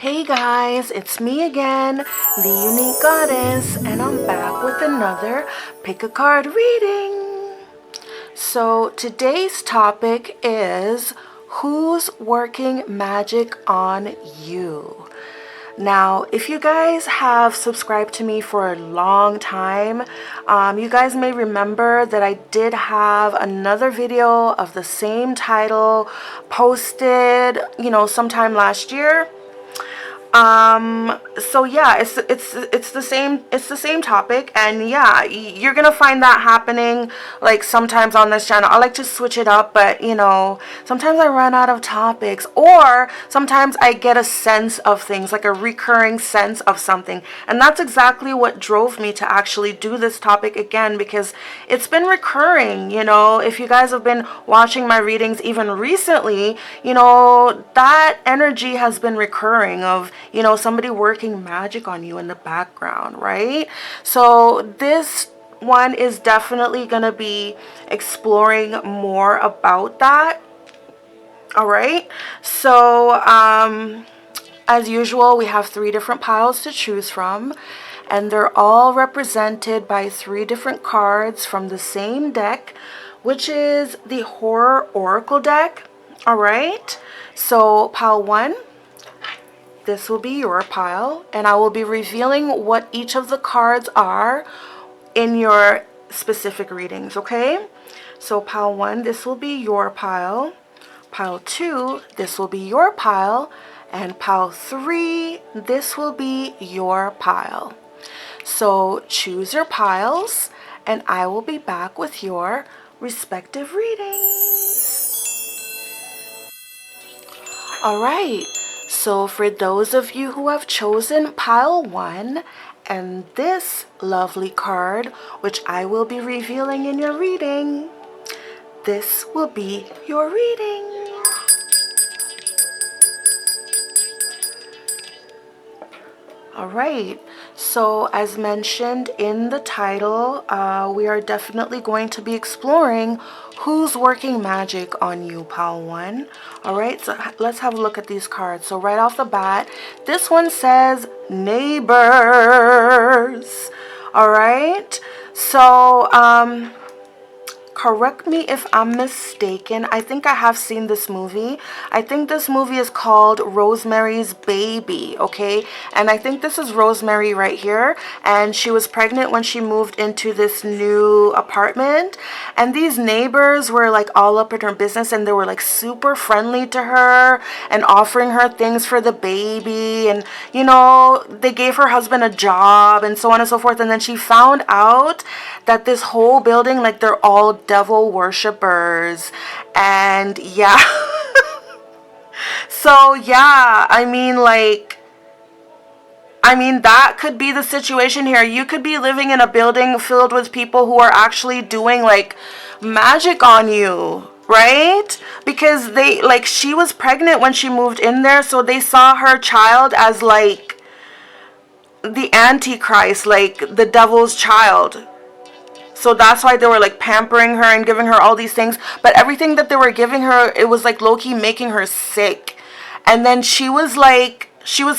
Hey guys, it's me again, the Unique Goddess, and I'm back with another pick a card reading. So today's topic is who's working magic on you? Now, if you guys have subscribed to me for a long time, you guys may remember that I did have another video of the same title posted, sometime last year. So yeah, it's the same topic, and yeah, you're gonna find that happening like sometimes on this channel. I like to switch it up, but sometimes I run out of topics, or sometimes I get a sense of things, like a recurring sense of something, and that's exactly what drove me to actually do this topic again, because it's been recurring. If you guys have been watching my readings even recently, that energy has been recurring of somebody working magic on you in the background, right? So this one is definitely going to be exploring more about that. All right. So as usual, we have 3 different piles to choose from, and they're all represented by 3 different cards from the same deck, which is the Horror Oracle deck. All right. So pile 1, this will be your pile, and I will be revealing what each of the cards are in your specific readings, okay? So pile 1, this will be your pile. Pile 2, this will be your pile. And pile 3, this will be your pile. So choose your piles, and I will be back with your respective readings. All right. So for those of you who have chosen pile 1 and this lovely card, which I will be revealing in your reading, this will be your reading. All right, so as mentioned in the title, we are definitely going to be exploring who's working magic on you, pile 1. All right, so let's have a look at these cards. So right off the bat, this one says neighbors. All right, so correct me if I'm mistaken. I think I have seen this movie. I think this movie is called Rosemary's Baby, okay? And I think this is Rosemary right here. And she was pregnant when she moved into this new apartment. And these neighbors were like all up in her business, and they were like super friendly to her and offering her things for the baby. And, they gave her husband a job and so on and so forth. And then she found out that this whole building, like, they're all devil worshippers. And yeah. So yeah, I mean that could be the situation here. You could be living in a building filled with people who are actually doing like magic on you, right? Because she was pregnant when she moved in there, so they saw her child as like the Antichrist, like the devil's child. So that's why they were like pampering her and giving her all these things. But everything that they were giving her, it was like low-key making her sick. And then she was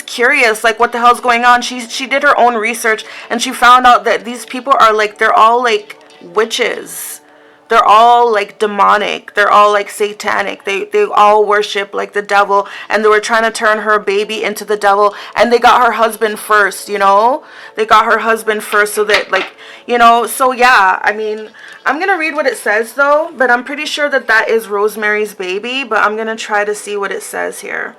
curious, like, what the hell's going on? She did her own research, and she found out that these people are like, they're all like witches. They're all like demonic. They're all like satanic. They all worship like the devil, and they were trying to turn her baby into the devil. And they got her husband first, They got her husband first so that so yeah, I mean, I'm going to read what it says though, but I'm pretty sure that that is Rosemary's Baby, but I'm going to try to see what it says here.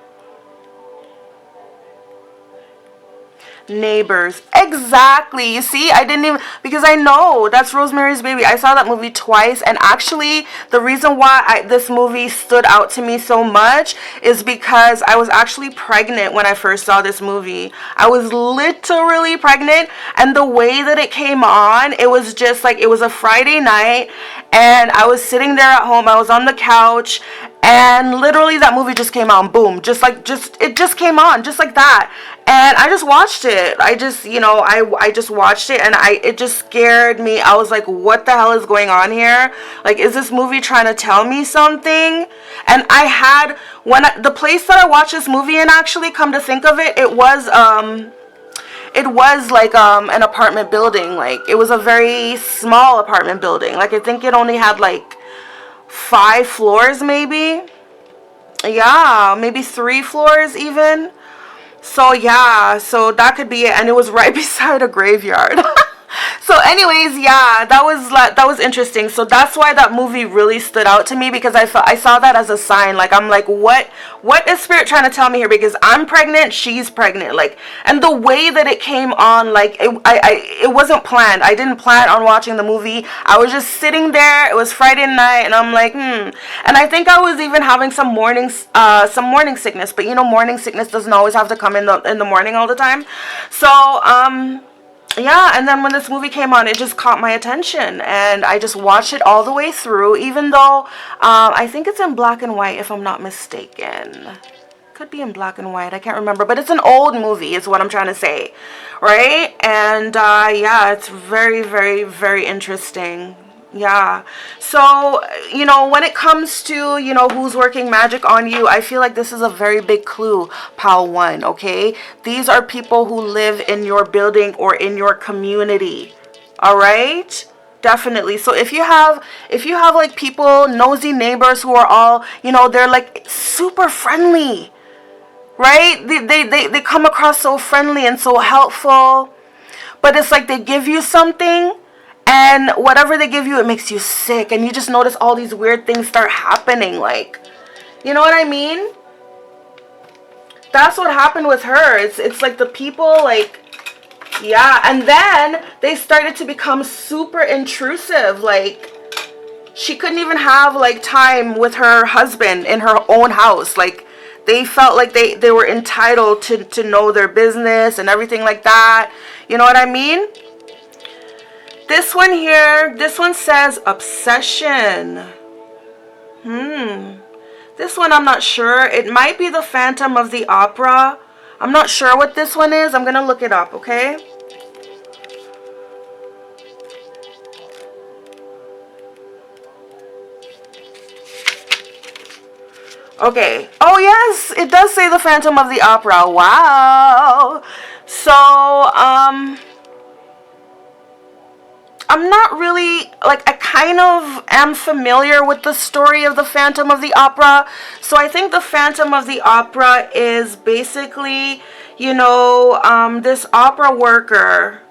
Neighbors. Exactly. You see, I didn't even, because I know that's Rosemary's Baby. I saw that movie twice, and actually the reason why this movie stood out to me so much is because I was actually pregnant when I first saw this movie. I was literally pregnant, and the way that it came on, it was just like, it was a Friday night, and I was sitting there at home. I was on the couch, and literally that movie just came on, boom, it just came on just like that. And I just watched it. I just, I just watched it, and it just scared me. I was like, what the hell is going on here? Like, is this movie trying to tell me something? And I had, the place that I watched this movie in, actually, come to think of it, it was like an apartment building. Like, it was a very small apartment building. Like, I think it only had like 5 floors, maybe. Yeah, maybe 3 floors even. So yeah, so that could be it, and it was right beside a graveyard. So anyways, yeah, that was interesting. So that's why that movie really stood out to me, because I saw that as a sign. Like, I'm like, what is Spirit trying to tell me here? Because I'm pregnant, she's pregnant, like, and the way that it came on, like, it wasn't planned. I didn't plan on watching the movie. I was just sitting there. It was Friday night, and I'm like, and I think I was even having some morning sickness. But morning sickness doesn't always have to come in the morning all the time. So yeah, and then when this movie came on, it just caught my attention, and I just watched it all the way through, even though I think it's in black and white, if I'm not mistaken. Could be in black and white, I can't remember, but it's an old movie is what I'm trying to say, right? And yeah, it's very, very, very interesting. Yeah. So, when it comes to, who's working magic on you, I feel like this is a very big clue, pile 1, okay? These are people who live in your building or in your community. All right? Definitely. So if you have like people, nosy neighbors who are all, they're like super friendly, right? They come across so friendly and so helpful, but it's like they give you something, and whatever they give you, it makes you sick. And you just notice all these weird things start happening. Like, you know what I mean? That's what happened with her. It's like the people, like, yeah. And then they started to become super intrusive. Like, she couldn't even have, like, time with her husband in her own house. Like, they felt like they were entitled to know their business and everything like that. You know what I mean? This one here, this one says obsession. This one I'm not sure. It might be the Phantom of the Opera. I'm not sure what this one is. I'm going to look it up, okay? Okay. Oh, yes. It does say the Phantom of the Opera. Wow. So, I'm not really, like, I kind of am familiar with the story of the Phantom of the Opera. So I think the Phantom of the Opera is basically, this opera worker.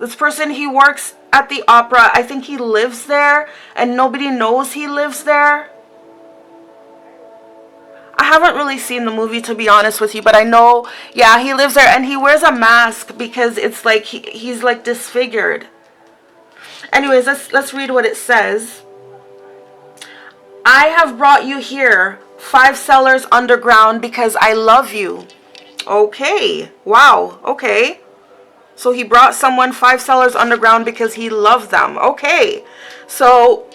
This person, he works at the opera. I think he lives there, and nobody knows he lives there. I haven't really seen the movie, to be honest with you, but I know, yeah, he lives there, and he wears a mask because it's like he's like disfigured. Anyways, let's read what it says. I have brought you here, 5 cellars underground, because I love you. Okay. Wow. Okay. So he brought someone 5 cellars underground because he loved them. Okay. So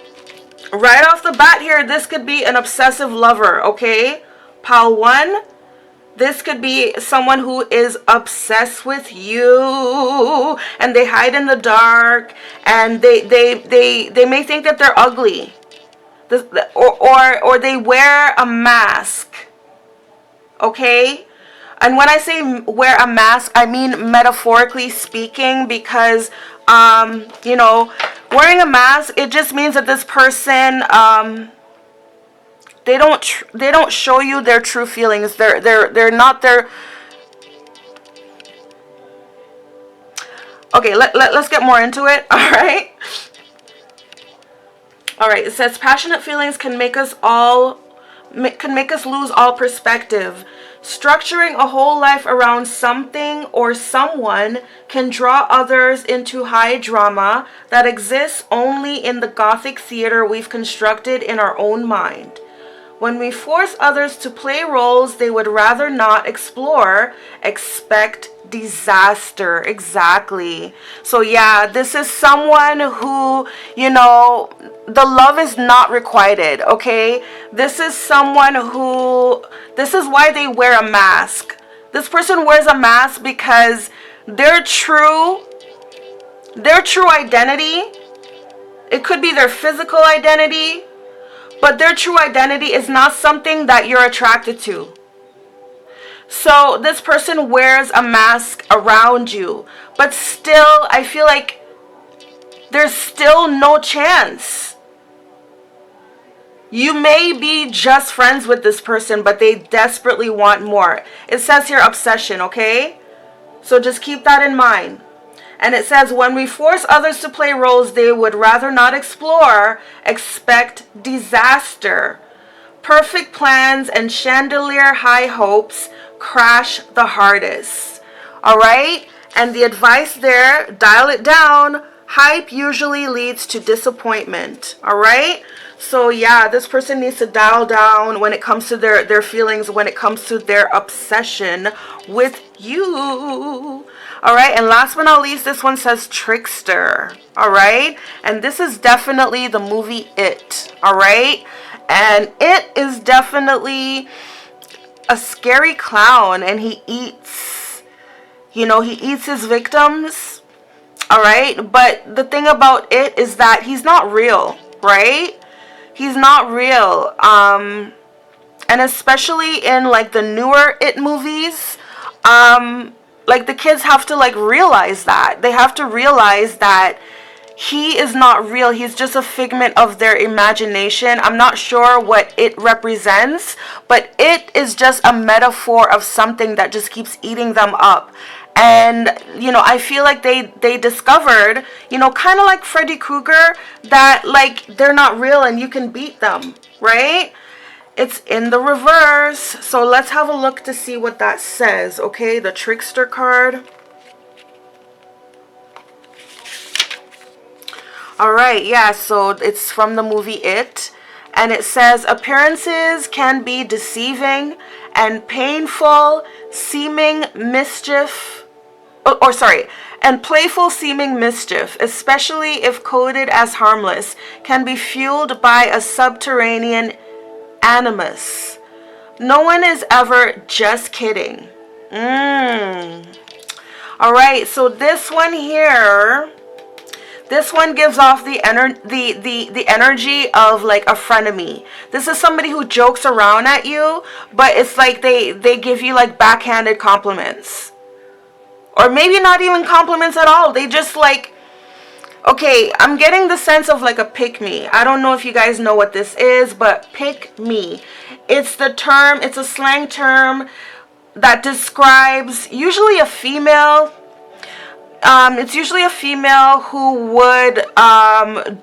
right off the bat here, this could be an obsessive lover. Okay. Pile 1. This could be someone who is obsessed with you, and they hide in the dark, and they may think that they're ugly, or they wear a mask. Okay? And when I say wear a mask, I mean metaphorically speaking, because wearing a mask, it just means that this person they don't show you their true feelings. They're not their. Okay, let's get more into it. All right. It says passionate feelings can make us lose all perspective. Structuring a whole life around something or someone can draw others into high drama that exists only in the Gothic theater we've constructed in our own mind. When we force others to play roles they would rather not explore, expect disaster. Exactly. So yeah, this is someone who, the love is not requited, okay? This is someone who, this is why they wear a mask. This person wears a mask because their true identity, it could be their physical identity, but their true identity is not something that you're attracted to. So this person wears a mask around you, but still, I feel like there's still no chance. You may be just friends with this person, but they desperately want more. It says here obsession, okay? So just keep that in mind. And it says, when we force others to play roles they would rather not explore, expect disaster. Perfect plans and chandelier high hopes crash the hardest. Alright? And the advice there, dial it down. Hype usually leads to disappointment. Alright? So yeah, this person needs to dial down when it comes to their feelings, when it comes to their obsession with you. Alright, and last but not least, this one says trickster. Alright? And this is definitely the movie It. Alright? And It is definitely a scary clown, and he eats, he eats his victims. Alright? But the thing about It is that he's not real. Right? He's not real. And especially in like the newer It movies, like the kids have to like realize that. They have to realize that he is not real. He's just a figment of their imagination. I'm not sure what it represents, but it is just a metaphor of something that just keeps eating them up. And, I feel like they discovered, kind of like Freddy Krueger, that like they're not real and you can beat them, right? It's in the reverse. So let's have a look to see what that says. Okay, the trickster card. Alright, yeah, so it's from the movie It. And it says, appearances can be deceiving and painful, seeming mischief. And playful seeming mischief, especially if coded as harmless, can be fueled by a subterranean animus. No one is ever just kidding. Alright, so this one here, this one gives off the energy of like a frenemy. This is somebody who jokes around at you, but it's like they give you like backhanded compliments. Or maybe not even compliments at all. They just like, okay, I'm getting the sense of like a pick me. I don't know if you guys know what this is, but pick me. It's the term, it's a slang term that describes usually a female. It's usually a female who would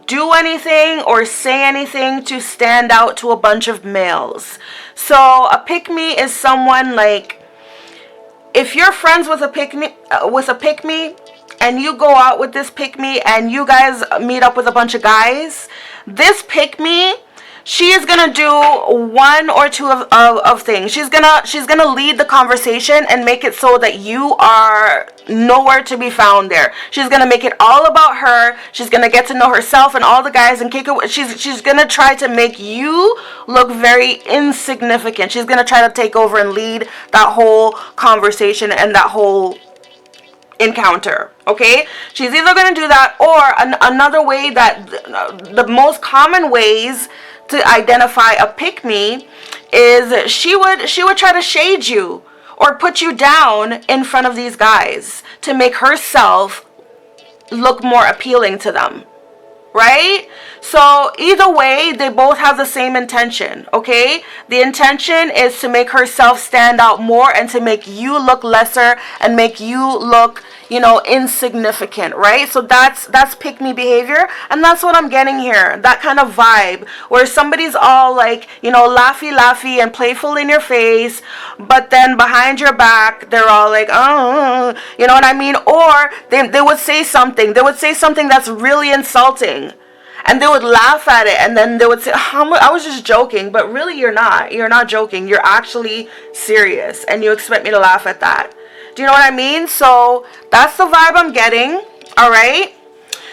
do anything or say anything to stand out to a bunch of males. So a pick me is someone like, if you're friends with a pick me, and you go out with this pick me and you guys meet up with a bunch of guys, this pick me, she is gonna do one or two of things. She's gonna lead the conversation and make it so that you are nowhere to be found there. She's gonna make it all about her. She's gonna get to know herself and all the guys and kick it. She's gonna try to make you look very insignificant. She's gonna try to take over and lead that whole conversation and that whole encounter. Okay, she's either gonna do that, or another way, that the most common ways to identify a pick me is she would try to shade you or put you down in front of these guys to make herself look more appealing to them, right? So either way, they both have the same intention. Okay, the intention is to make herself stand out more and to make you look lesser and make you look, insignificant, right? So that's pick me behavior, and that's what I'm getting here. That kind of vibe where somebody's all like, laughy and playful in your face, but then behind your back they're all like, oh, you know what I mean? Or they would say something. They would say something that's really insulting, and they would laugh at it, and then they would say, I was just joking, but really you're not. You're not joking. You're actually serious, and you expect me to laugh at that. Do you know what I mean? So that's the vibe I'm getting. All right.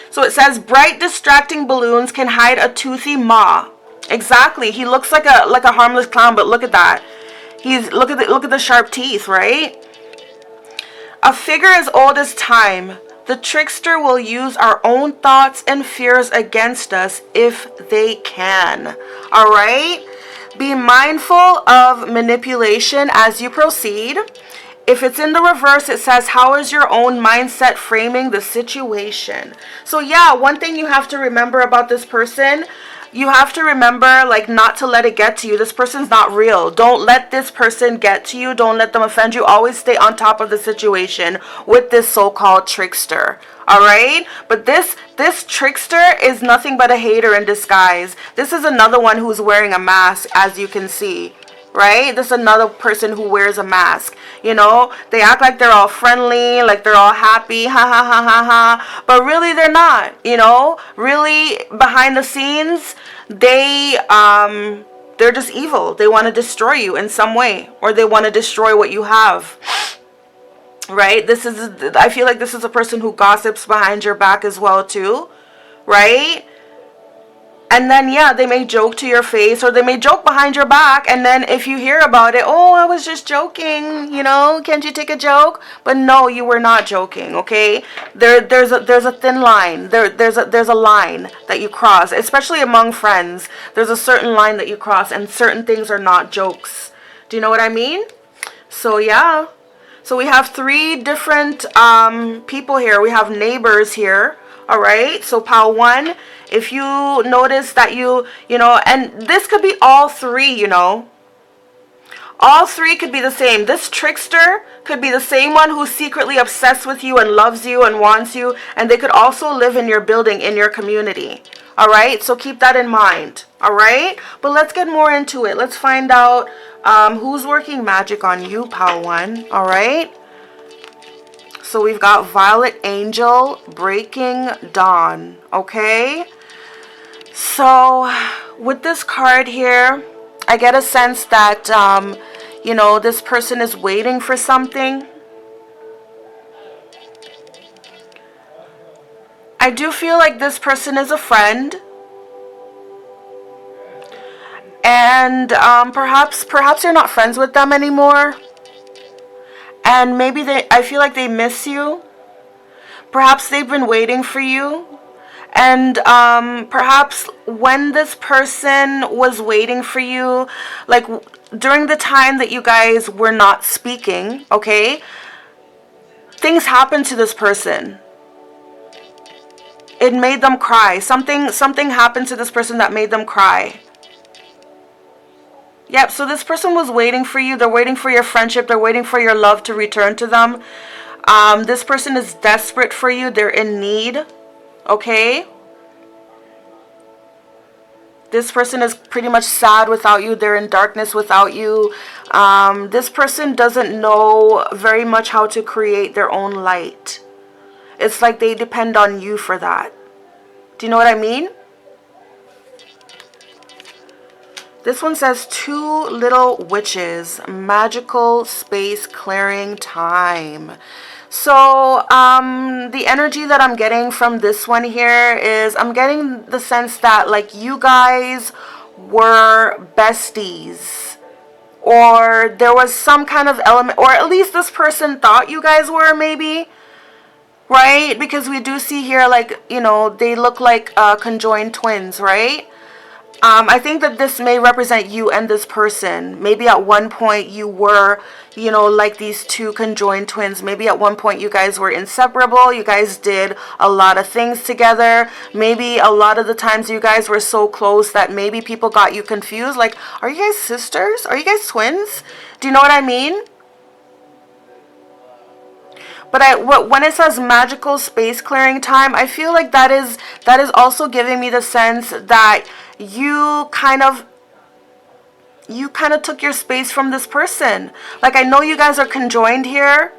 So it says bright, distracting balloons can hide a toothy maw. Exactly. He looks like a harmless clown, but look at that. Look at the sharp teeth, right? A figure as old as time. The trickster will use our own thoughts and fears against us if they can. All right? Be mindful of manipulation as you proceed. If it's in the reverse, it says, how is your own mindset framing the situation? So yeah, one thing you have to remember about this person, you have to remember, like, not to let it get to you. This person's not real. Don't let this person get to you. Don't let them offend you. Always stay on top of the situation with this so-called trickster. All right? But this trickster is nothing but a hater in disguise. This is another one who's wearing a mask, as you can see. Right? This is another person who wears a mask. You know, they act like they're all friendly, like they're all happy, ha ha ha ha ha. But really they're not, you know? Really, behind the scenes, they're just evil. They want to destroy you in some way, or they want to destroy what you have. Right? I feel like this is a person who gossips behind your back as well too. Right? And then, yeah, they may joke to your face, or they may joke behind your back. And then if you hear about it, oh, I was just joking, you know, can't you take a joke? But no, you were not joking, okay? There's a thin line. There's a line that you cross, especially among friends. There's a certain line that you cross, and certain things are not jokes. Do you know what I mean? So, yeah. So we have 3 different people here. We have neighbors here. All right, so pile 1, if you notice that you know, and this could be all 3, you know. All 3 could be the same. This trickster could be the same one who's secretly obsessed with you and loves you and wants you. And they could also live in your building, in your community. All right, so keep that in mind. All right, but let's get more into it. Let's find out who's working magic on you, pile 1. All right. So we've got Violet Angel, Breaking Dawn, okay? So with this card here, I get a sense that, you know, this person is waiting for something. I do feel like this person is a friend. And perhaps you're not friends with them anymore. And maybe I feel like they miss you. Perhaps they've been waiting for you. And perhaps when this person was waiting for you, like during the time that you guys were not speaking, okay, things happened to this person. It made them cry. Something happened to this person that made them cry. Yep, so this person was waiting for you. They're waiting for your friendship. They're waiting for your love to return to them. This person is desperate for you. They're in need. Okay? This person is pretty much sad without you. They're in darkness without you. This person doesn't know very much how to create their own light. It's like they depend on you for that. Do you know what I mean? This one says 2 little witches, magical space clearing time. So the energy that I'm getting from this one here is I'm getting the sense that like you guys were besties, or there was some kind of element, or at least this person thought you guys were, maybe. Right? Because we do see here, like, you know, they look like conjoined twins, right? I think that this may represent you and this person. Maybe at one point you were, you know, like these 2 conjoined twins. Maybe at one point you guys were inseparable. You guys did a lot of things together. Maybe a lot of the times you guys were so close that maybe people got you confused. Like, are you guys sisters? Are you guys twins? Do you know what I mean? But when it says magical space clearing time, I feel like that is also giving me the sense that you kind of took your space from this person. Like, I know you guys are conjoined here.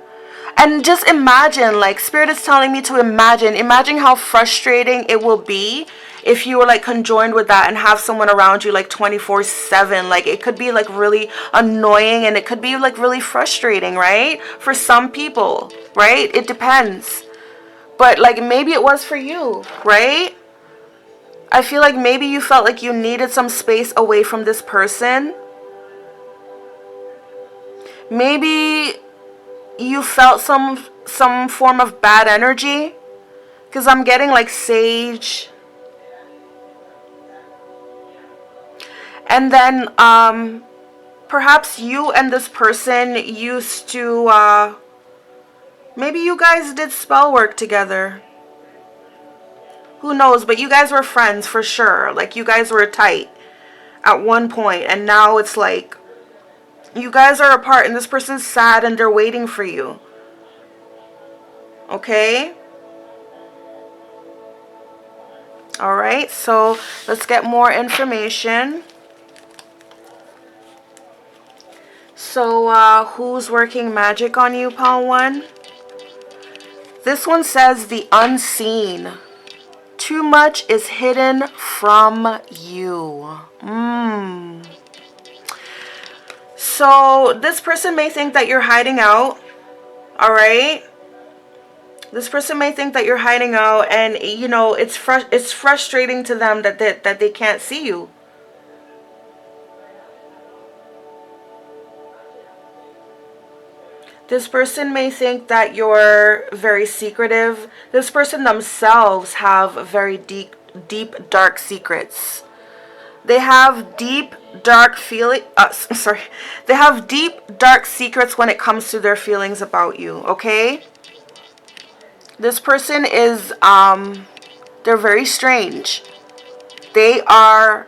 And just imagine, like, Spirit is telling me to imagine how frustrating it will be if you were like conjoined with that and have someone around you like 24/7. Like, it could be like really annoying, and it could be like really frustrating, right? For some people, right? It depends. But like, maybe it was for you, right? I feel like maybe you felt like you needed some space away from this person. Maybe you felt some some form of bad energy, because I'm getting like sage. And then perhaps you and this person used to maybe you guys did spell work together. Who knows? But you guys were friends for sure. Like, you guys were tight at one point, and now it's like you guys are apart and this person's sad and they're waiting for you. Okay? Alright, so let's get more information. So, who's working magic on you, pile 1? This one says the unseen. Too much is hidden from you. So, this person may think that you're hiding out. Alright? This person may think that you're hiding out, and, you know, it's frustrating to them that they can't see you. This person may think that you're very secretive. This person themselves have very deep, dark secrets. They have deep, dark They have deep, dark secrets when it comes to their feelings about you, okay? This person is, they're very strange. They have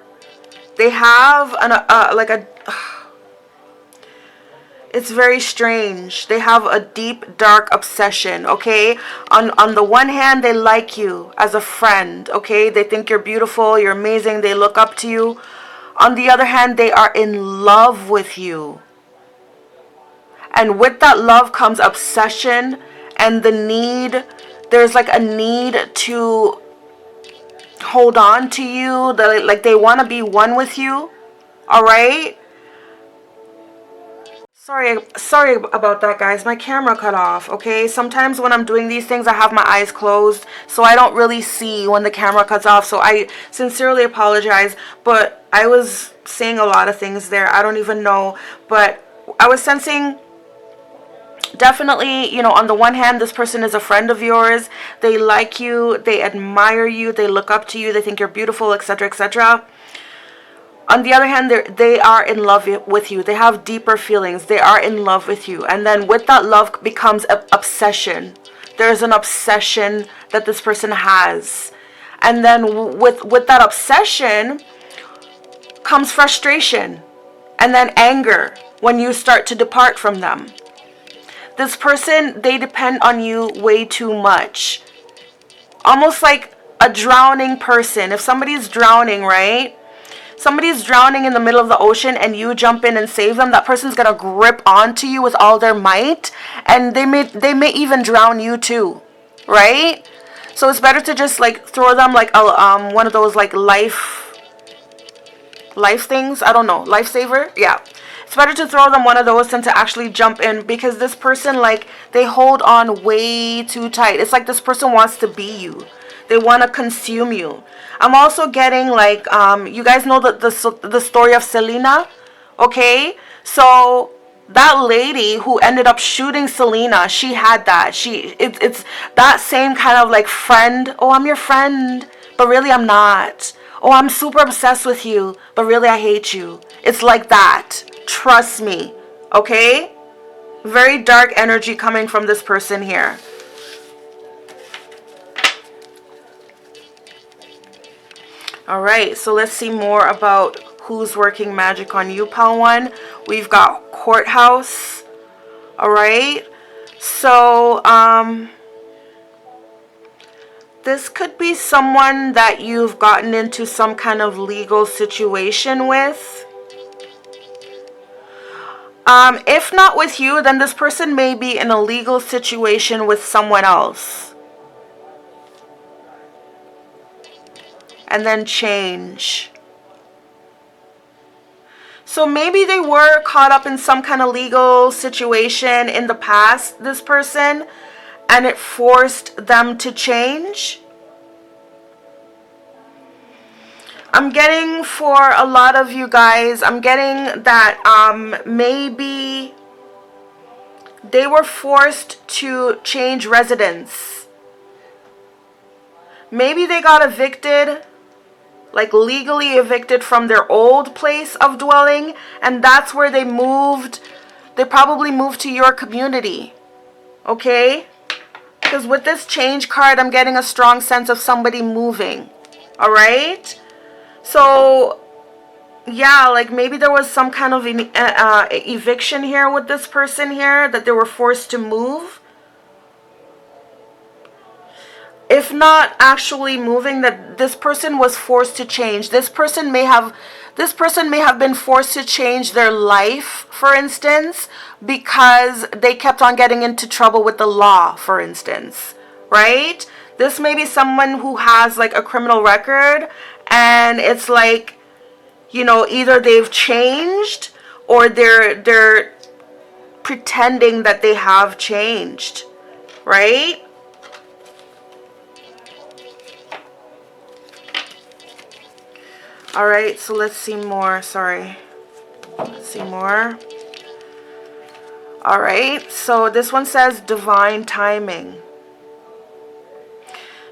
it's very strange. They have a deep, dark obsession, okay? On the one hand, they like you as a friend, okay? They think you're beautiful, you're amazing, they look up to you. On the other hand, they are in love with you. And with that love comes obsession and the need. There's like a need to hold on to you. Like they want to be one with you, all right? Sorry about that, guys. My camera cut off, okay? Sometimes when I'm doing these things, I have my eyes closed, so I don't really see when the camera cuts off. So I sincerely apologize, but I was saying a lot of things there. I don't even know, but I was sensing, definitely, you know, on the one hand, this person is a friend of yours. They like you, they admire you, they look up to you, they think you're beautiful, etc., etc. On the other hand, they are in love with you. They have deeper feelings. They are in love with you. And then with that love becomes an obsession. There's an obsession that this person has. And then with that obsession comes frustration. And then anger when you start to depart from them. This person, they depend on you way too much. Almost like a drowning person. If somebody's drowning, right? Somebody's drowning in the middle of the ocean and you jump in and save them, that person's gonna grip onto you with all their might, and they may even drown you too, right? So it's better to just like throw them like a one of those like life things. I don't know, lifesaver. Yeah, it's better to throw them one of those than to actually jump in, because this person, like, they hold on way too tight. It's like this person wants to be you. They want to consume you. I'm also getting like, you guys know the story of Selena, okay? So that lady who ended up shooting Selena, she had that. It's that same kind of like friend. Oh, I'm your friend, but really I'm not. Oh, I'm super obsessed with you, but really I hate you. It's like that. Trust me, okay? Very dark energy coming from this person here. Alright, so let's see more about who's working magic on you, pal 1. We've got courthouse. Alright, so this could be someone that you've gotten into some kind of legal situation with. If not with you, then this person may be in a legal situation with someone else. And then change. So maybe they were caught up in some kind of legal situation in the past, this person, and it forced them to change. I'm getting, for a lot of you guys, I'm getting that maybe They were forced to change residence. Maybe they got evicted, like legally evicted from their old place of dwelling, and that's where they moved. They probably moved to your community. Okay? Because with this change card, I'm getting a strong sense of somebody moving. Alright? So, yeah, like maybe there was some kind of eviction here with this person here, that they were forced to move. If not actually moving, that this person was forced to change. This person may have been forced to change their life, for instance, because they kept on getting into trouble with the law, for instance, right? This may be someone who has like a criminal record, and it's like, you know, either they've changed or they're pretending that they have changed, right? All right, so let's see more. Sorry. Let's see more. All right, so this one says divine timing.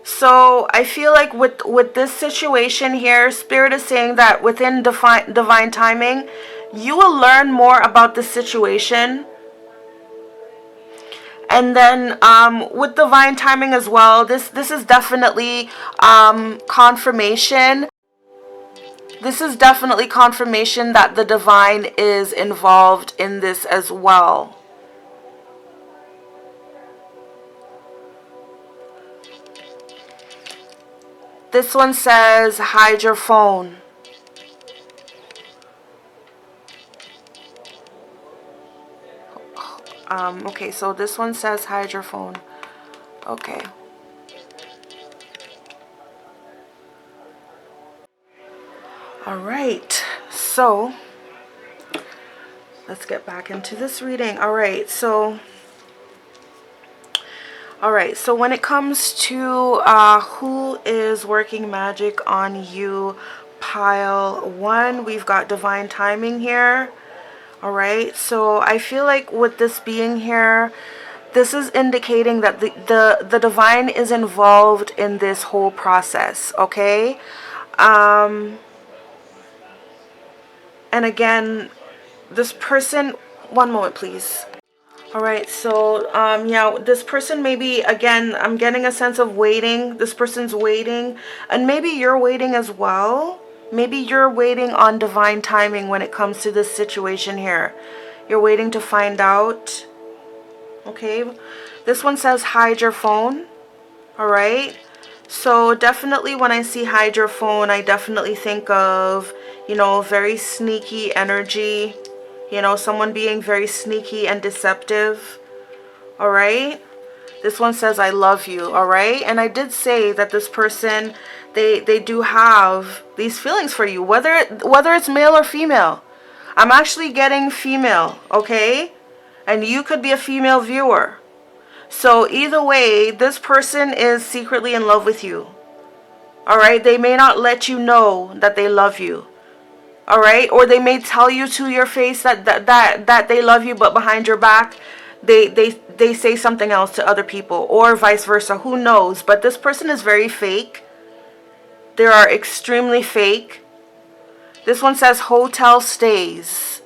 So I feel like with this situation here, Spirit is saying that within divine timing, you will learn more about the situation. And then with divine timing as well, this is definitely confirmation. This is definitely confirmation that the divine is involved in this as well. This one says, hide your phone. Okay, so this one says, hide your phone. Okay. All right, so let's get back into this reading. All right, so when it comes to who is working magic on you, pile 1, we've got divine timing here. All right, so I feel like with this being here, this is indicating that the divine is involved in this whole process, okay? And again, this person, one moment please. All right, so yeah, this person maybe, again, I'm getting a sense of waiting. This person's waiting, and maybe you're waiting as well. Maybe you're waiting on divine timing when it comes to this situation here. You're waiting to find out. Okay, this one says hide your phone. All right, so definitely when I see hide your phone, I definitely think of, you know, very sneaky energy. You know, someone being very sneaky and deceptive. All right. This one says, I love you. All right. And I did say that this person, they do have these feelings for you, whether it's male or female. I'm actually getting female. Okay. And you could be a female viewer. So either way, this person is secretly in love with you. All right. They may not let you know that they love you. All right, or they may tell you to your face that they love you, but behind your back they say something else to other people, or vice versa. Who knows? But this person is very fake. They are extremely fake. This one says hotel stays.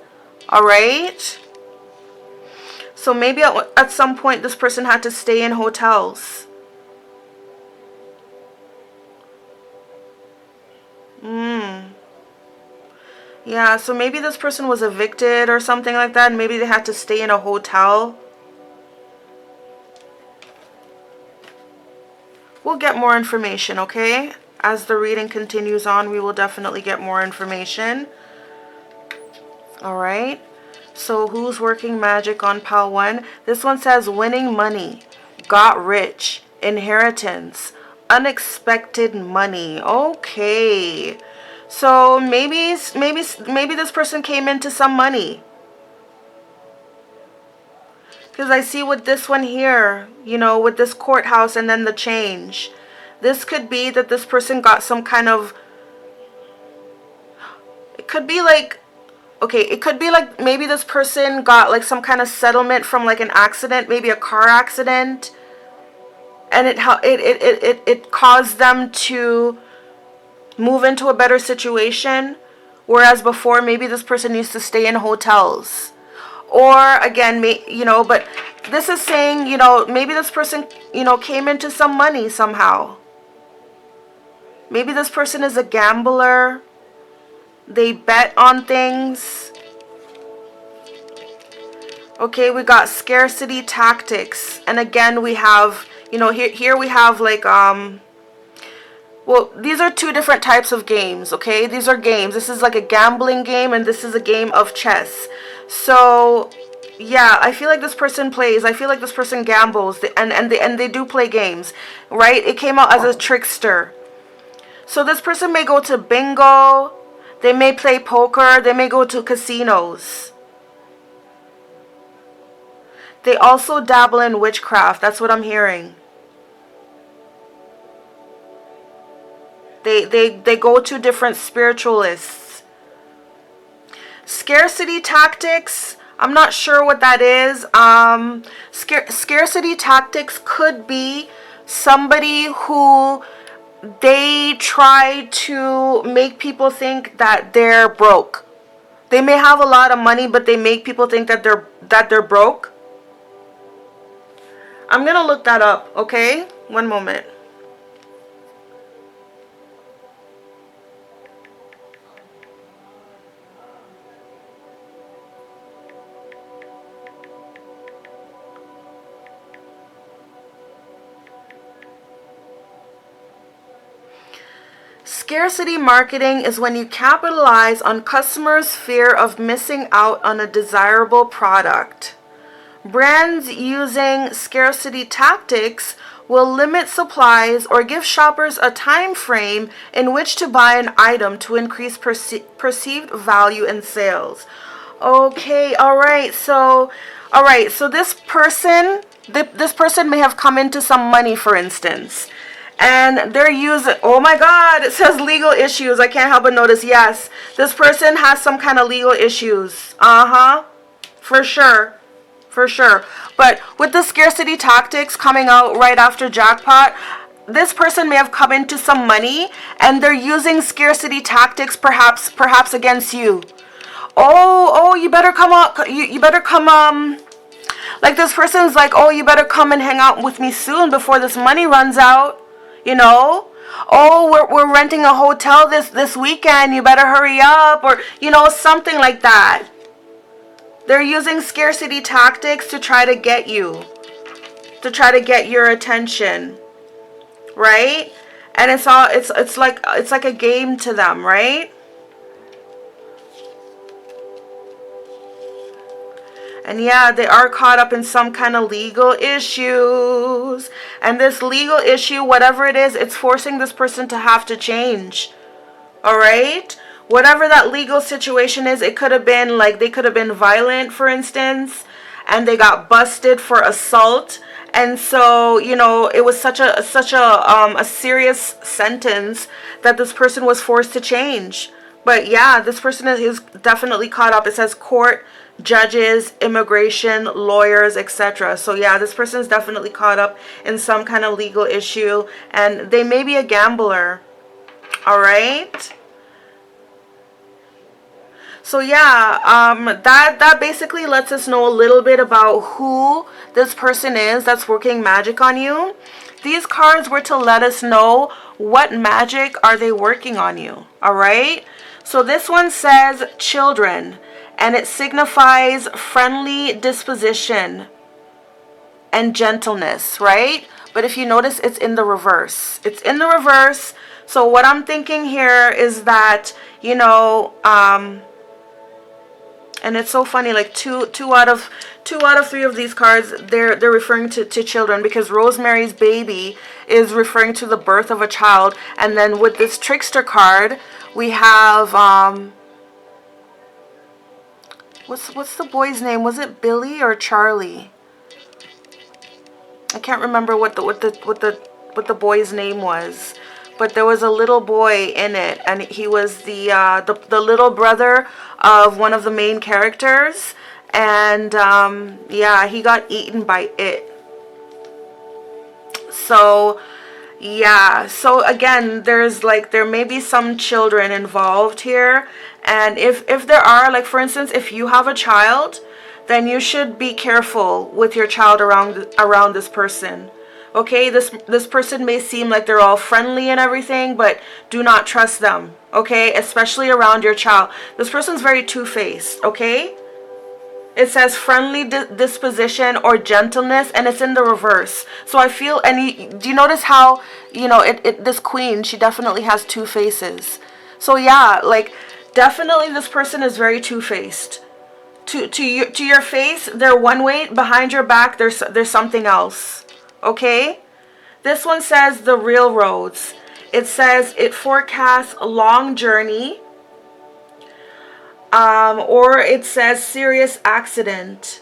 All right, so maybe at some point this person had to stay in hotels. Yeah, so maybe this person was evicted or something like that, and maybe they had to stay in a hotel. We'll get more information, okay? As the reading continues on, we will definitely get more information. All right. So who's working magic on pile 1? This one says winning money, got rich, inheritance, unexpected money. Okay. So maybe this person came into some money. Because I see with this one here, you know, with this courthouse and then the change. This could be that this person got some kind of, it could be like okay, it could be like maybe this person got like some kind of settlement from like an accident, maybe a car accident, and it caused them to move into a better situation, whereas before maybe this person used to stay in hotels. Or again, you know, but this is saying, you know, maybe this person, you know, came into some money somehow. Maybe this person is a gambler. They bet on things. Okay, we got scarcity tactics. And again, we have, you know, here we have like, well, these are two different types of games, okay? These are games. This is like a gambling game, and this is a game of chess. So, yeah, I feel like this person plays. I feel like this person gambles, and they do play games, right? It came out as a trickster. So this person may go to bingo. They may play poker. They may go to casinos. They also dabble in witchcraft. That's what I'm hearing. They go to different spiritualists. Scarcity tactics, I'm not sure what that is. Scarcity tactics could be somebody who they try to make people think that they're broke. They may have a lot of money, but they make people think that they're broke. I'm gonna look that up, okay? One moment. Scarcity marketing is when you capitalize on customers' fear of missing out on a desirable product. Brands using scarcity tactics will limit supplies or give shoppers a time frame in which to buy an item to increase perceived value and sales. Okay, all right. So this person may have come into some money, for instance. And they're using, oh my God, it says legal issues. I can't help but notice, yes, this person has some kind of legal issues. For sure. For sure. But with the scarcity tactics coming out right after jackpot, this person may have come into some money and they're using scarcity tactics perhaps against you. Oh, you better come up, you better come, like this person's like, oh, you better come and hang out with me soon before this money runs out. You know, oh, we're renting a hotel this weekend. You better hurry up, or you know, something like that. They're using scarcity tactics to try to get you, to try to get your attention, right? And it's like a game to them, right? And yeah, they are caught up in some kind of legal issues. And this legal issue, whatever it is, it's forcing this person to have to change. All right? Whatever that legal situation is, it could have been like they could have been violent, for instance, and they got busted for assault. And so, you know, it was such a serious sentence that this person was forced to change. But yeah, this person is definitely caught up. It says court, judges, immigration, lawyers, etc. So yeah, this person is definitely caught up in some kind of legal issue, and they may be a gambler. All right. So yeah, that basically lets us know a little bit about who this person is that's working magic on you. These cards were to let us know what magic are they working on you. All right. So this one says children, and it signifies friendly disposition and gentleness, right? But if you notice, it's in the reverse. It's in the reverse. So what I'm thinking here is that, you know, and it's so funny, like two out of three of these cards, they're referring to children, because Rosemary's Baby is referring to the birth of a child. And then with this trickster card, we have what's the boy's name? Was it Billy or Charlie? I can't remember what the boy's name was. but there was a little boy in it, and he was the little brother of one of the main characters, and yeah, he got eaten by it. So yeah, so again, there may be some children involved here, and if there are, like for instance, if you have a child, then you should be careful with your child around this person. Okay, this person may seem like they're all friendly and everything, but do not trust them. Okay, especially around your child. This person's very two-faced. Okay, it says friendly disposition or gentleness, and it's in the reverse. So I feel, and do you notice how, this queen, she definitely has two faces. So yeah, like definitely this person is very two-faced. To your face, they're one way. Behind your back, there's something else. Okay? This one says the railroads. It says it forecasts a long journey. Or it says serious accident.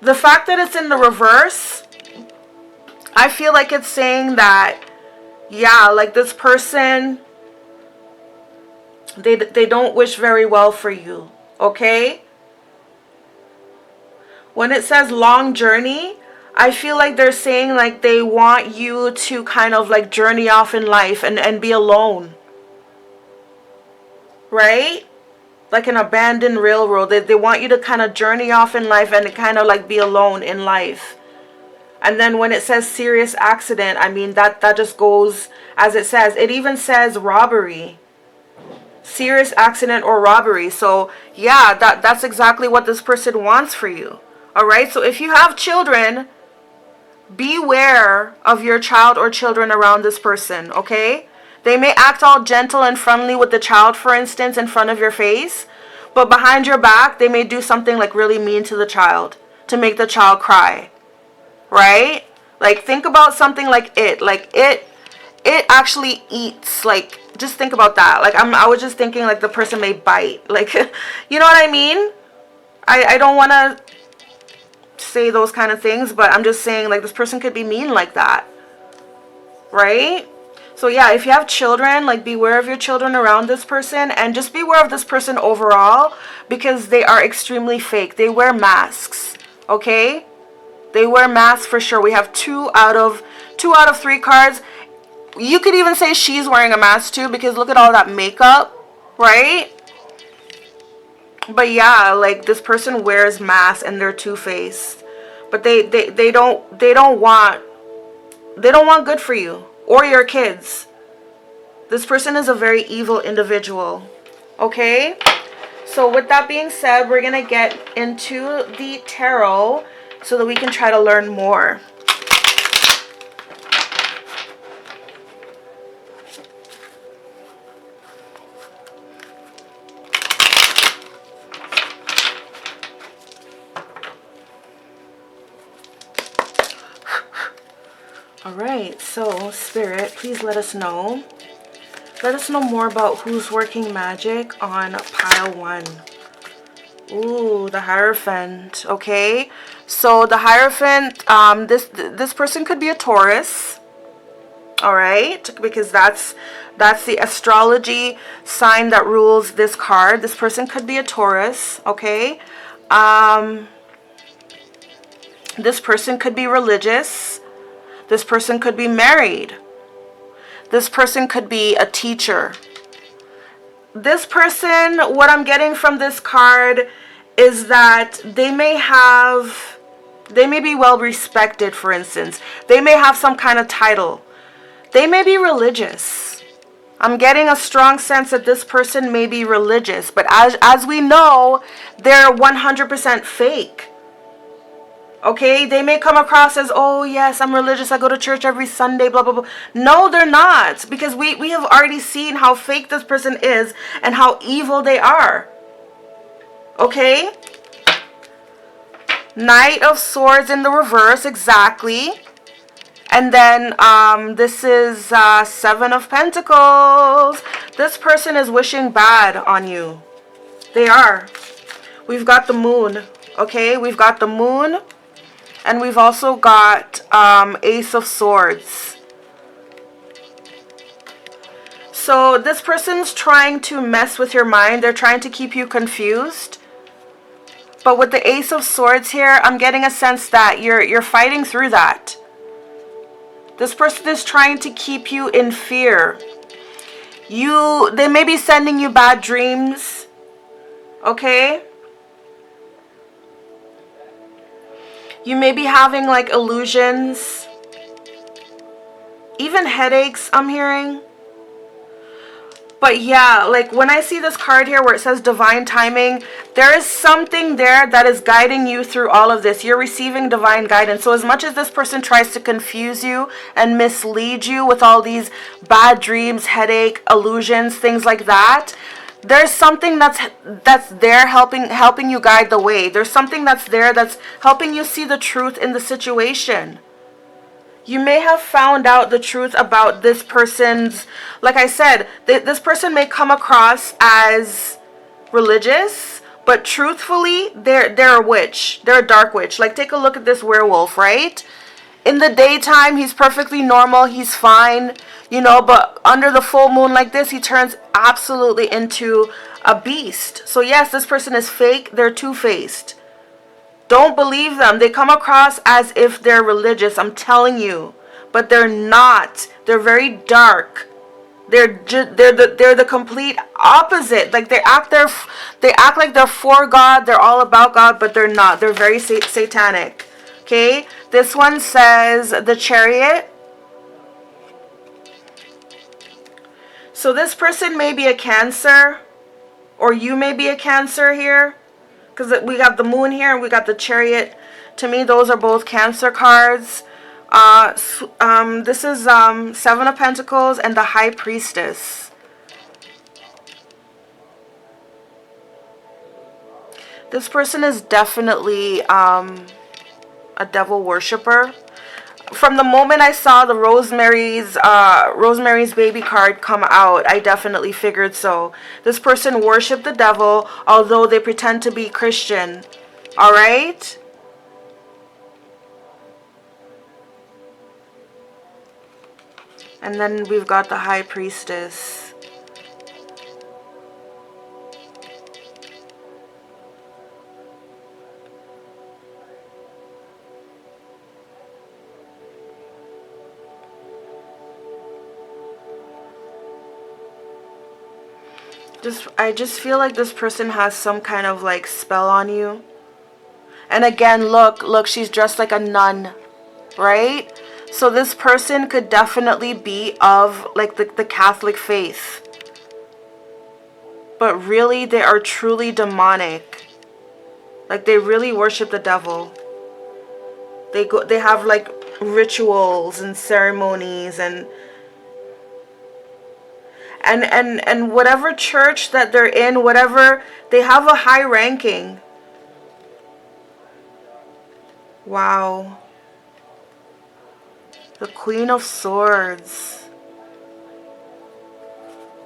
The fact that it's in the reverse, I feel like it's saying that, yeah, like this person, they don't wish very well for you. Okay? When it says long journey, I feel like they're saying like they want you to kind of like journey off in life and be alone. Right? Like an abandoned railroad. They want you to kind of journey off in life and kind of like be alone in life. And then when it says serious accident, I mean, that just goes as it says. It even says robbery. Serious accident or robbery. So yeah, that's exactly what this person wants for you. All right. So if you have children, beware of your child or children around this person. Okay. They may act all gentle and friendly with the child, for instance, in front of your face, but behind your back, they may do something like really mean to the child to make the child cry. Right? Like think about something like it. Like it actually eats. Like just think about that. Like I was just thinking like the person may bite. Like you know what I mean? I don't want to say those kind of things, but I'm just saying like this person could be mean like that. Right? So yeah, if you have children, like beware of your children around this person, and just beware of this person overall, because they are extremely fake. They wear masks. Okay? They wear masks for sure. We have 2 out of 3 cards. You could even say she's wearing a mask too, because look at all that makeup, right? But yeah, like this person wears masks and they're two-faced. But they don't want good for you or your kids. This person is a very evil individual. Okay? So with that being said, we're going to get into the tarot so that we can try to learn more. Alright, so Spirit, please let us know. Let us know more about who's working magic on pile 1. Ooh, the Hierophant. Okay, so the Hierophant, this person could be a Taurus. Alright, because that's the astrology sign that rules this card. This person could be a Taurus. Okay, this person could be religious. This person could be married. This person could be a teacher. This person, what I'm getting from this card is that they may be well respected, for instance. They may have some kind of title. They may be religious. I'm getting a strong sense that this person may be religious. But as we know, they're 100% fake. Okay, they may come across as, oh yes, I'm religious, I go to church every Sunday, blah, blah, blah. No, they're not. Because we have already seen how fake this person is and how evil they are. Okay? Knight of Swords in the reverse, exactly. And then this is 7 of Pentacles. This person is wishing bad on you. They are. We've got the Moon. Okay, we've got the Moon. And we've also got Ace of Swords. So this person's trying to mess with your mind. They're trying to keep you confused. But with the Ace of Swords here, I'm getting a sense that you're fighting through that. This person is trying to keep you in fear. They may be sending you bad dreams. Okay? You may be having like illusions. Even headaches, I'm hearing. But yeah, like when I see this card here where it says divine timing, there is something there that is guiding you through all of this. You're receiving divine guidance. So as much as this person tries to confuse you and mislead you with all these bad dreams, headache, illusions, things like that, there's something that's there helping you guide the way. There's something that's there that's helping you see the truth in the situation. You may have found out the truth about this person's, like I said, this person may come across as religious, but truthfully, they're a witch. They're a dark witch. Like, take a look at this werewolf, right? In the daytime, he's perfectly normal. He's fine, you know, but under the full moon like this, he turns absolutely into a beast. So yes, this person is fake. They're two-faced. Don't believe them. They come across as if they're religious, I'm telling you. But they're not. They're very dark. They're the complete opposite. Like they act like they're for God, they're all about God, but they're not. They're very satanic. Okay? This one says the Chariot. So this person may be a Cancer, or you may be a Cancer here. Because we got the Moon here and we got the Chariot. To me, those are both Cancer cards. This is Seven of Pentacles and the High Priestess. This person is definitely a devil worshiper. From the moment I saw the Rosemary's Baby card come out, I definitely figured so. This person worshiped the devil, although they pretend to be Christian. Alright? And then we've got the High Priestess. I just feel like this person has some kind of like spell on you. And again, look, she's dressed like a nun, right? So this person could definitely be of like the Catholic faith. But really, they are truly demonic. Like they really worship the devil. They have like rituals and ceremonies and whatever church that they're in, whatever, they have a high ranking. Wow. The Queen of Swords.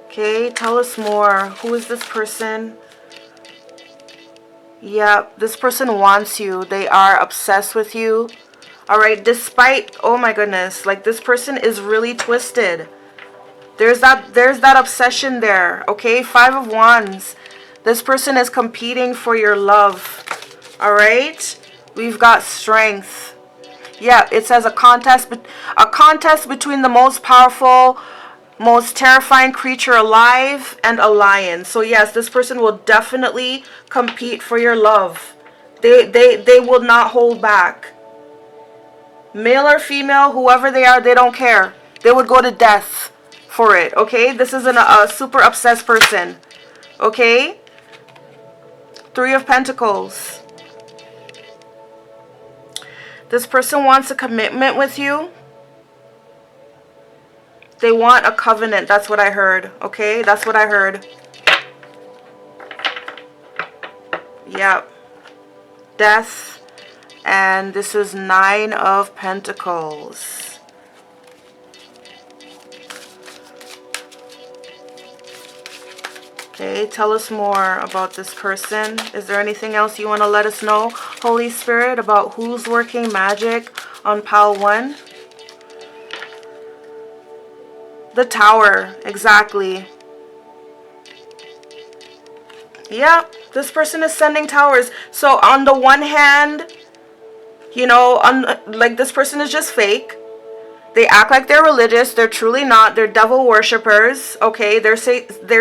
Okay, tell us more. Who is this person? Yep, this person wants you. They are obsessed with you. Alright, despite, oh my goodness, like this person is really twisted. There's that obsession there, okay? Five of Wands. This person is competing for your love, all right? We've got Strength. Yeah, it says a contest between the most powerful, most terrifying creature alive and a lion. So yes, this person will definitely compete for your love. They will not hold back. Male or female, whoever they are, they don't care. They would go to death for it, okay? This isn't a super obsessed person, okay? Three of Pentacles. This person wants a commitment with you. They want a covenant. That's what I heard, okay? That's what I heard. Yep. Death. And this is Nine of Pentacles. Okay, tell us more about this person. Is there anything else you want to let us know, Holy Spirit, about who's working magic on pile 1? The Tower, exactly. Yeah, this person is sending towers. So on the one hand, you know, like this person is just fake. They act like they're religious. They're truly not. They're devil worshippers. Okay, they're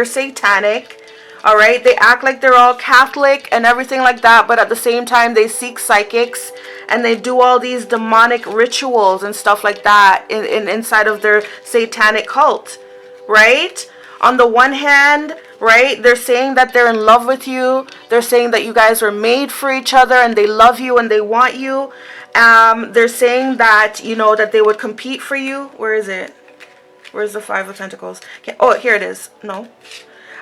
satanic. All right, they act like they're all Catholic and everything like that, but at the same time they seek psychics and they do all these demonic rituals and stuff like that inside of their satanic cult, right? On the one hand, right, they're saying that they're in love with you. They're saying that you guys were made for each other and they love you and they want you. They're saying that, you know, that they would compete for you. Where is it? Where's the Five of Pentacles? Oh, here it is. No,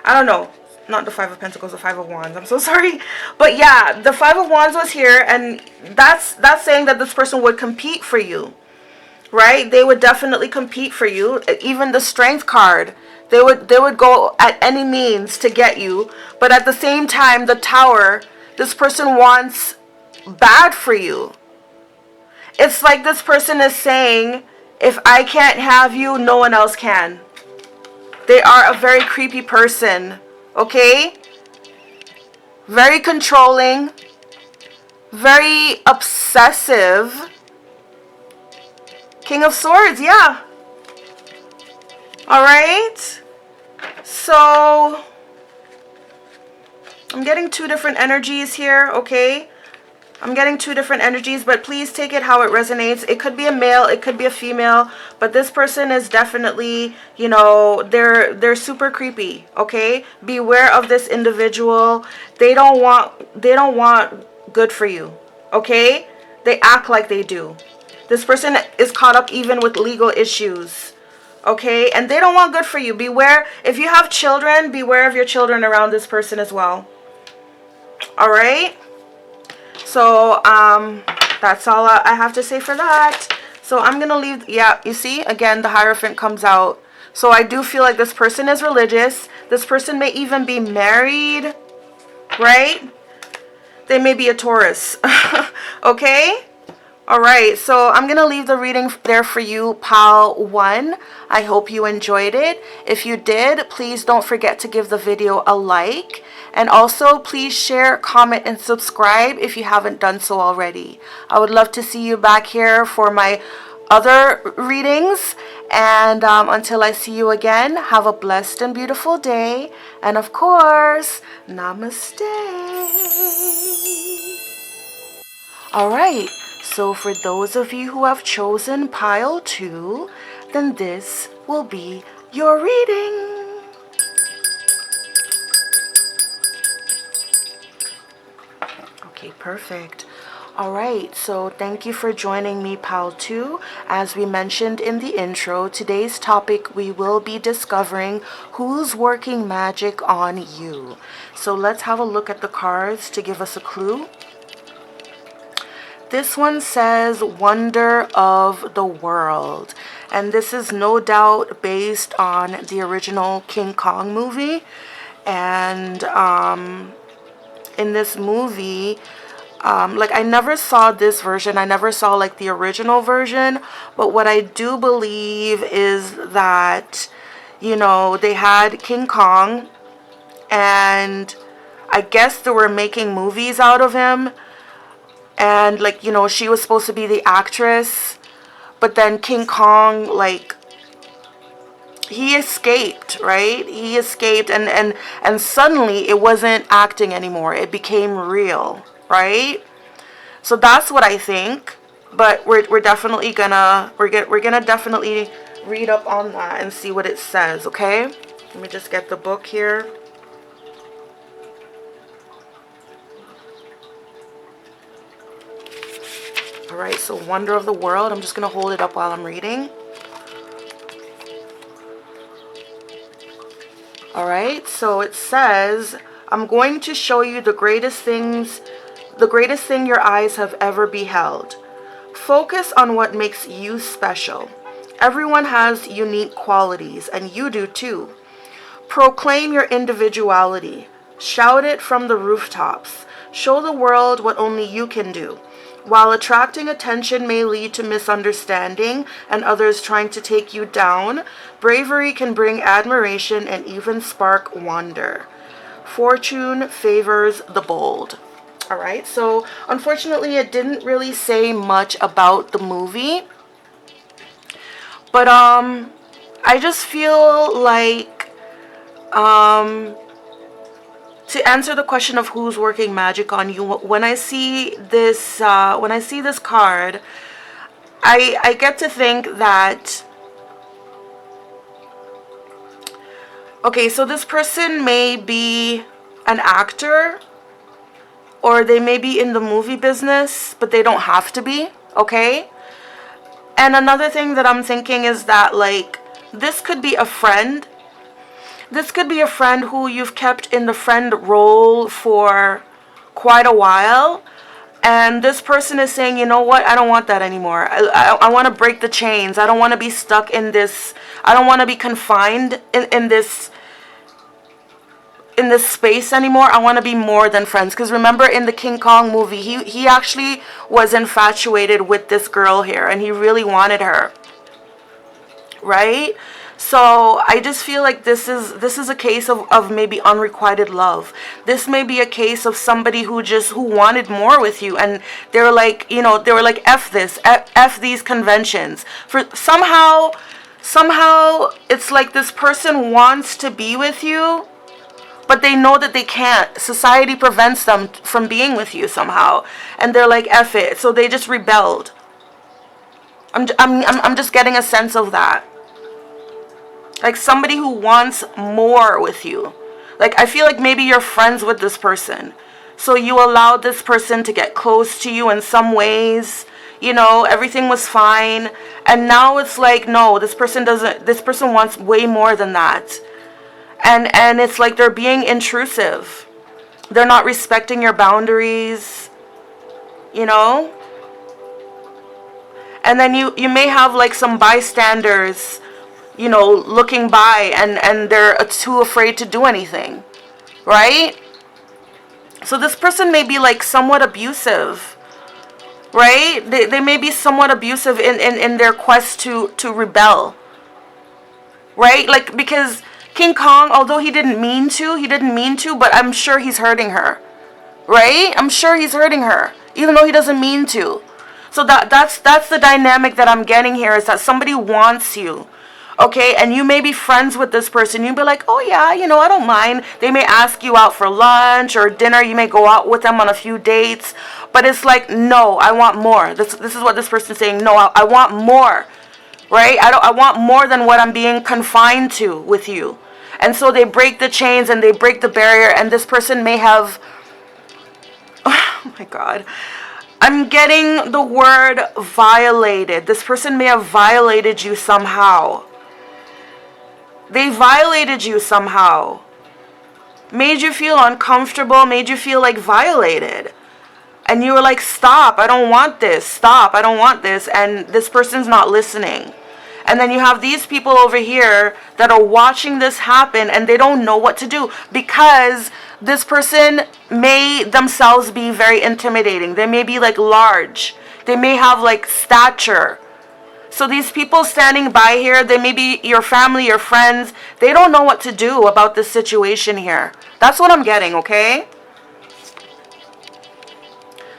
I don't know. Not the Five of Pentacles, the Five of Wands. I'm so sorry. But yeah, the Five of Wands was here, and that's saying that this person would compete for you, right? They would definitely compete for you. Even the Strength card, they would go at any means to get you. But at the same time, the Tower, this person wants bad for you. It's like this person is saying, if I can't have you, no one else can. They are a very creepy person. Okay? Very controlling. Very obsessive. King of Swords, yeah. Alright? So, I'm getting two different energies here, okay? I'm getting two different energies, but please take it how it resonates. It could be a male, it could be a female, but this person is definitely, you know, they're super creepy, okay? Beware of this individual. They don't want good for you, okay? They act like they do. This person is caught up even with legal issues, okay? And they don't want good for you. Beware. If you have children, beware of your children around this person as well. All right? So, that's all I have to say for that. So I'm going to leave. Yeah, you see, again, the Hierophant comes out. So I do feel like this person is religious. This person may even be married, right? They may be a Taurus. Okay? All right, so I'm going to leave the reading there for you, Pal 1. I hope you enjoyed it. If you did, please don't forget to give the video a like. And also, please share, comment, and subscribe if you haven't done so already. I would love to see you back here for my other readings. And until I see you again, have a blessed and beautiful day. And of course, Namaste. All right. So for those of you who have chosen pile 2, then this will be your reading. Okay, perfect. All right, so thank you for joining me, pile 2. As we mentioned in the intro, today's topic, we will be discovering who's working magic on you. So let's have a look at the cards to give us a clue. This one says Wonder of the World, and this is no doubt based on the original King Kong movie. And in this movie, like I never saw this version, I never saw like the original version, but what I do believe is that, you know, they had King Kong, and I guess they were making movies out of him. And, like, you know, she was supposed to be the actress. But then King Kong, like, he escaped, right? He escaped. And suddenly it wasn't acting anymore. It became real, right? So that's what I think. But we're definitely gonna, we're gonna definitely read up on that and see what it says, okay? Let me just get the book here. Alright, so Wonder of the World. I'm just going to hold it up while I'm reading. Alright, so it says, I'm going to show you the greatest thing your eyes have ever beheld. Focus on what makes you special. Everyone has unique qualities, and you do too. Proclaim your individuality. Shout it from the rooftops. Show the world what only you can do. While attracting attention may lead to misunderstanding and others trying to take you down, bravery can bring admiration and even spark wonder. Fortune favors the bold. All right, so unfortunately it didn't really say much about the movie, but I just feel like to answer the question of who's working magic on you, when I see this card, I get to think that, okay, so this person may be an actor, or they may be in the movie business, but they don't have to be, okay? And another thing that I'm thinking is that, like, this could be a friend. This could be a friend who you've kept in the friend role for quite a while. And this person is saying, you know what, I don't want that anymore. I want to break the chains. I don't want to be stuck in this. I don't want to be confined in this space anymore. I want to be more than friends. Because remember in the King Kong movie, he actually was infatuated with this girl here. And he really wanted her. Right? So I just feel like this is a case of maybe unrequited love. This may be a case of somebody who wanted more with you, and they were like, F this, F these conventions. For somehow it's like this person wants to be with you, but they know that they can't. Society prevents them from being with you somehow, and they're like, F it. So they just rebelled. I'm just getting a sense of that. Like somebody who wants more with you. Like I feel like maybe you're friends with this person. So you allowed this person to get close to you in some ways. Everything was fine. And now it's like, no, this person wants way more than that. And it's like they're being intrusive. They're not respecting your boundaries. And then you may have like some bystanders looking by, and they're too afraid to do anything, right? So this person may be like somewhat abusive, right? They may be somewhat abusive in their quest to rebel, right? Like, because King Kong, although he didn't mean to, but I'm sure he's hurting her, right? I'm sure he's hurting her, even though he doesn't mean to. So that's the dynamic that I'm getting here, is that somebody wants you. Okay, and you may be friends with this person. You'll be like, oh yeah, I don't mind. They may ask you out for lunch or dinner. You may go out with them on a few dates. But it's like, no, I want more. This is what this person's saying. No, I want more. Right? I want more than what I'm being confined to with you. And so they break the chains and they break the barrier. And this person may have... Oh my God. I'm getting the word violated. This person may have violated you somehow. They violated you somehow. Made you feel uncomfortable, made you feel like violated. And you were like, stop, I don't want this. Stop, I don't want this. And this person's not listening. And then you have these people over here that are watching this happen, and they don't know what to do, because this person may themselves be very intimidating. They may be like large. They may have like stature. So these people standing by here, they may be your family, your friends. They don't know what to do about this situation here. That's what I'm getting, okay?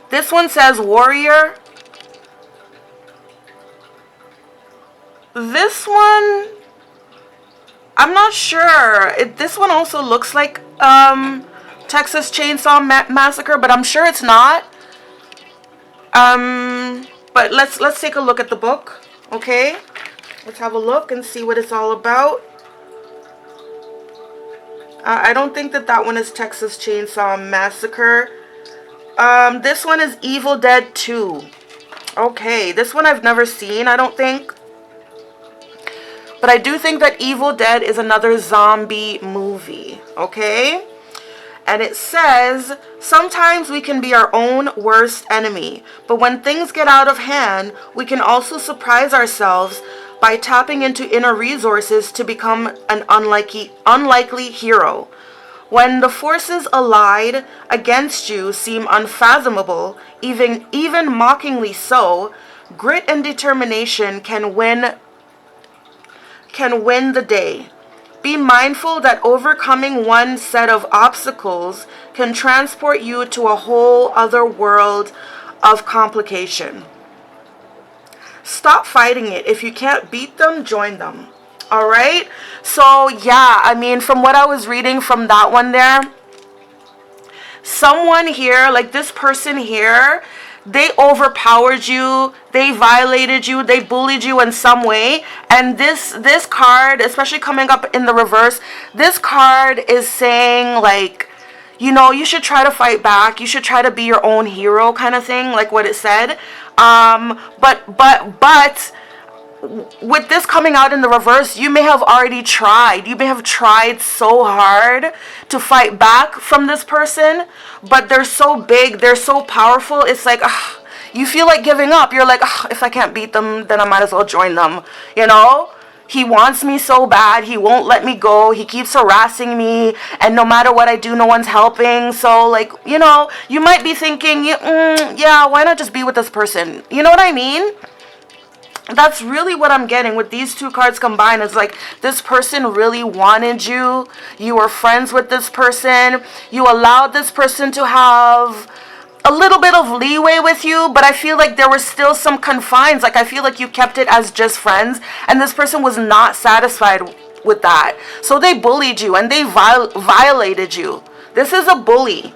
This one says warrior. This one, I'm not sure. This one also looks like Texas Chainsaw Massacre, but I'm sure it's not. But let's take a look at the book. Okay, let's have a look and see what it's all about. I don't think that one is Texas Chainsaw Massacre. This one is Evil Dead 2. Okay, this one I've never seen, I don't think. But I do think that Evil Dead is another zombie movie. Okay? And it says, sometimes we can be our own worst enemy, but when things get out of hand, we can also surprise ourselves by tapping into inner resources to become an unlikely hero. When the forces allied against you seem unfathomable, even mockingly so, grit and determination can win the day. Be mindful that overcoming one set of obstacles can transport you to a whole other world of complication. Stop fighting it. If you can't beat them, join them. All right? So, yeah, I mean, from what I was reading from that one there, someone here, like this person here, they overpowered you, they violated you, they bullied you in some way. And this card, especially coming up in the reverse, this card is saying, like, you know, you should try to fight back. You should try to be your own hero, kind of thing, like what it said. But with this coming out in the reverse, you may have already tried. You may have tried so hard to fight back from this person, but they're so big, they're so powerful. It's like, you feel like giving up. You're like, if I can't beat them, then I might as well join them, you know? He wants me so bad. He won't let me go. He keeps harassing me. And no matter what I do, no one's helping. So, like, you know, you might be thinking, yeah, why not just be with this person? You know what I mean? That's really what I'm getting with these two cards combined. It's like this person really wanted you. You were friends with this person. You allowed this person to have a little bit of leeway with you, but I feel like there were still some confines. Like, I feel like you kept it as just friends, and this person was not satisfied with that. So they bullied you, and they violated you. This is a bully.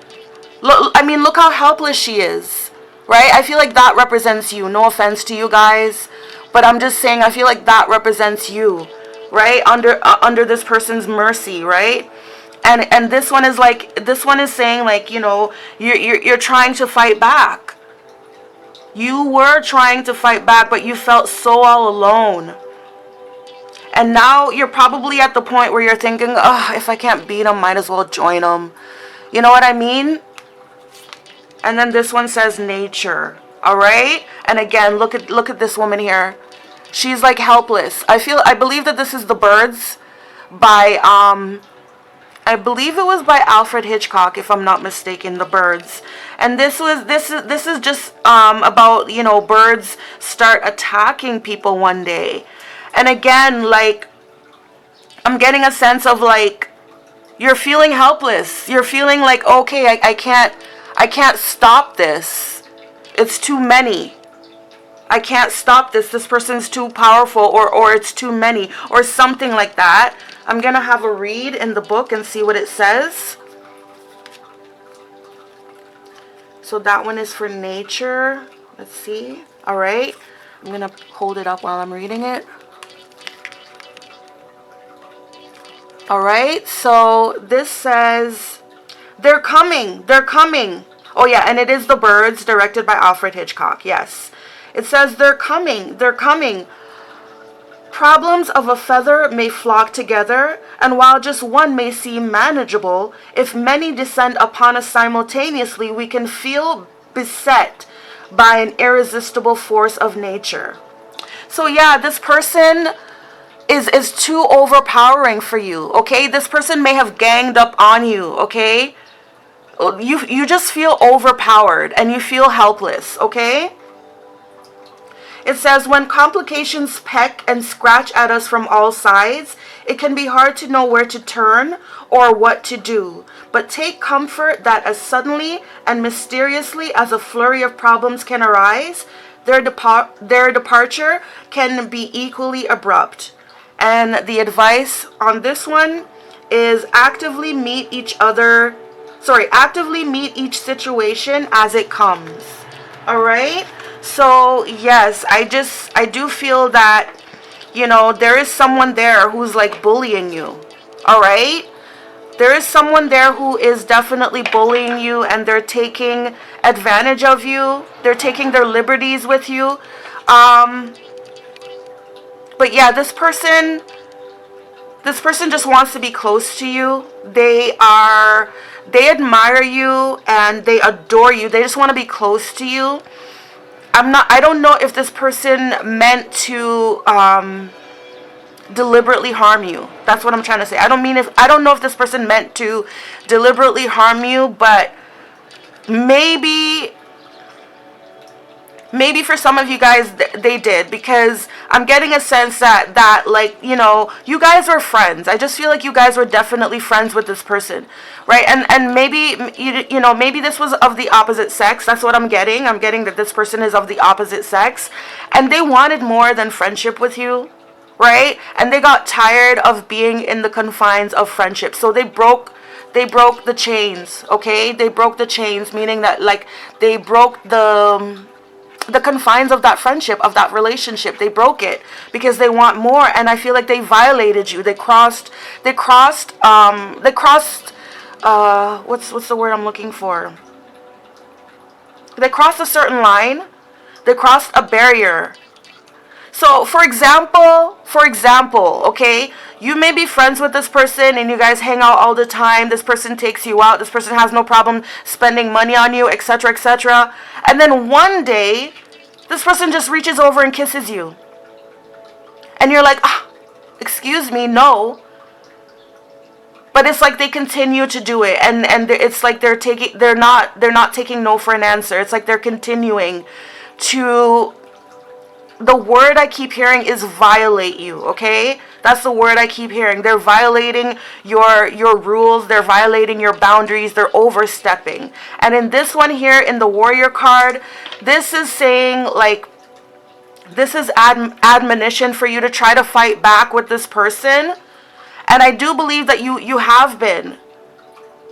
Look, I mean, look how helpless she is, right? I feel like that represents you. No offense to you guys, but I'm just saying, I feel like that represents you, right? Under this person's mercy, right? And this one is like, this one is saying, like, you know, you're trying to fight back. You were trying to fight back, but you felt so all alone. And now you're probably at the point where you're thinking, if I can't beat them, might as well join them. You know what I mean? And then this one says nature. All right? And again, look at this woman here. She's like helpless. I believe that this is The Birds by I believe it was by Alfred Hitchcock, if I'm not mistaken, The Birds. And this is just about, you know, birds start attacking people one day. And again, like, I'm getting a sense of, like, you're feeling helpless. You're feeling like, okay, I can't stop this. It's too many. I can't stop this. This person's too powerful, or it's too many, or something like that. I'm going to have a read in the book and see what it says. So that one is for nature. Let's see. All right. I'm going to hold it up while I'm reading it. All right. So this says, they're coming. They're coming. Oh, yeah. And it is The Birds, directed by Alfred Hitchcock. Yes. It says, they're coming. They're coming. Problems of a feather may flock together, and while just one may seem manageable, if many descend upon us simultaneously, we can feel beset by an irresistible force of nature. So yeah, this person is too overpowering for you, okay? This person may have ganged up on you, okay? You just feel overpowered and you feel helpless, okay? It says, when complications peck and scratch at us from all sides, it can be hard to know where to turn or what to do. But take comfort that as suddenly and mysteriously as a flurry of problems can arise, their departure can be equally abrupt. And the advice on this one is actively meet each situation as it comes. All right? So, yes, I do feel that, you know, there is someone there who's like bullying you. All right? There is someone there who is definitely bullying you, and they're taking advantage of you. They're taking their liberties with you. But yeah, this person just wants to be close to you. They admire you and they adore you. They just want to be close to you. I don't know if this person meant to deliberately harm you. That's what I'm trying to say. I don't know if this person meant to deliberately harm you, but maybe for some of you guys they did, because I'm getting a sense that like, you know, you guys were friends. I just feel like you guys were definitely friends with this person, right? And maybe you know, maybe this was of the opposite sex. That's what I'm getting that this person is of the opposite sex, and they wanted more than friendship with you, right? And they got tired of being in the confines of friendship, so they broke the chains. Okay, they broke the chains, meaning that like they broke the confines of that friendship, of that relationship. They broke it because they want more, and I feel like they violated you. They crossed what's the word I'm looking for? They crossed a certain line. They crossed a barrier. So, for example, okay, you may be friends with this person and you guys hang out all the time. This person takes you out. This person has no problem spending money on you, etc., etc. And then one day, this person just reaches over and kisses you. And you're like, excuse me, no. But it's like they continue to do it, and it's like they're not taking no for an answer. It's like they're continuing to. The word I keep hearing is violate you, okay? That's the word I keep hearing. They're violating your rules. They're violating your boundaries. They're overstepping. And in this one here, in the Warrior card, this is saying, like, this is admonition for you to try to fight back with this person. And I do believe that you have been.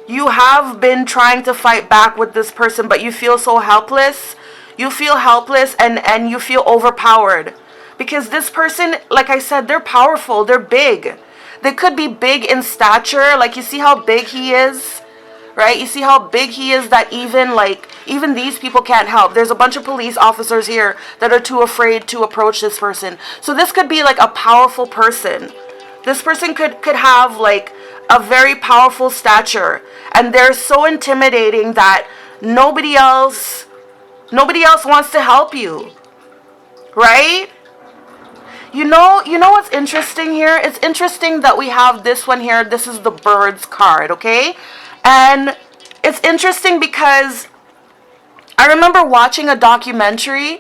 You have been trying to fight back with this person, but you feel so helpless. You feel helpless and you feel overpowered. Because this person, like I said, they're powerful. They're big. They could be big in stature. Like, you see how big he is? Right? You see how big he is that even these people can't help. There's a bunch of police officers here that are too afraid to approach this person. So this could be like a powerful person. This person could have like a very powerful stature. And they're so intimidating that nobody else wants to help you, right? You know what's interesting here? It's interesting that we have this one here. This is the Birds card, okay? And it's interesting because I remember watching a documentary,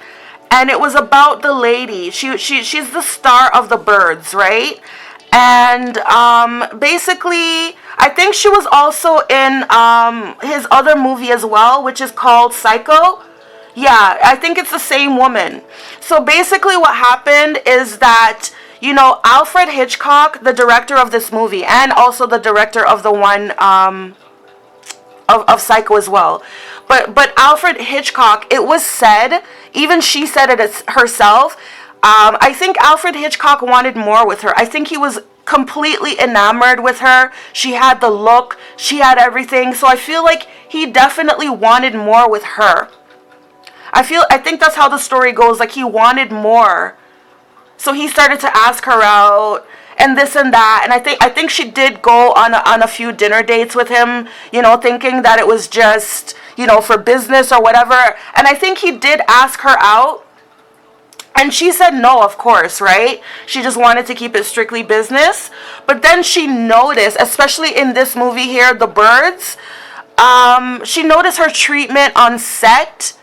and it was about the lady. She's the star of the Birds, right? And basically, I think she was also in his other movie as well, which is called Psycho. Yeah, I think it's the same woman. So basically what happened is that, you know, Alfred Hitchcock, the director of this movie, and also the director of the one of Psycho as well. But Alfred Hitchcock, it was said, even she said it herself, I think Alfred Hitchcock wanted more with her. I think he was completely enamored with her. She had the look, she had everything. So I feel like he definitely wanted more with her. I think that's how the story goes. Like, he wanted more, so he started to ask her out and this and that. And I think she did go on a few dinner dates with him, you know, thinking that it was just, you know, for business or whatever. And I think he did ask her out, and she said no, of course, right? She just wanted to keep it strictly business. But then she noticed, especially in this movie here, The Birds, she noticed her treatment on set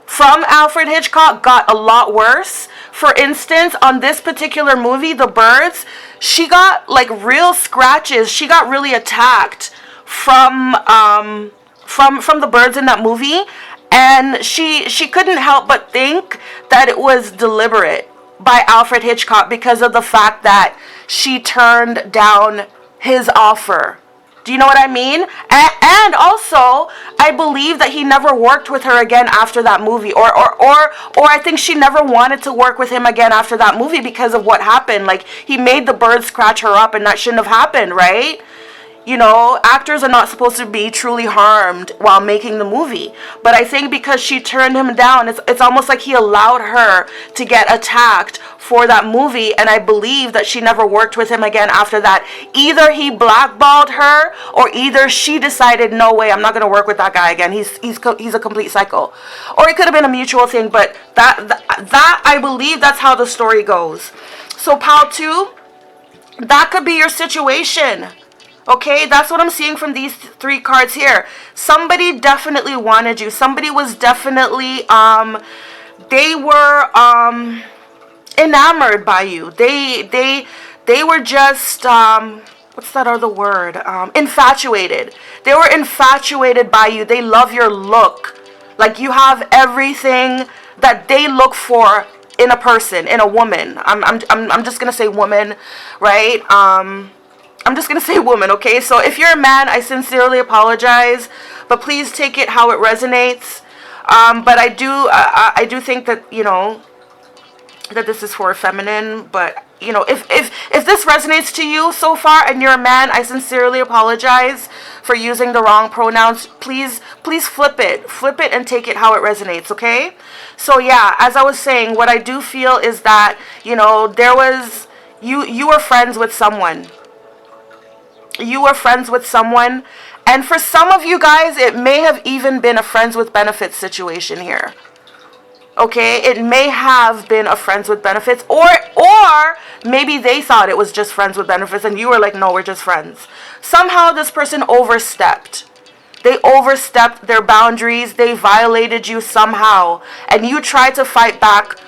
from Alfred Hitchcock got a lot worse. For instance, on this particular movie, The Birds, she got like real scratches. She got really attacked from the birds in that movie, and she couldn't help but think that it was deliberate by Alfred Hitchcock because of the fact that she turned down his offer. Do you know what I mean? And also, I believe that he never worked with her again after that movie. Or I think she never wanted to work with him again after that movie because of what happened. Like, he made the birds scratch her up, and that shouldn't have happened, right? You know, actors are not supposed to be truly harmed while making the movie. But I think because she turned him down, it's almost like he allowed her to get attacked for that movie. And I believe that she never worked with him again after that. Either he blackballed her, or either she decided, no way, I'm not going to work with that guy again. He's a complete psycho. Or it could have been a mutual thing. But that I believe that's how the story goes. So Pal 2, That could be your situation. Okay, that's what I'm seeing from these three cards here. Somebody definitely wanted you. Somebody was definitely they were enamored by you. They were just what's that other word? Infatuated. They were infatuated by you. They love your look. Like, you have everything that they look for in a person, in a woman. I'm just gonna say woman, right? I'm just gonna say woman, okay? So if you're a man, I sincerely apologize, but please take it how it resonates. But I do think that, you know, that this is for feminine. But, you know, if this resonates to you so far and you're a man, I sincerely apologize for using the wrong pronouns. Please flip it and take it how it resonates, okay? So yeah, as I was saying, what I do feel is that, you know, there was, you were friends with someone. You were friends with someone, and for some of you guys, it may have even been a friends with benefits situation here. Okay, it may have been a friends with benefits, or maybe they thought it was just friends with benefits and you were like, no, we're just friends. Somehow this person overstepped. They overstepped their boundaries. They violated you somehow, and you tried to fight back.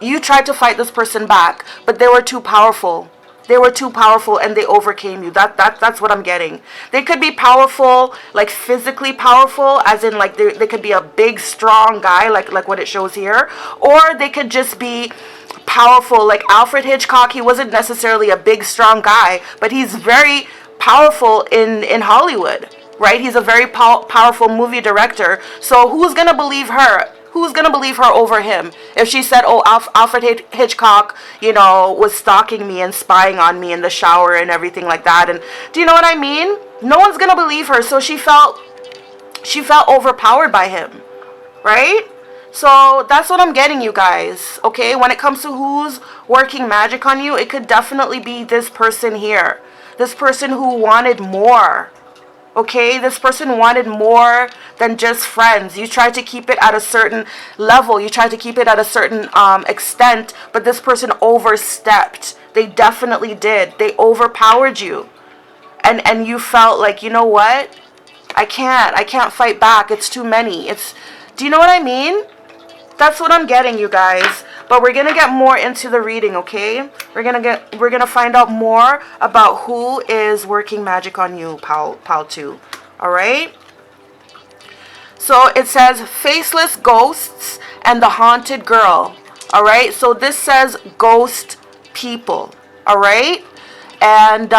You tried to fight this person back, but they were too powerful. They were too powerful and they overcame you. That's what I'm getting. They could be powerful, like physically powerful, as in like they could be a big, strong guy, like what it shows here. Or they could just be powerful, like Alfred Hitchcock. He wasn't necessarily a big, strong guy, but he's very powerful in Hollywood, right? He's a very powerful movie director. So who's going to believe her? Who's going to believe her over him? If she said, oh, Alfred Hitchcock, you know, was stalking me and spying on me in the shower and everything like that. And do you know what I mean? No one's going to believe her. So she felt overpowered by him, right? So that's what I'm getting, you guys. Okay, when it comes to who's working magic on you, it could definitely be this person here. This person who wanted more. Okay, this person wanted more than just friends. You tried to keep it at a certain level. You tried to keep it at a certain extent, but this person overstepped. They definitely did. They overpowered you. And you felt like, you know what? I can't fight back. It's too many. Do you know what I mean? That's what I'm getting, you guys. But we're going to get more into the reading, okay? We're going to find out more about who is working magic on you, pal 2. All right? So it says faceless ghosts and the haunted girl. All right? So this says ghost people. All right? And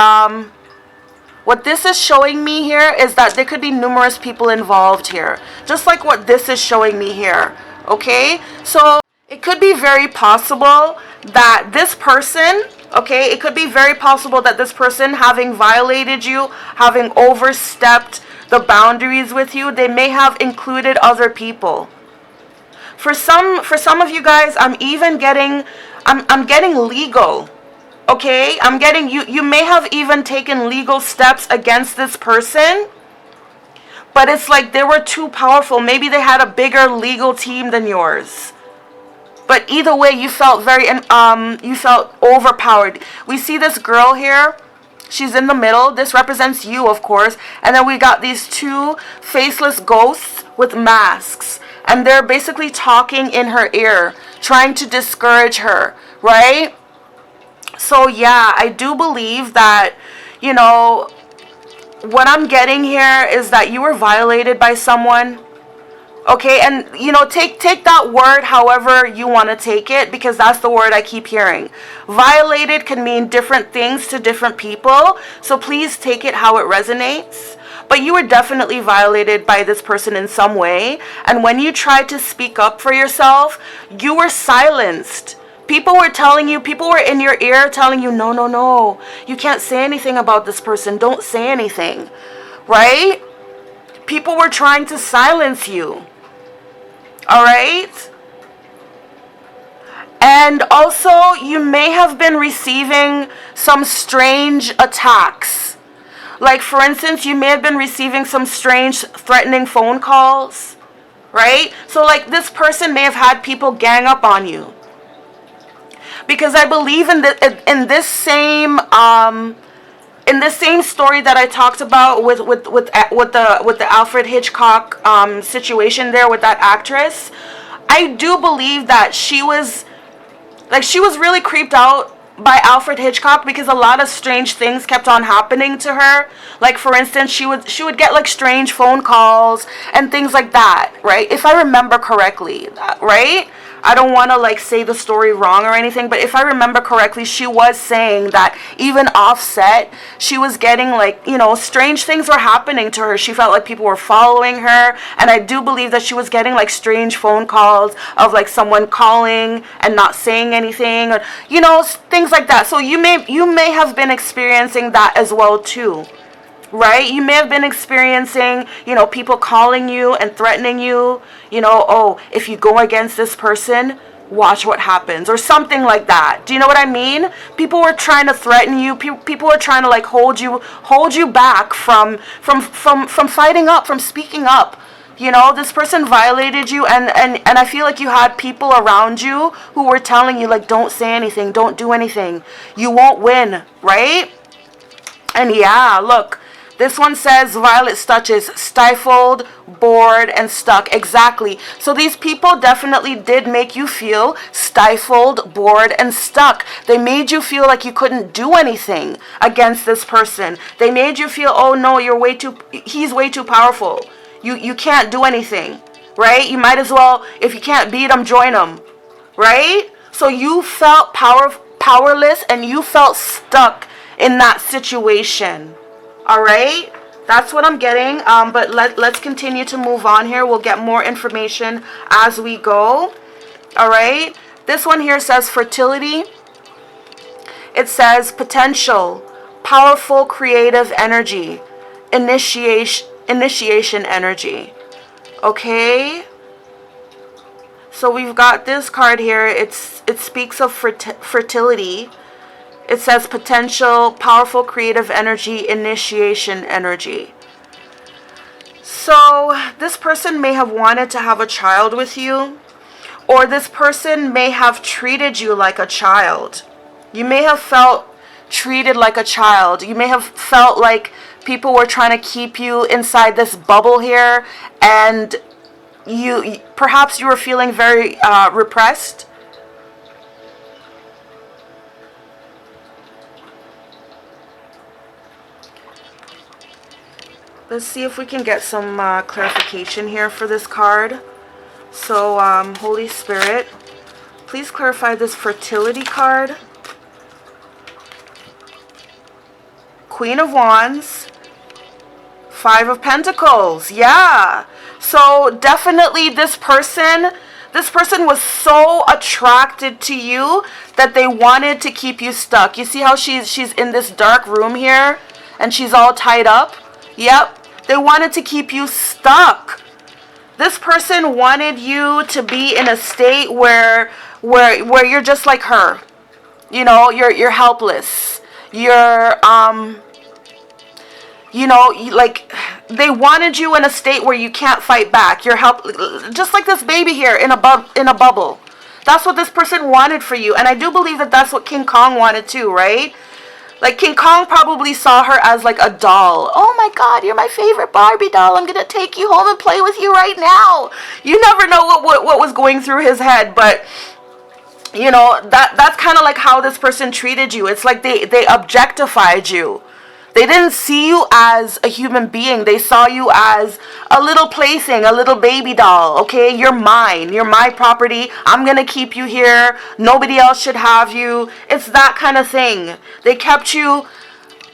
what this is showing me here is that there could be numerous people involved here. Just like what this is showing me here. Okay? So it could be very possible that this person, okay, it could be very possible that this person, having violated you, having overstepped the boundaries with you, they may have included other people. For some of you guys, I'm getting legal. Okay? I'm getting you may have even taken legal steps against this person. But it's like they were too powerful. Maybe they had a bigger legal team than yours. But either way, you felt you felt overpowered. We see this girl here. She's in the middle. This represents you, of course. And then we got these two faceless ghosts with masks. And they're basically talking in her ear, trying to discourage her, right? So yeah, I do believe that, you know, what I'm getting here is that you were violated by someone. Okay, and you know, take that word however you want to take it, because that's the word I keep hearing. Violated can mean different things to different people, so please take it how it resonates. But you were definitely violated by this person in some way, and when you tried to speak up for yourself, you were silenced. People were in your ear telling you, no, you can't say anything about this person, don't say anything, right? People were trying to silence you. All right? And also, you may have been receiving some strange attacks. Like, for instance, you may have been receiving some strange threatening phone calls, right? So, like, this person may have had people gang up on you. because I believe in this same story that I talked about with the Alfred Hitchcock situation there with that actress. I do believe that she was really creeped out by Alfred Hitchcock, because a lot of strange things kept on happening to her. Like, for instance, she would get like strange phone calls and things like that, right? If I remember correctly, right? I don't want to like say the story wrong or anything, but if I remember correctly, she was saying that even offset, she was getting like, strange things were happening to her. She felt like people were following her, and I do believe that she was getting like strange phone calls of like someone calling and not saying anything, or things like that. So you may have been experiencing that as well too. Right? You may have been experiencing, people calling you and threatening you, oh, if you go against this person, watch what happens, or something like that. Do you know what I mean? People were trying to threaten you. People were trying to like hold you back from fighting up, from speaking up. This person violated you, and I feel like you had people around you who were telling you like, don't say anything, don't do anything, you won't win, right? And yeah, look, this one says Violet Stutches, stifled, bored, and stuck. Exactly. So these people definitely did make you feel stifled, bored, and stuck. They made you feel like you couldn't do anything against this person. They made you feel, oh no, he's way too powerful. You can't do anything, right? You might as well, if you can't beat him, join him, right? So you felt powerless, and you felt stuck in that situation. All right, that's what I'm getting. But let's continue to move on here. We'll get more information as we go. All right, this one here says fertility. It says potential, powerful creative energy, initiation energy. Okay, so we've got this card here. It speaks of fertility. It says potential, powerful creative energy, initiation energy. So this person may have wanted to have a child with you, or this person may have treated you like a child. You may have felt treated like a child. You may have felt like people were trying to keep you inside this bubble here, and perhaps you were feeling very repressed. Let's see if we can get some clarification here for this card. So, Holy Spirit, please clarify this fertility card. Queen of Wands, Five of Pentacles. Yeah. So definitely this person was so attracted to you that they wanted to keep you stuck. You see how she's in this dark room here, and she's all tied up? Yep, they wanted to keep you stuck. This person wanted you to be in a state where you're just like her. You're helpless. You're like they wanted you in a state where you can't fight back. You're just like this baby here in a bubble. That's what this person wanted for you, and I do believe that that's what King Kong wanted too, right? Like, King Kong probably saw her as like a doll. Oh my God, you're my favorite Barbie doll. I'm gonna take you home and play with you right now. You never know what was going through his head, but that's kind of like how this person treated you. It's like they objectified you. They didn't see you as a human being. They saw you as a little plaything, a little baby doll. Okay, you're mine. You're my property. I'm going to keep you here. Nobody else should have you. It's that kind of thing. They kept you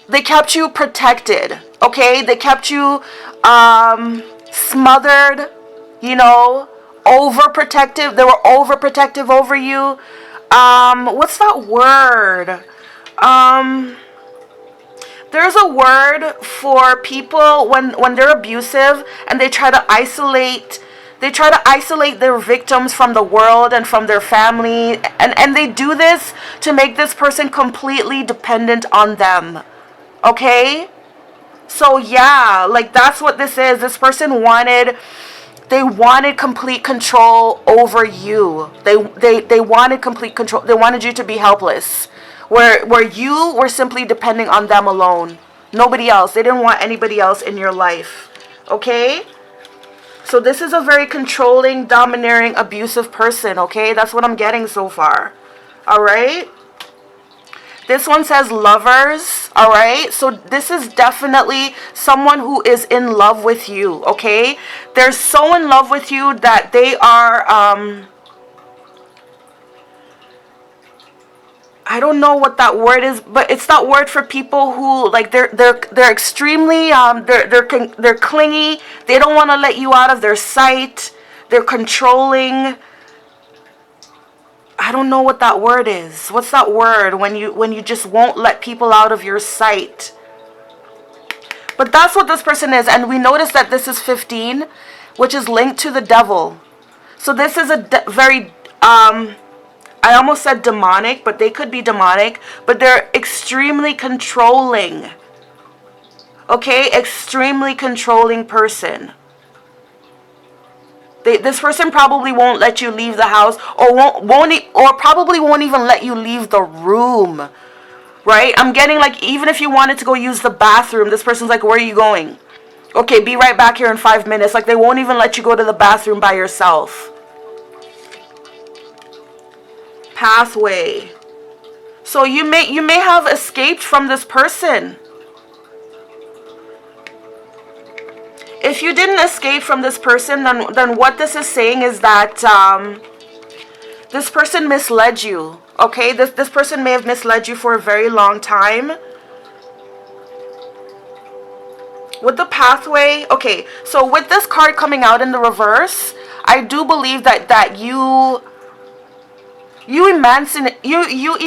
protected. Okay, they kept you smothered, overprotective. They were overprotective over you. What's that word? There's a word for people when they're abusive and they try to isolate their victims from the world and from their family, and they do this to make this person completely dependent on them. Okay? So yeah, like that's what this is. This person wanted They wanted complete control over you. They wanted complete control. They wanted you to be helpless. Where you were simply depending on them alone. Nobody else. They didn't want anybody else in your life. Okay? So this is a very controlling, domineering, abusive person. Okay? That's what I'm getting so far. Alright? This one says lovers, all right? So this is definitely someone who is in love with you, okay? They're so in love with you that they are, I don't know what that word is, but it's that word for people who, like, they're extremely, they're clingy. They don't want to let you out of their sight. They're controlling. I don't know what that word is. What's that word when you just won't let people out of your sight? But that's what this person is. And we notice that this is 15, which is linked to the devil. So this is a very, I almost said demonic, but they could be demonic. But they're extremely controlling. Okay? Extremely controlling person. This person probably won't let you leave the house, or probably won't even let you leave the room, right? I'm getting like, even if you wanted to go use the bathroom, this person's like, where are you going? Okay, be right back here in 5 minutes. Like, they won't even let you go to the bathroom by yourself. Pathway. So you may have escaped from this person. If you didn't escape from this person, then what this is saying is that this person misled you. Okay, this person may have misled you for a very long time. With the pathway, okay, so with this card coming out in the reverse, I do believe that you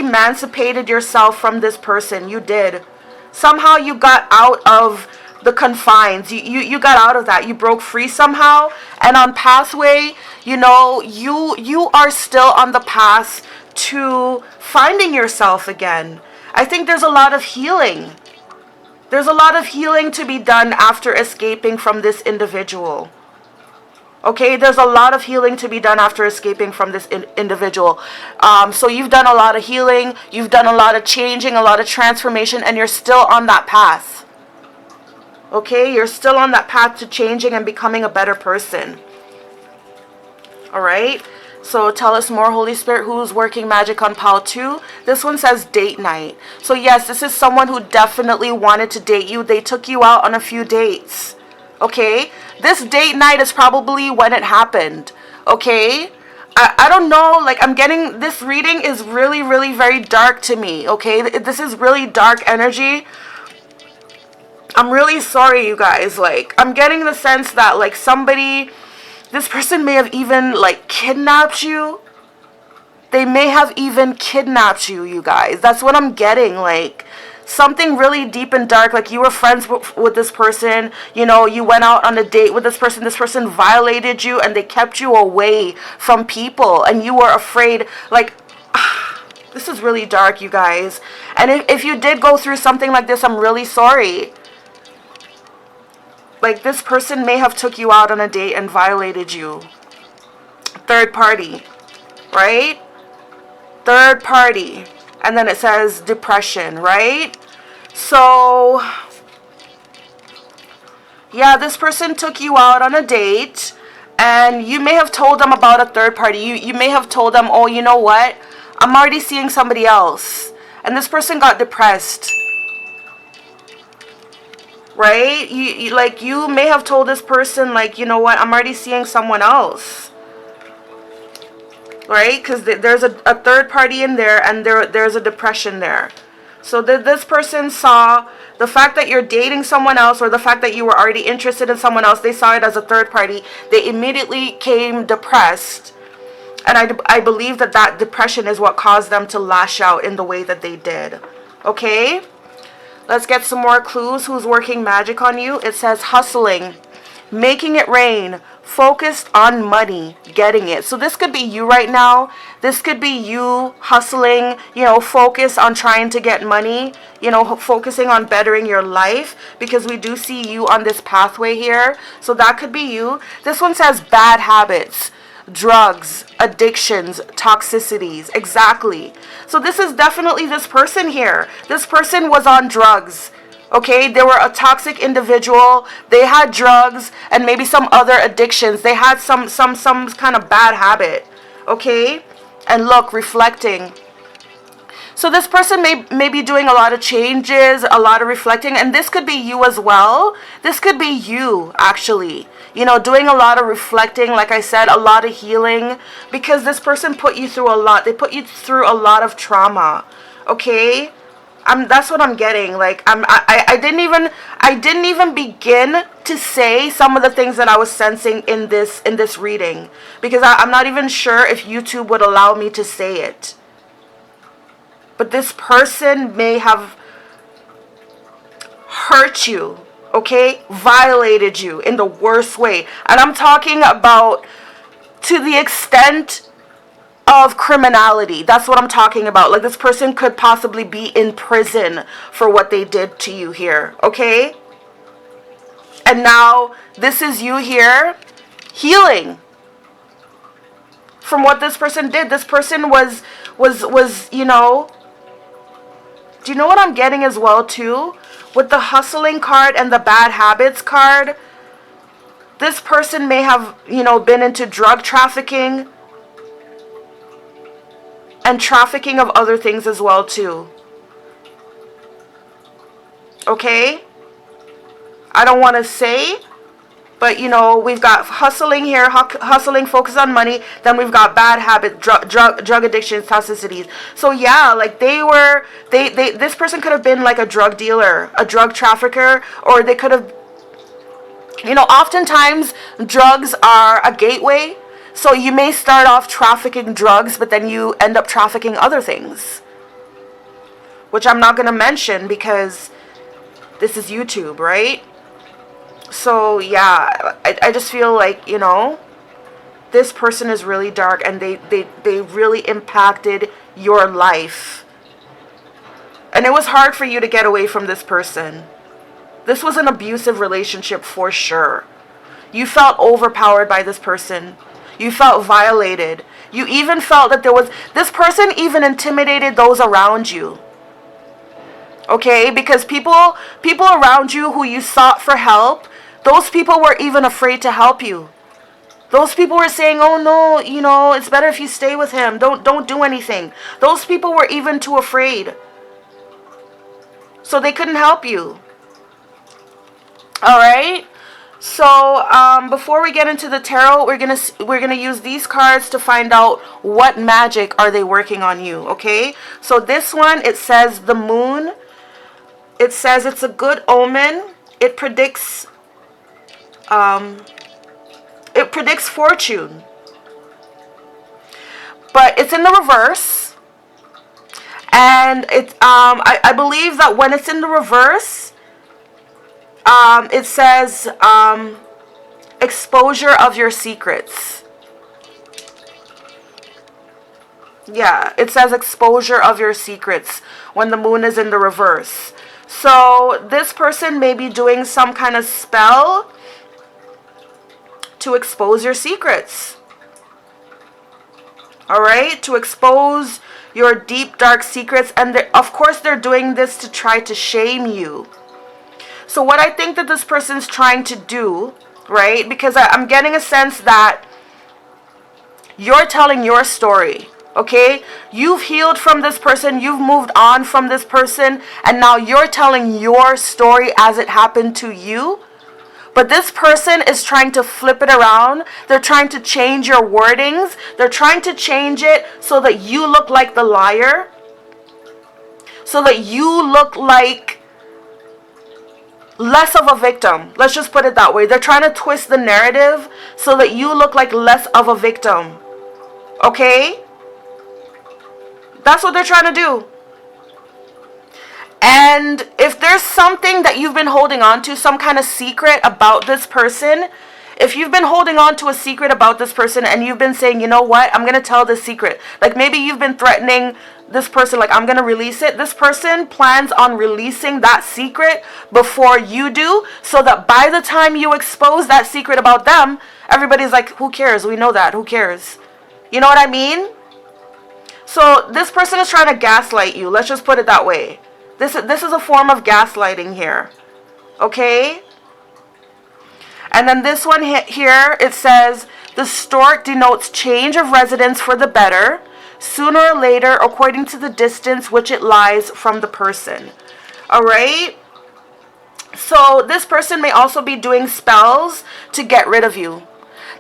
emancipated yourself from this person. You did. Somehow you got out of the confines. You got out of that. You broke free somehow. And on pathway, you know, you are still on the path to finding yourself again. I think there's a lot of healing. There's a lot of healing to be done after escaping from this individual. Okay, there's a lot of healing to be done after escaping from this individual. So you've done a lot of healing. You've done a lot of changing, a lot of transformation, and you're still on that path. Okay, you're still on that path to changing and becoming a better person. All right, so tell us more, Holy Spirit, who's working magic on pile 2. This one says date night. So yes, this is someone who definitely wanted to date you. They took you out on a few dates. Okay, this date night is probably when it happened. Okay, I don't know, like, I'm getting, this reading is really, really very dark to me. Okay, this is really dark energy. I'm really sorry, you guys. Like, I'm getting the sense that, like, this person may have even, like, kidnapped you. They may have even kidnapped you, you guys. That's what I'm getting. Like, something really deep and dark. Like, you were friends with this person. You know, you went out on a date with this person. This person violated you, and they kept you away from people. And you were afraid, like, this is really dark, you guys. And if you did go through something like this, I'm really sorry. Like, this person may have took you out on a date and violated you. Third party, right? Third party. And then it says depression, right? So, yeah, this person took you out on a date, and you may have told them about a third party. You may have told them, oh, you know what? I'm already seeing somebody else. And this person got depressed. Right? You may have told this person, like, you know what, I'm already seeing someone else. Right? Because there's a third party in there, and there's a depression there. So this person saw the fact that you're dating someone else, or the fact that you were already interested in someone else, they saw it as a third party. They immediately came depressed. And I believe that depression is what caused them to lash out in the way that they did. Okay? Let's get some more clues. Who's working magic on you? It says hustling, making it rain, focused on money, getting it. So this could be you right now. This could be you hustling, focus on trying to get money, focusing on bettering your life, because we do see you on this pathway here. So that could be you. This one says bad habits, drugs, addictions, toxicities. Exactly. So this is definitely this person here. This person was on drugs. Okay, they were a toxic individual. They had drugs and maybe some other addictions. They had some kind of bad habit. Okay, and look, reflecting. So this person may be doing a lot of changes, a lot of reflecting, and this could be you as well. This could be you, actually. Doing a lot of reflecting, like I said, a lot of healing, because this person put you through a lot. They put you through a lot of trauma. Okay? That's what I'm getting. Like I didn't even begin to say some of the things that I was sensing in this reading, because I'm not even sure if YouTube would allow me to say it. But this person may have hurt you, okay? Violated you in the worst way. And I'm talking about to the extent of criminality. That's what I'm talking about. Like, this person could possibly be in prison for what they did to you here, okay? And now this is you here healing from what this person did. This person was do you know what I'm getting as well too? With the hustling card and the bad habits card, this person may have, been into drug trafficking and trafficking of other things as well too. Okay? I don't want to say, but we've got hustling here, hustling, focus on money. Then we've got bad habit, drug addictions, toxicities. So yeah, like this person could have been like a drug dealer, a drug trafficker, or they could have, oftentimes drugs are a gateway. So you may start off trafficking drugs, but then you end up trafficking other things, which I'm not going to mention because this is YouTube, right? So yeah, I just feel like, this person is really dark, and they really impacted your life. And it was hard for you to get away from this person. This was an abusive relationship for sure. You felt overpowered by this person. You felt violated. You even felt that this person even intimidated those around you. Okay? Because people around you who you sought for help, those people were even afraid to help you. Those people were saying, oh no, it's better if you stay with him. Don't do anything. Those people were even too afraid. So they couldn't help you. All right? So before we get into the tarot, we're gonna use these cards to find out what magic are they working on you. Okay? So this one, it says the moon. It says it's a good omen. It predicts fortune, but it's in the reverse. And I believe that when it's in the reverse, it says exposure of your secrets. Yeah, it says exposure of your secrets when the moon is in the reverse. So this person may be doing some kind of spell to expose your secrets. All right, to expose your deep, dark secrets. And of course, they're doing this to try to shame you. So what I think that this person's trying to do, right, because I'm getting a sense that you're telling your story, okay? You've healed from this person, you've moved on from this person, and now you're telling your story as it happened to you. But this person is trying to flip it around. They're trying to change your wordings. They're trying to change it so that you look like the liar. So that you look like less of a victim. Let's just put it that way. They're trying to twist the narrative so that you look like less of a victim. Okay? That's what they're trying to do. And if there's something that you've been holding on to, some kind of secret about this person, If you've been holding on to a secret about this person and you've been saying, you know what, I'm going to tell this secret. Like maybe you've been threatening this person, like I'm going to release it. This person plans on releasing that secret before you do, so that by the time you expose that secret about them, everybody's like, who cares? We know that. Who cares? You know what I mean? So this person is trying to gaslight you. Let's just put it that way. This is a form of gaslighting here. Okay? And then this one here, it says, the stork denotes change of residence for the better, sooner or later, according to the distance which it lies from the person. Alright? So this person may also be doing spells to get rid of you.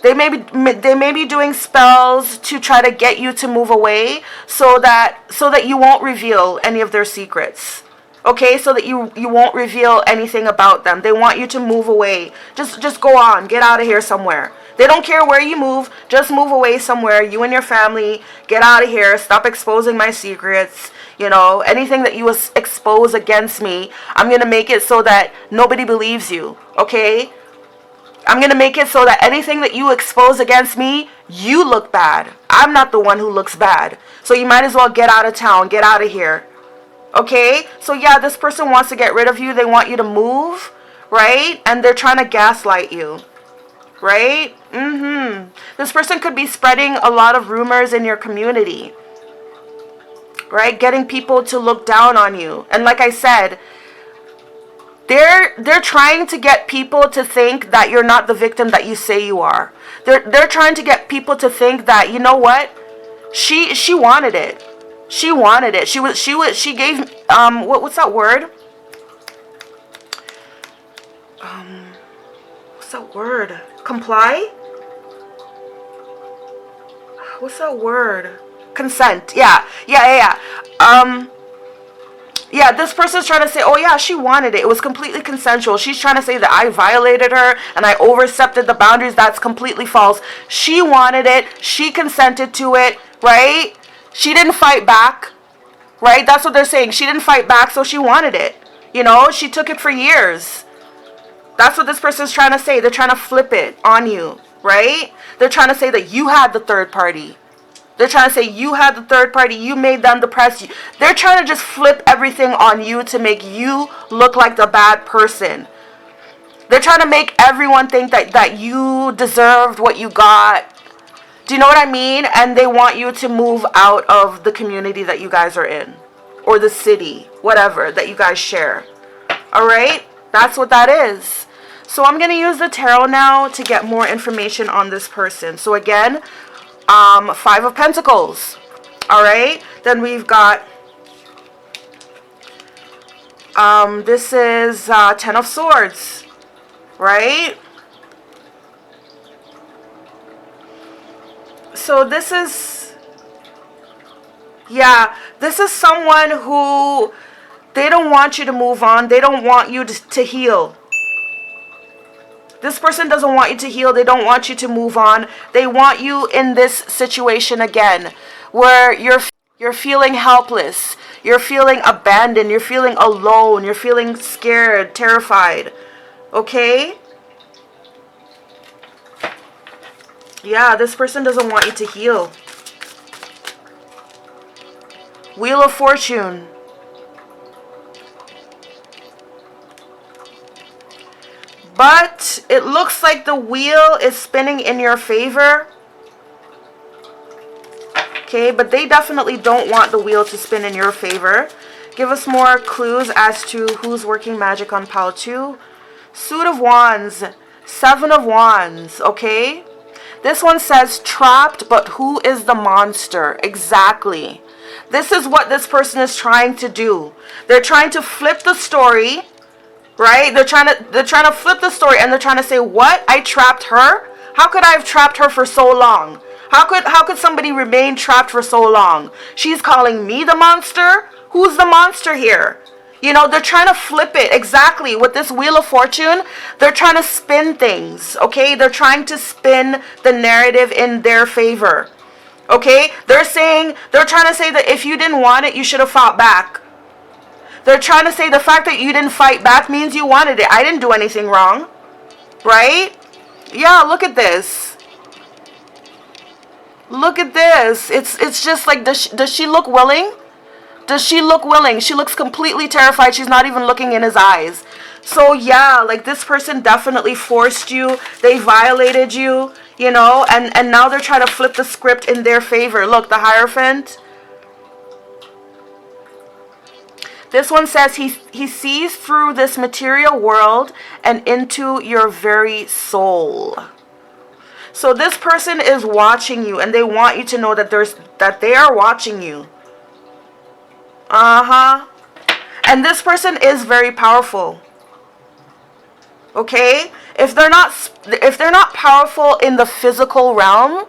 They may be doing spells to try to get you to move away so that you won't reveal any of their secrets. Okay, so that you won't reveal anything about them. They want you to move away. Just go on. Get out of here somewhere. They don't care where you move. Just move away somewhere. You and your family. Get out of here. Stop exposing my secrets. You know, anything that you expose against me, I'm going to make it so that nobody believes you. Okay? I'm going to make it so that anything that you expose against me, you look bad. I'm not the one who looks bad. So you might as well get out of town. Get out of here. Okay, so yeah, this person wants to get rid of you. They want you to move, right? And they're trying to gaslight you, right? This person could be spreading a lot of rumors in your community, right? Getting people to look down on you. And like I said, they're trying to get people to think that you're not the victim that you say you are. They're trying to get people to think that, you know what? She wanted it. She wanted it. She gave what's that word? What's that word? Comply? What's that word? Consent. Yeah, this person's trying to say, oh yeah, she wanted it. It was completely consensual. She's trying to say that I violated her and I overstepped the boundaries. That's completely false. She wanted it. She consented to it, right? She didn't fight back, right? That's what they're saying. She didn't fight back, so she wanted it. You know, she took it for years. That's what this person's trying to say. They're trying to flip it on you, right? They're trying to say that you had the third party. They're trying to say you had the third party. You made them depressed. They're trying to just flip everything on you to make you look like the bad person. They're trying to make everyone think that you deserved what you got. Do you know what I mean? And they want you to move out of the community that you guys are in. Or the city. Whatever that you guys share. Alright? That's what that is. So I'm going to use the tarot now to get more information on this person. So again, Five of Pentacles. Alright? Then we've got... this is Ten of Swords. Right? So this is, this is someone who, they don't want you to move on. They don't want you to heal. This person doesn't want you to heal. They don't want you to move on. They want you in this situation again, where you're feeling helpless. You're feeling abandoned. You're feeling alone. You're feeling scared, terrified. Okay? Yeah, this person doesn't want you to heal. Wheel of Fortune. But it looks like the wheel is spinning in your favor. Okay, but they definitely don't want the wheel to spin in your favor. Give us more clues as to who's working magic on pile 2. Suit of Wands. Seven of Wands. Okay. This one says trapped, but who is the monster? Exactly. This is what this person is trying to do. They're trying to flip the story, right? They're trying to flip the story, and they're trying to say, what? I trapped her? How could I have trapped her for so long? How could somebody remain trapped for so long? She's calling me the monster? Who's the monster here? You know, they're trying to flip it. Exactly. With this Wheel of Fortune, they're trying to spin things, okay? They're trying to spin the narrative in their favor, okay? They're trying to say that if you didn't want it, you should have fought back. They're trying to say the fact that you didn't fight back means you wanted it. I didn't do anything wrong, right? Yeah, look at this. Look at this. It's just like, does she look willing? Does she look willing? She looks completely terrified. She's not even looking in his eyes. So yeah, like this person definitely forced you. They violated you, you know, and now they're trying to flip the script in their favor. Look, the Hierophant. This one says he sees through this material world and into your very soul. So this person is watching you, and they want you to know that they are watching you. And this person is very powerful. Okay? If they're not powerful in the physical realm,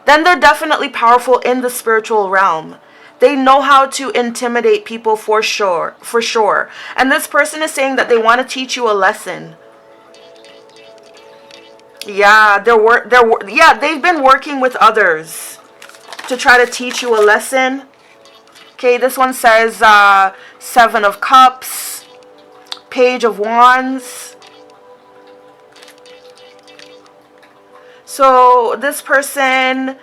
then they're definitely powerful in the spiritual realm. They know how to intimidate people for sure, for sure. And this person is saying that they want to teach you a lesson. Yeah, they've been working with others to try to teach you a lesson. Okay, this one says Seven of Cups, Page of Wands. So this person,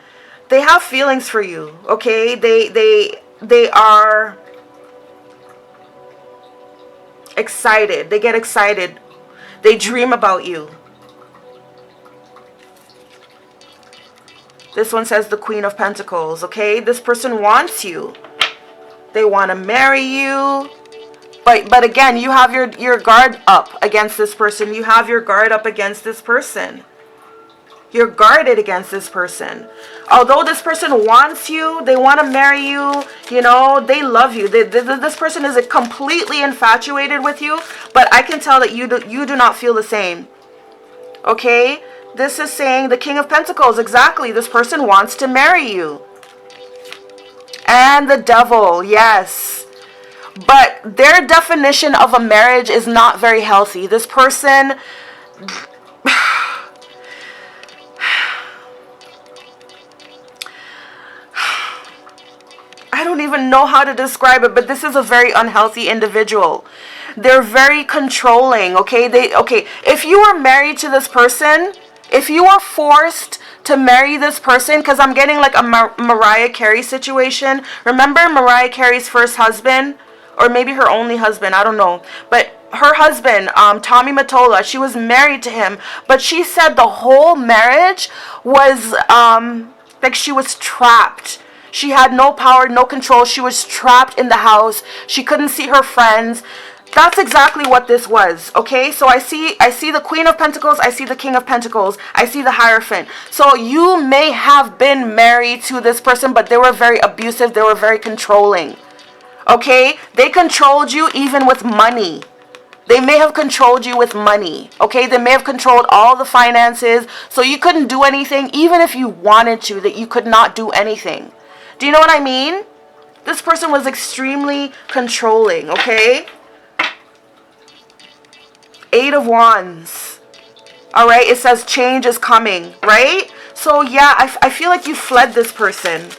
they have feelings for you, okay? They are excited. They get excited. They dream about you. This one says the Queen of Pentacles, okay? This person wants you. They want to marry you. But again, you have your guard up against this person. You have your guard up against this person. You're guarded against this person. Although this person wants you, they want to marry you, you know, they love you. This person is completely infatuated with you, but I can tell that you do not feel the same. Okay? This is saying the King of Pentacles. Exactly. This person wants to marry you. And the Devil. Yes. But their definition of a marriage is not very healthy. This person... I don't even know how to describe it, but this is a very unhealthy individual. They're very controlling, okay? If you are married to this person, if you are forced to marry this person, because I'm getting like a Mariah Carey situation. Remember Mariah Carey's first husband? Or maybe her only husband, I don't know. But her husband, Tommy Mottola, she was married to him. But she said the whole marriage was like she was trapped. She had no power, no control. She was trapped in the house. She couldn't see her friends. That's exactly what this was, okay? So I see the Queen of Pentacles. I see the King of Pentacles. I see the Hierophant. So you may have been married to this person, but they were very abusive. They were very controlling, okay? They controlled you even with money. They may have controlled you with money, okay? They may have controlled all the finances, so you couldn't do anything. Even if you wanted to, that you could not do anything. Do you know what I mean? This person was extremely controlling, okay? Eight of Wands. All right, it says change is coming, right? So yeah, I feel like you fled this person.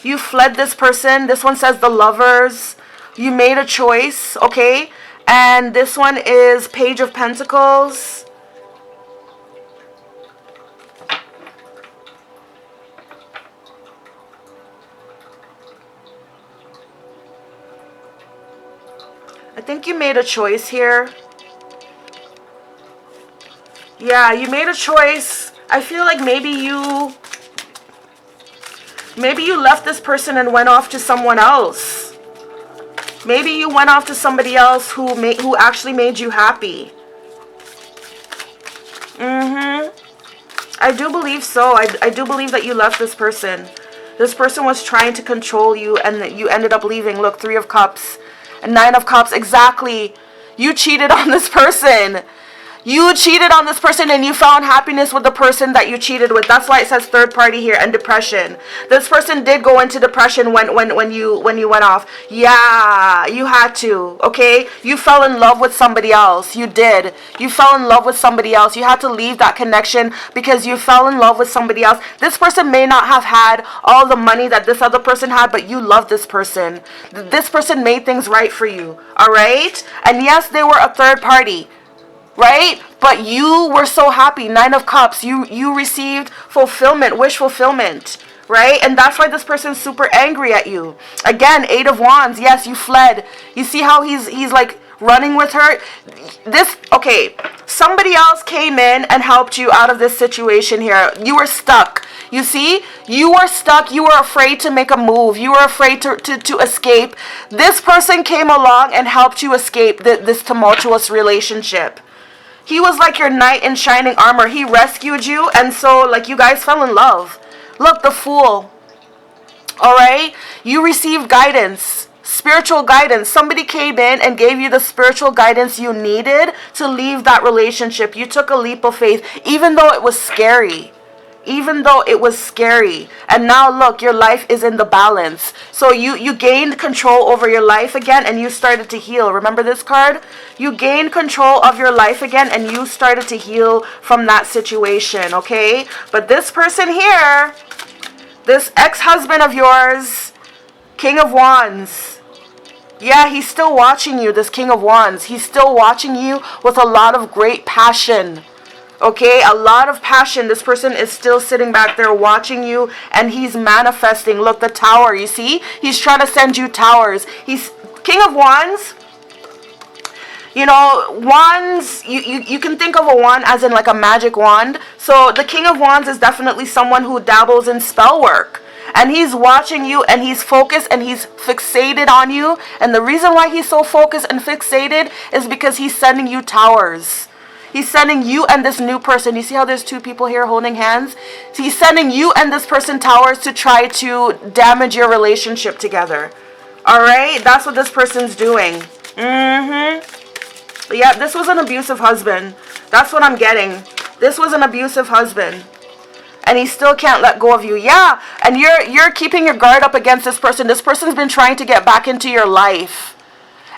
You fled this person. This one says the Lovers. You made a choice, okay? And this one is Page of Pentacles. I think you made a choice here. Yeah, you made a choice. I feel like maybe you left this person and went off to someone else. Maybe you went off to somebody else who actually made you happy. I do believe so. I do believe that you left this person. This person was trying to control you, and that you ended up leaving. Look, Three of Cups. And Nine of Cups, exactly. You cheated on this person. You cheated on this person, and you found happiness with the person that you cheated with. That's why it says third party here, and depression. This person did go into depression when you went off. Yeah, you had to, okay? You fell in love with somebody else. You did. You fell in love with somebody else. You had to leave that connection because you fell in love with somebody else. This person may not have had all the money that this other person had, but you love this person. This person made things right for you, all right? And yes, they were a third party. Right? But you were so happy. Nine of Cups. You received fulfillment, wish fulfillment, right? And that's why this person's super angry at you. Again, Eight of Wands. Yes, you fled. You see how he's like running with her? Okay, somebody else came in and helped you out of this situation here. You were stuck. You see? You were stuck. You were afraid to make a move. You were afraid to escape. This person came along and helped you escape this tumultuous relationship. He was like your knight in shining armor. He rescued you, and so like you guys fell in love. Look, the Fool. All right? You received guidance, spiritual guidance. Somebody came in and gave you the spiritual guidance you needed to leave that relationship. You took a leap of faith, even though it was scary. Even though it was scary. And now look, your life is in the balance. So you gained control over your life again, and you started to heal. Remember this card? You gained control of your life again, and you started to heal from that situation, okay? But this person here, this ex-husband of yours, King of Wands. Yeah, he's still watching you, this King of Wands. He's still watching you with a lot of great passion. Okay, a lot of passion. This person is still sitting back there watching you, and he's manifesting. Look, the Tower, you see? He's trying to send you towers. He's King of Wands. You know, wands, you can think of a wand as in like a magic wand. So the King of Wands is definitely someone who dabbles in spell work. And he's watching you, and he's focused, and he's fixated on you. And the reason why he's so focused and fixated is because he's sending you towers. He's sending you and this new person. You see how there's two people here holding hands? So he's sending you and this person towers to try to damage your relationship together. All right? That's what this person's doing. Yeah, this was an abusive husband. That's what I'm getting. This was an abusive husband. And he still can't let go of you. Yeah, and you're keeping your guard up against this person. This person's been trying to get back into your life.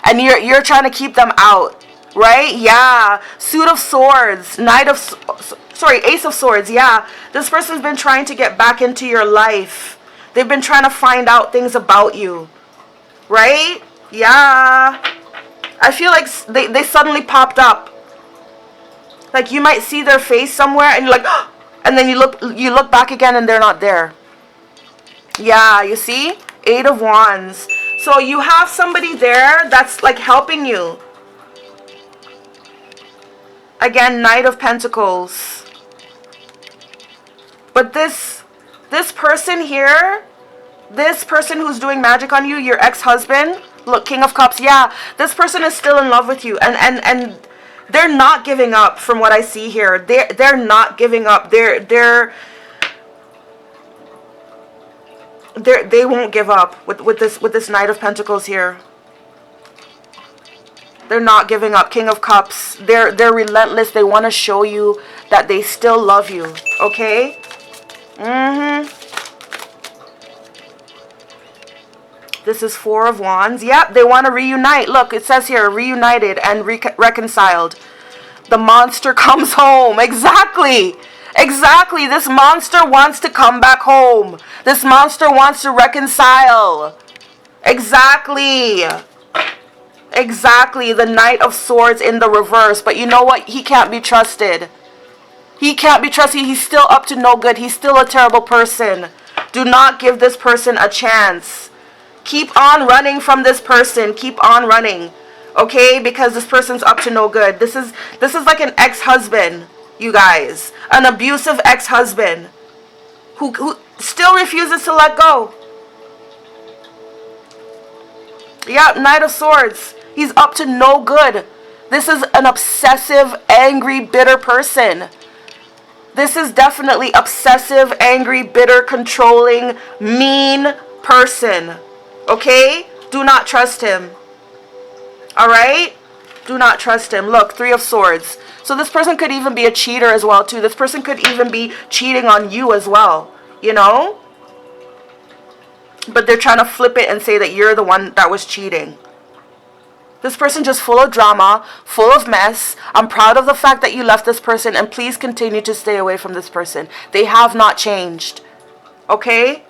And you're trying to keep them out. Right? Yeah. Suit of Swords. Ace of Swords. Yeah. This person's been trying to get back into your life. They've been trying to find out things about you. Right? Yeah. I feel like they suddenly popped up. Like you might see their face somewhere and you're like, oh! And then you look back again and they're not there. Yeah, you see? Eight of Wands. So you have somebody there that's like helping you. Again, Knight of Pentacles. But this person here, this person who's doing magic on you, your ex-husband, look, King of Cups, yeah, this person is still in love with you. And they're not giving up from what I see here. They're not giving up. They won't give up with this Knight of Pentacles here. They're not giving up. King of Cups. They're relentless. They want to show you that they still love you. Okay? This is Four of Wands. Yep, they want to reunite. Look, it says here, reunited and reconciled. The monster comes home. Exactly. Exactly. This monster wants to come back home. This monster wants to reconcile. Exactly. Exactly, the Knight of Swords in the reverse. But you know what? He can't be trusted. He can't be trusted. He's still up to no good. He's still a terrible person. Do not give this person a chance. Keep on running from this person. Keep on running. Okay? Because this person's up to no good. This is like an ex-husband, you guys. An abusive ex-husband who still refuses to let go. Yeah, Knight of Swords. He's up to no good. This is an obsessive, angry, bitter person. This is definitely obsessive, angry, bitter, controlling, mean person. Okay? Do not trust him. Alright? Do not trust him. Look, Three of Swords. So this person could even be a cheater as well, too. This person could even be cheating on you as well. You know? But they're trying to flip it and say that you're the one that was cheating. This person just full of drama, full of mess. I'm proud of the fact that you left this person, and please continue to stay away from this person. They have not changed. Okay?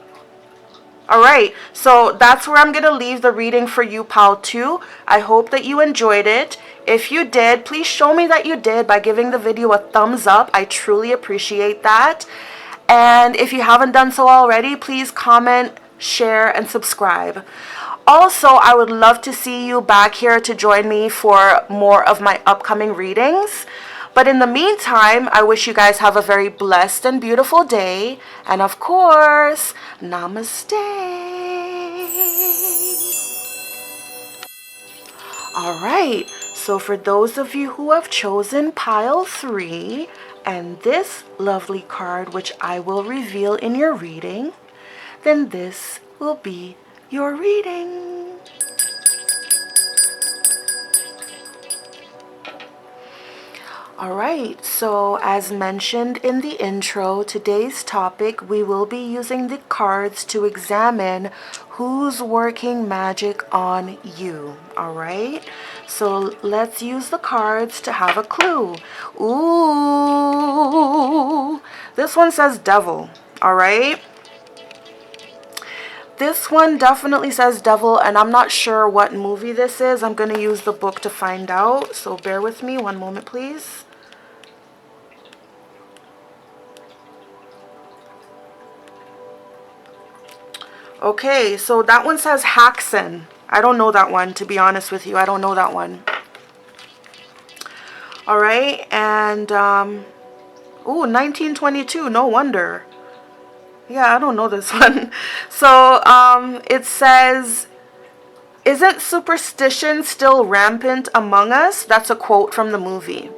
All right, so that's where I'm going to leave the reading for you, pal, too. I hope that you enjoyed it. If you did, please show me that you did by giving the video a thumbs up. I truly appreciate that. And if you haven't done so already, please comment, share, and subscribe. Also, I would love to see you back here to join me for more of my upcoming readings. But in the meantime, I wish you guys have a very blessed and beautiful day. And of course, namaste. All right, so for those of you who have chosen pile 3 and this lovely card, which I will reveal in your reading, then this will be your reading. Alright, so as mentioned in the intro, today's topic, we will be using the cards to examine who's working magic on you. Alright, so let's use the cards to have a clue. Ooh, this one says devil. Alright, this one definitely says devil, and I'm not sure what movie this is. I'm going to use the book to find out, so bear with me one moment, please. Okay, so that one says Haxan. I don't know that one, to be honest with you. I don't know that one. All right, and, ooh, 1922, no wonder. Yeah, I don't know this one. So, it says, isn't superstition still rampant among us? That's a quote from the movie.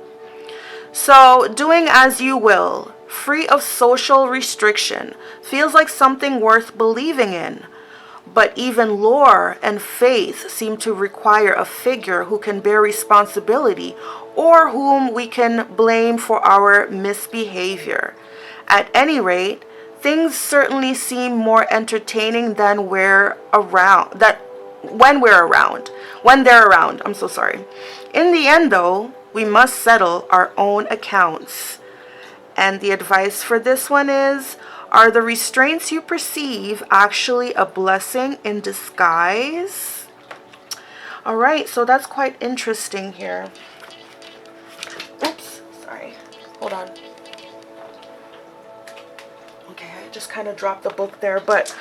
So, doing as you will, free of social restriction, feels like something worth believing in. But even lore and faith seem to require a figure who can bear responsibility or whom we can blame for our misbehavior. At any rate, things certainly seem more entertaining than when they're around. I'm so sorry. In the end, though, we must settle our own accounts. And the advice for this one is, are the restraints you perceive actually a blessing in disguise? All right, so that's quite interesting here. Oops, sorry. Hold on. Okay, I just kind of dropped the book there, but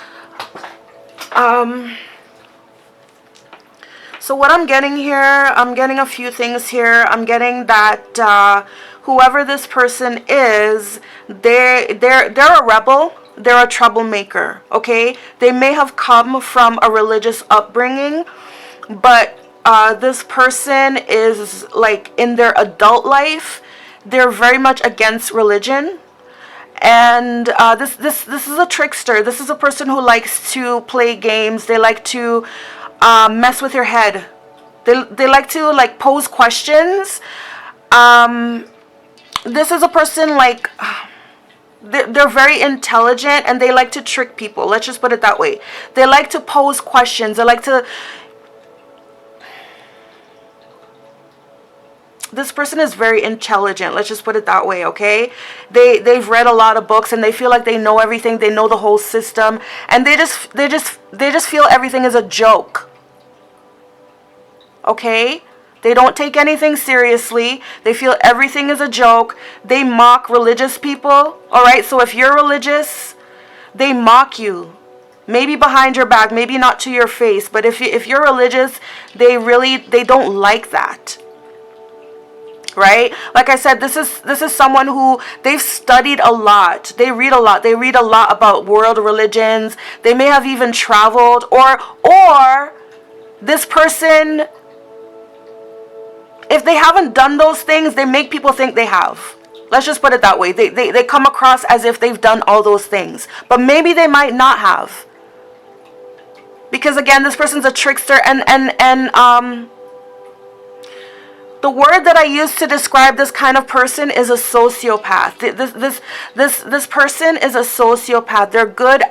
so what I'm getting here, I'm getting a few things here. I'm getting that whoever this person is, they're a rebel. They're a troublemaker, okay? They may have come from a religious upbringing, but this person is, like, in their adult life, they're very much against religion. And this is a trickster. This is a person who likes to play games. They like to mess with your head. They like to, like, pose questions. This is a person, like, they're very intelligent and they like to trick people. Let's just put it that way. They like to pose questions. They like to... This person is very intelligent. Let's just put it that way, okay? They've read a lot of books and they feel like they know everything. They know the whole system, and they just feel everything is a joke. Okay? They don't take anything seriously. They feel everything is a joke. They mock religious people. All right? So if you're religious, they mock you. Maybe behind your back, maybe not to your face, but if you're religious, they don't like that. Right? Like I said, this is someone who, they've studied a lot. They read a lot. They read a lot about world religions. They may have even traveled, or this person, if they haven't done those things, they make people think they have. Let's just put it that way. They come across as if they've done all those things, but maybe they might not have. Because again, this person's a trickster, and the word that I use to describe this kind of person is a sociopath. This person is a sociopath. They're good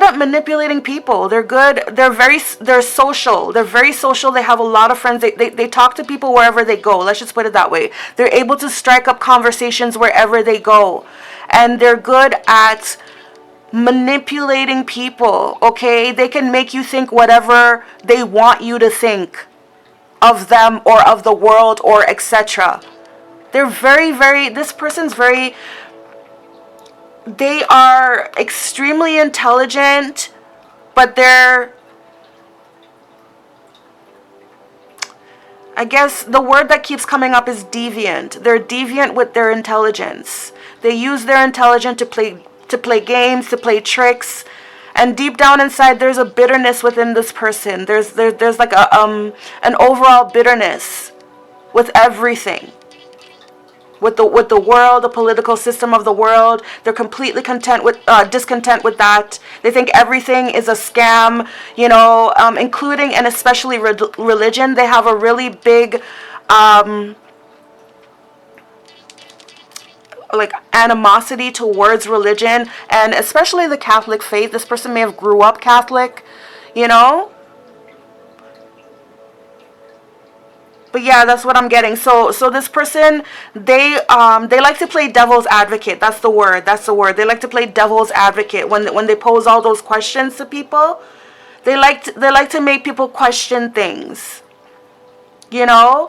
at manipulating people. They're social. They're very social. They have a lot of friends. They talk to people wherever they go. Let's just put it that way. They're able to strike up conversations wherever they go. And they're good at manipulating people, okay? They can make you think whatever they want you to think of them or of the world or etc. They're this person's they are extremely intelligent, but I guess the word that keeps coming up is deviant. They're deviant with their intelligence. They use their intelligence to play games, to play tricks, and deep down inside there's a bitterness within this person. There's like an overall bitterness with everything. With the world, the political system of the world. They're completely discontent with that. They think everything is a scam, including and especially religion. They have a really big like animosity towards religion, and especially the Catholic faith. This person may have grew up Catholic, But yeah, that's what I'm getting. So this person, they like to play devil's advocate. That's the word. They like to play devil's advocate when they pose all those questions to people. They like to make people question things. For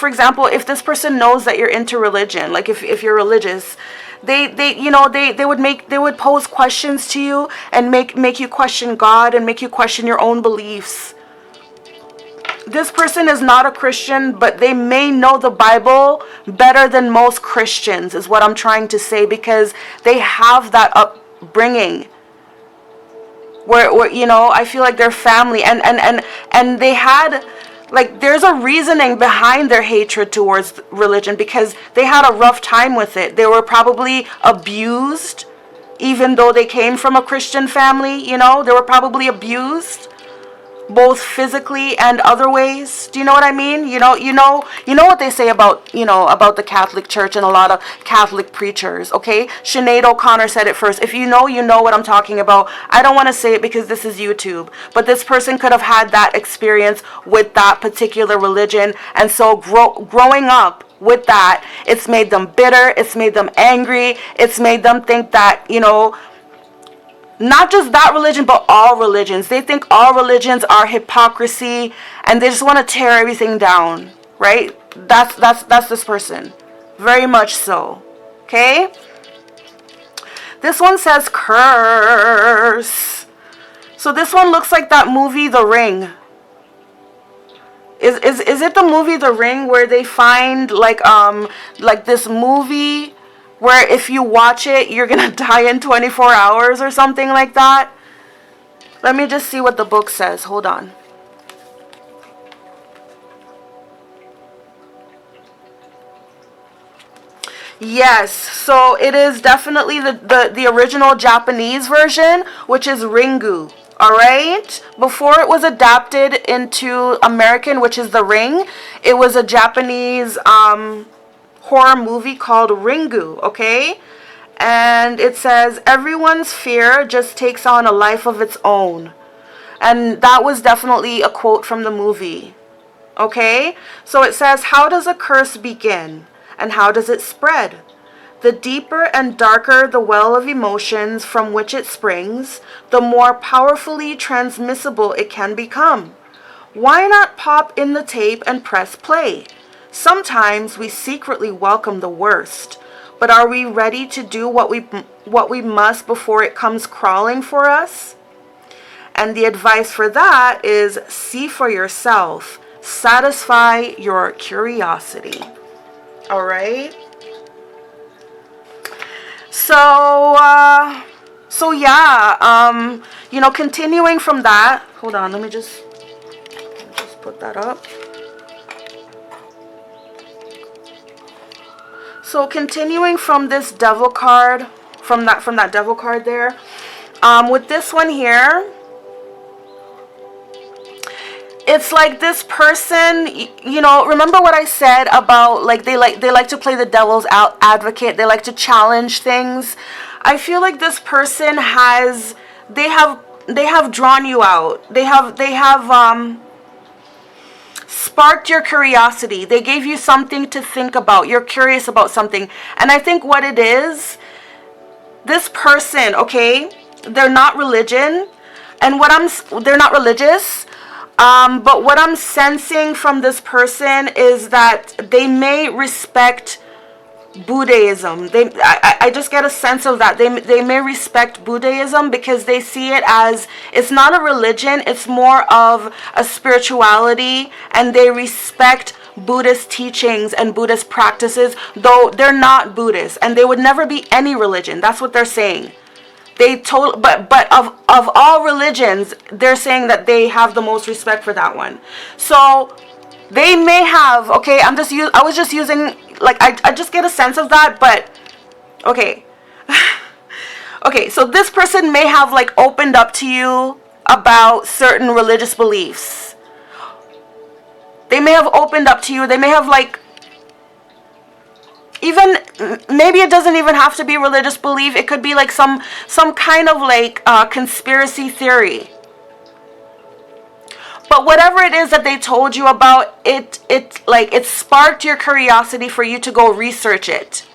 example, if this person knows that you're into religion, like if you're religious, they would pose questions to you and make you question God and make you question your own beliefs. This person is not a Christian, but they may know the Bible better than most Christians, is what I'm trying to say, because they have that upbringing where I feel like their family and they had, like, there's a reasoning behind their hatred towards religion, because they had a rough time with it. They were probably abused, even though they came from a Christian family. They were probably abused, both physically and other ways. Do you know what I mean? You know what they say about the Catholic Church and a lot of Catholic preachers, okay? Sinead O'Connor said it first. If you know what I'm talking about. I don't want to say it because this is YouTube, but this person could have had that experience with that particular religion, and so growing up with that, it's made them bitter, it's made them angry, it's made them think that, not just that religion, but all religions. They think all religions are hypocrisy, and they just want to tear everything down, right? That's this person. Very much so. Okay? This one says curse. So this one looks like that movie, The Ring. Is it the movie The Ring where they find like this movie where if you watch it, you're going to die in 24 hours or something like that? Let me just see what the book says. Hold on. Yes, so it is definitely the original Japanese version, which is Ringu. Alright? Before it was adapted into American, which is The Ring, it was a Japanese horror movie called Ringu, okay? And it says, everyone's fear just takes on a life of its own. And that was definitely a quote from the movie, okay? So it says, how does a curse begin? And how does it spread? The deeper and darker the well of emotions from which it springs, the more powerfully transmissible it can become. Why not pop in the tape and press play? Sometimes we secretly welcome the worst, but are we ready to do what we must before it comes crawling for us? And the advice for that is see for yourself. Satisfy your curiosity. All right? So yeah, continuing from that, hold on, let me just put that up. So continuing from this devil card, from that devil card there, with this one here, it's like this person, remember what I said about like they like to play the devil's advocate. They like to challenge things. I feel like this person they have drawn you out. They have sparked your curiosity. They gave you something to think about. You're curious about something. And I think what it is, this person, okay, they're not religion. And they're not religious. But what I'm sensing from this person is that they may respect Buddhism. I just get a sense of that. They may respect Buddhism because they see it as, it's not a religion, it's more of a spirituality, and they respect Buddhist teachings and Buddhist practices, though they're not Buddhist, and they would never be any religion. That's what they're saying. But of all religions, they're saying that they have the most respect for that one. So they may have, okay, I was just using, like, I just get a sense of that, but, okay. Okay, so this person may have, like, opened up to you about certain religious beliefs. They may have opened up to you, they may have, like, even, maybe it doesn't even have to be religious belief, it could be, like, some kind of, like, conspiracy theory. But whatever it is that they told you about, it sparked your curiosity for you to go research it.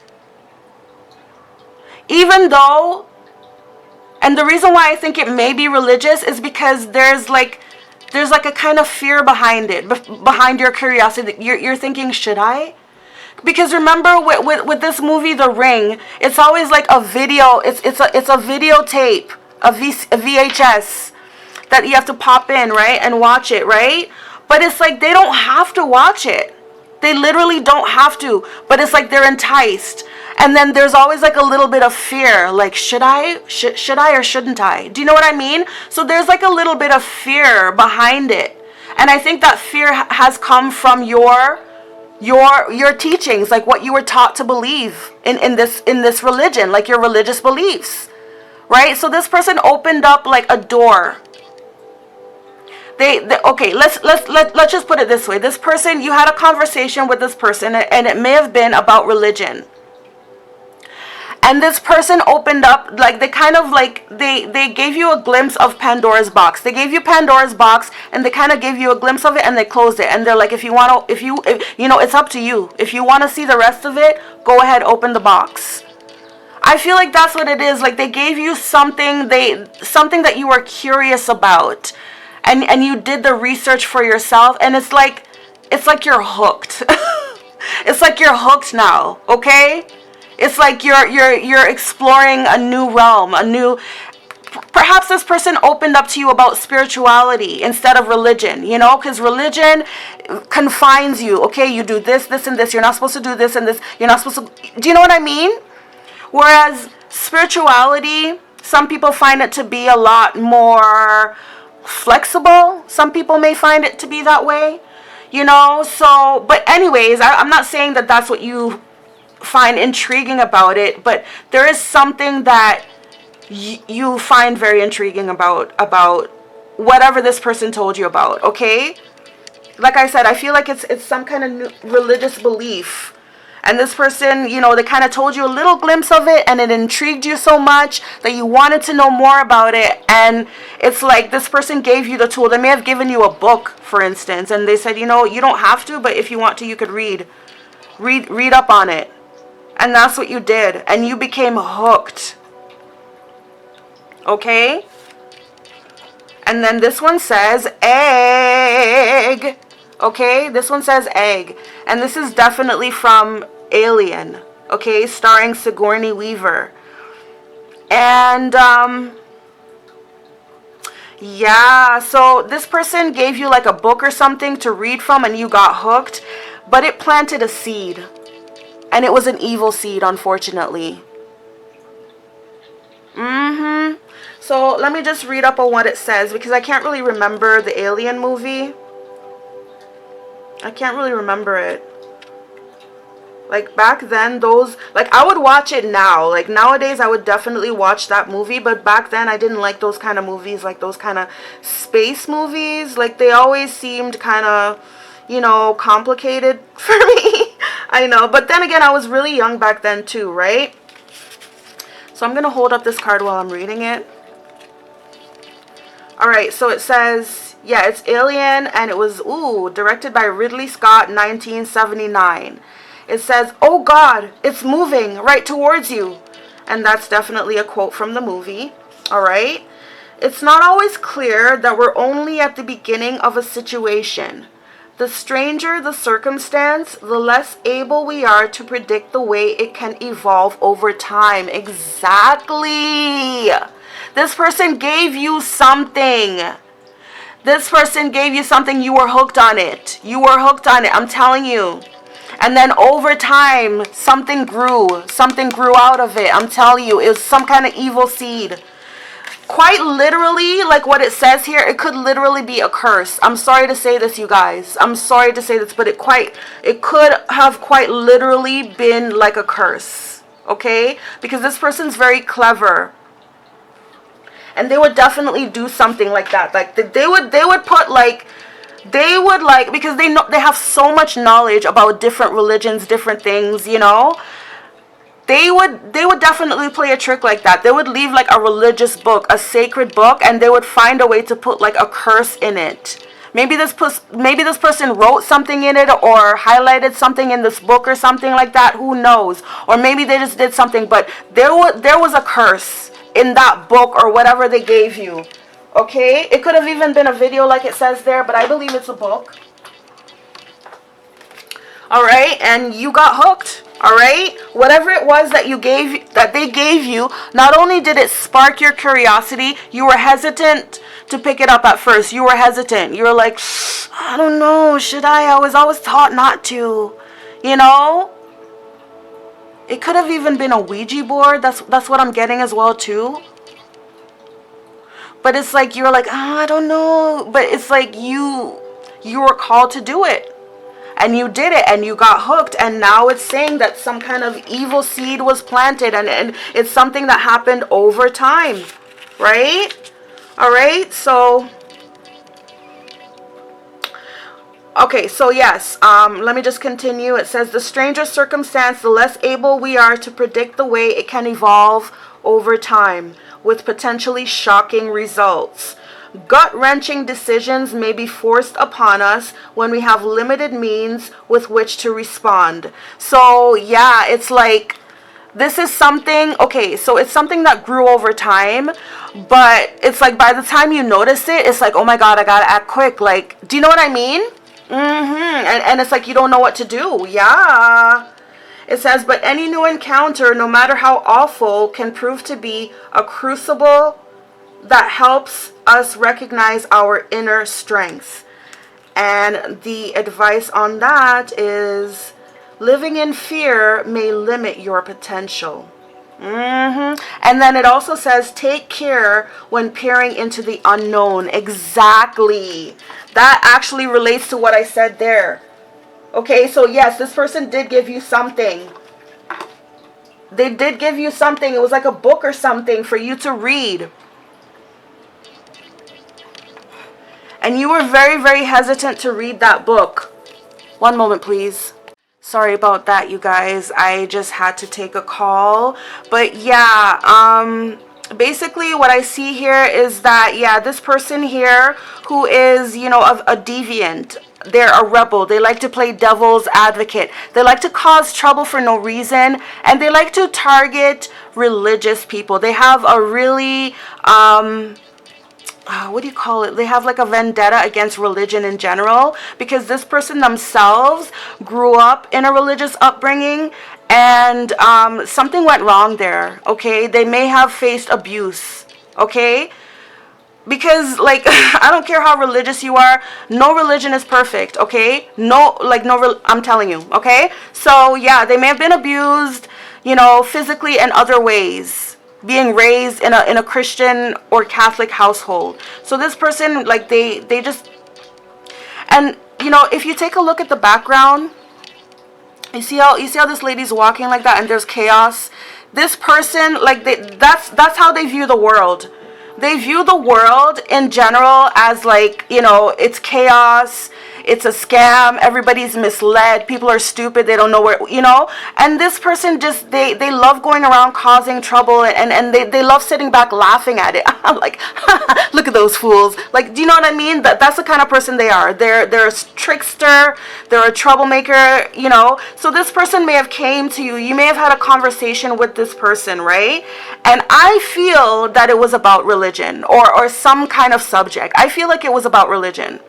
Even though, and the reason why I think it may be religious is because there's like a kind of fear behind it, behind your curiosity. You're thinking, should I? Because remember with this movie, The Ring, it's always like a video, it's a videotape, a VHS. That you have to pop in, right, and watch it, right? But it's like they don't have to watch it. They literally don't have to. But it's like they're enticed. And then there's always like a little bit of fear. Like, should I? Should I or shouldn't I? Do you know what I mean? So there's like a little bit of fear behind it. And I think that fear has come from your teachings, like what you were taught to believe in this religion, like your religious beliefs, right? So this person opened up like a door. Okay, let's just put it this way. This person, you had a conversation with this person, and it may have been about religion. And this person opened up, like, they kind of like, they gave you a glimpse of Pandora's box. They gave you Pandora's box, and they kind of gave you a glimpse of it, and they closed it. And they're like, if you know, it's up to you. If you want to see the rest of it, go ahead, open the box. I feel like that's what it is. Like, they gave you something that you were curious about. And you did the research for yourself, and it's like you're hooked. It's like you're hooked now, okay? It's like you're exploring a new realm, perhaps this person opened up to you about spirituality instead of religion, you know, because religion confines you. Okay, you do this, and this. You're not supposed to do this and this. You're not supposed to. Do you know what I mean? Whereas spirituality, some people find it to be a lot more flexible. Some people may find it to be that way, you know. So, but anyways, I'm not saying that that's what you find intriguing about it, but there is something that you find very intriguing about whatever this person told you about. Okay, like I said, I feel like it's some kind of new religious belief. And this person, you know, they kind of told you a little glimpse of it, and it intrigued you so much that you wanted to know more about it. And it's like this person gave you the tool. They may have given you a book, for instance, and they said, you know, you don't have to, but if you want to, you could read up on it. And that's what you did. And you became hooked. Okay? And then this one says egg. Okay? This one says egg. And this is definitely from Alien, okay, starring Sigourney Weaver. And yeah, so this person gave you like a book or something to read from, and you got hooked, but it planted a seed, and it was an evil seed, unfortunately. So let me just read up on what it says, because I can't really remember the Alien movie. I can't really remember it. Like, back then, those, like, I would watch it now. Like, nowadays, I would definitely watch that movie. But back then, I didn't like those kind of movies. Like, those kind of space movies. Like, they always seemed kind of, you know, complicated for me. I know. But then again, I was really young back then, too, right? So I'm going to hold up this card while I'm reading it. Alright, so it says, Yeah, it's Alien, and it was, directed by Ridley Scott, 1979. It says, "Oh God, it's moving right towards you." And that's definitely a quote from the movie. All right. It's not always clear that we're only at the beginning of a situation. The stranger the circumstance, the less able we are to predict the way it can evolve over time. Exactly. This person gave you something. This person gave you something. You were hooked on it. You were hooked on it. I'm telling you. And then over time, something grew. Something grew out of it. I'm telling you. It was some kind of evil seed. Quite literally, like what it says here, it could literally be a curse. I'm sorry to say this, you guys. I'm sorry to say this, but it could have quite literally been like a curse. Okay? Because this person's very clever. And they would definitely do something like that. Like they would put like, because they know, they have so much knowledge about different religions, different things, you know. They would definitely play a trick like that. They would leave like a religious book, a sacred book, and they would find a way to put like a curse in it. Maybe this person wrote something in it or highlighted something in this book or something like that. Who knows? Or maybe they just did something, but there was a curse in that book or whatever they gave you. Okay? It could have even been a video like it says there, but I believe it's a book. All right? And you got hooked. All right, whatever it was that they gave you, not only did it spark your curiosity, you were hesitant to pick it up at first. You were hesitant. You were like, I don't know, should I? I was always taught not to, you know. It could have even been a Ouija board. That's what I'm getting as well too. But it's like you're like, I don't know. But it's like you were called to do it. And you did it, and you got hooked, and now it's saying that some kind of evil seed was planted, and it's something that happened over time, right? All right, so, okay, so yes, let me just continue. It says, the stranger circumstance, the less able we are to predict the way it can evolve over time, with potentially shocking results. Gut-wrenching decisions may be forced upon us when we have limited means with which to respond. So, yeah, it's like, this is something, okay, so it's something that grew over time, but it's like by the time you notice it, it's like, oh my God, I gotta act quick. Like, do you know what I mean? And it's like you don't know what to do. Yeah. It says, but any new encounter, no matter how awful, can prove to be a crucible that helps us recognize our inner strengths. And the advice on that is, living in fear may limit your potential. And then it also says, take care when peering into the unknown. Exactly. That actually relates to what I said there. Okay, so yes, this person did give you something. They did give you something. It was like a book or something for you to read. And you were very, very hesitant to read that book. One moment, please. Sorry about that, you guys. I just had to take a call. But yeah, basically what I see here is that, yeah, this person here who is, you know, a deviant. They're a rebel. They like to play devil's advocate. They like to cause trouble for no reason. And they like to target religious people. They have a really, what do you call it? They have like a vendetta against religion in general, because this person themselves grew up in a religious upbringing, and something went wrong there. Okay, they may have faced abuse. Okay, because like I don't care how religious you are, no religion is perfect. Okay, I'm telling you. Okay, so yeah, they may have been abused, you know, physically and other ways, being raised in a Christian or Catholic household. So this person, like, they just, and you know, if you take a look at the background, you see how this lady's walking like that, and there's chaos. This person, like, that's how they view the world. They view the world in general as, like, you know, it's chaos, it's a scam, everybody's misled, people are stupid, they don't know where, you know. And this person just, they love going around causing trouble, and they love sitting back laughing at it. I'm like, look at those fools. Like, do you know what I mean? That's the kind of person they are. They're a trickster, they're a troublemaker, you know. So this person may have came to you, you may have had a conversation with this person, right? And I feel that it was about religion, or some kind of subject. I feel like it was about religion.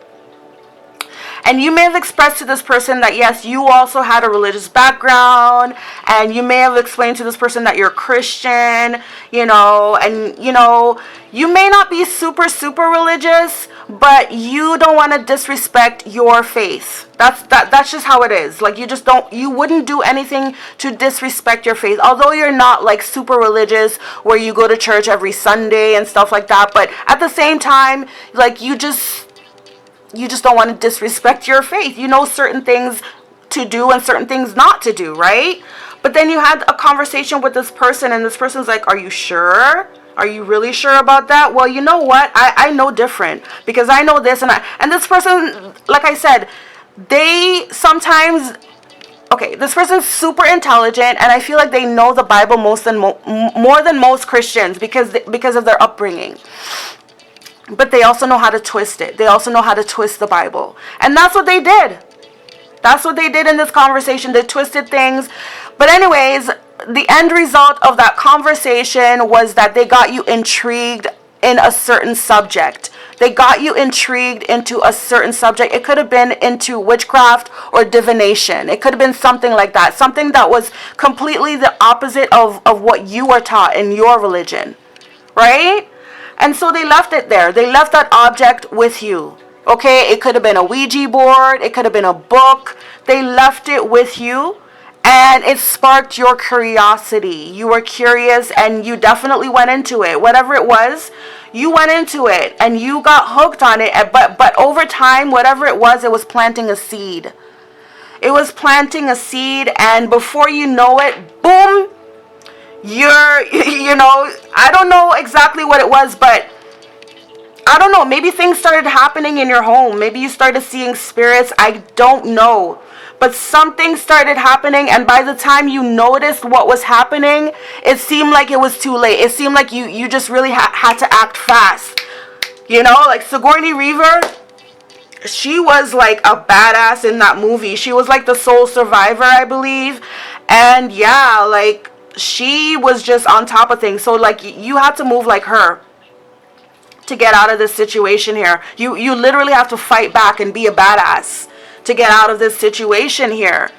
And you may have expressed to this person that, yes, you also had a religious background. And you may have explained to this person that you're Christian, you know. And, you know, you may not be super, super religious, but you don't want to disrespect your faith. That's just how it is. Like, you wouldn't do anything to disrespect your faith. Although you're not like super religious where you go to church every Sunday and stuff like that. But at the same time, like, you just don't want to disrespect your faith. You know certain things to do and certain things not to do, right? But then you had a conversation with this person, and this person's like, are you sure? Are you really sure about that? Well, you know what? I know different, because I know this, and this person, like I said, they sometimes, okay, this person's super intelligent, and I feel like they know the Bible more than most Christians because of their upbringing. But they also know how to twist it. They also know how to twist the Bible. And that's what they did. That's what they did in this conversation. They twisted things. But anyways, the end result of that conversation was that they got you intrigued in a certain subject. They got you intrigued into a certain subject. It could have been into witchcraft or divination. It could have been something like that. Something that was completely the opposite of what you were taught in your religion. Right? And so they left it there. They left that object with you. Okay? It could have been a Ouija board. It could have been a book. They left it with you. And it sparked your curiosity. You were curious and you definitely went into it. Whatever it was, you went into it. And you got hooked on it. But over time, whatever it was planting a seed. It was planting a seed. And before you know it, boom. You know, I don't know exactly what it was, but I don't know, maybe things started happening in your home. Maybe you started seeing spirits. I don't know. But something started happening, and by the time you noticed what was happening, it seemed like it was too late. It seemed like you just really had to act fast. You know, like Sigourney Weaver, she was like a badass in that movie. She was like the sole survivor, I believe. And yeah, like, she was just on top of things. So like, you had to move like her to get out of this situation here. You literally have to fight back and be a badass to get out of this situation here.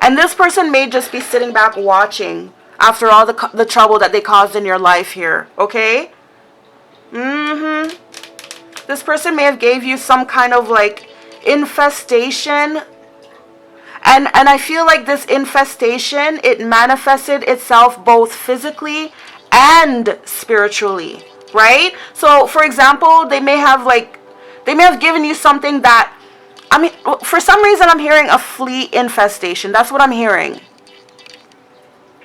And this person may just be sitting back watching after all the trouble that they caused in your life here. Okay? This person may have gave you some kind of like infestation. And I feel like this infestation, it manifested itself both physically and spiritually, right? So, for example, they may have given you something that, I mean, for some reason I'm hearing a flea infestation. That's what I'm hearing.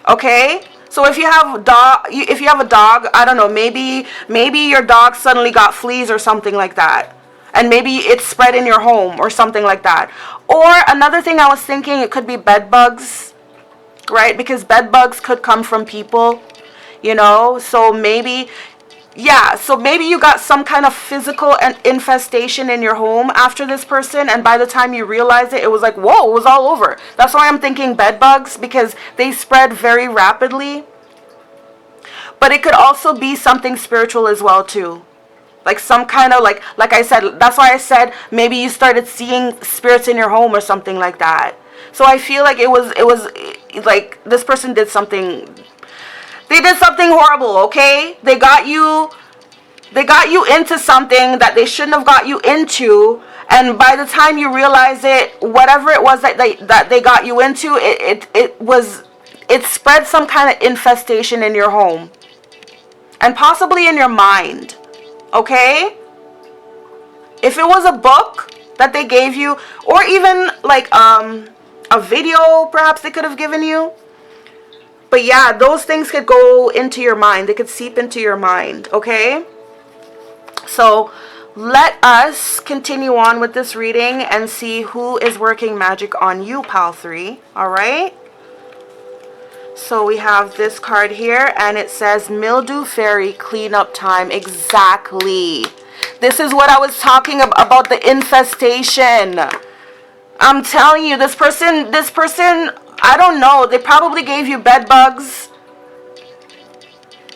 Okay? So if you have a dog, I don't know, maybe your dog suddenly got fleas or something like that. And maybe it spread in your home or something like that. Or another thing I was thinking, it could be bed bugs, right? Because bed bugs could come from people, you know. So maybe, yeah. So maybe you got some kind of physical infestation in your home after this person. And by the time you realize it, it was like, whoa, it was all over. That's why I'm thinking bed bugs, because they spread very rapidly. But it could also be something spiritual as well, too. Like some kind of like I said, that's why I said maybe you started seeing spirits in your home or something like that. So I feel like it was like this person did something. They did something horrible, okay? They got you into something that they shouldn't have got you into, and by the time you realize it, whatever it was that they got you into, it spread some kind of infestation in your home. And possibly in your mind. Okay? If it was a book that they gave you, or even like a video perhaps they could have given you. But yeah, those things could go into your mind. They could seep into your mind. Okay? So let us continue on with this reading and see who is working magic on you, pal 3. All right. So we have this card here, and it says Mildew Fairy Cleanup Time. Exactly. This is what I was talking about, the infestation. I'm telling you, this person, I don't know. They probably gave you bed bugs.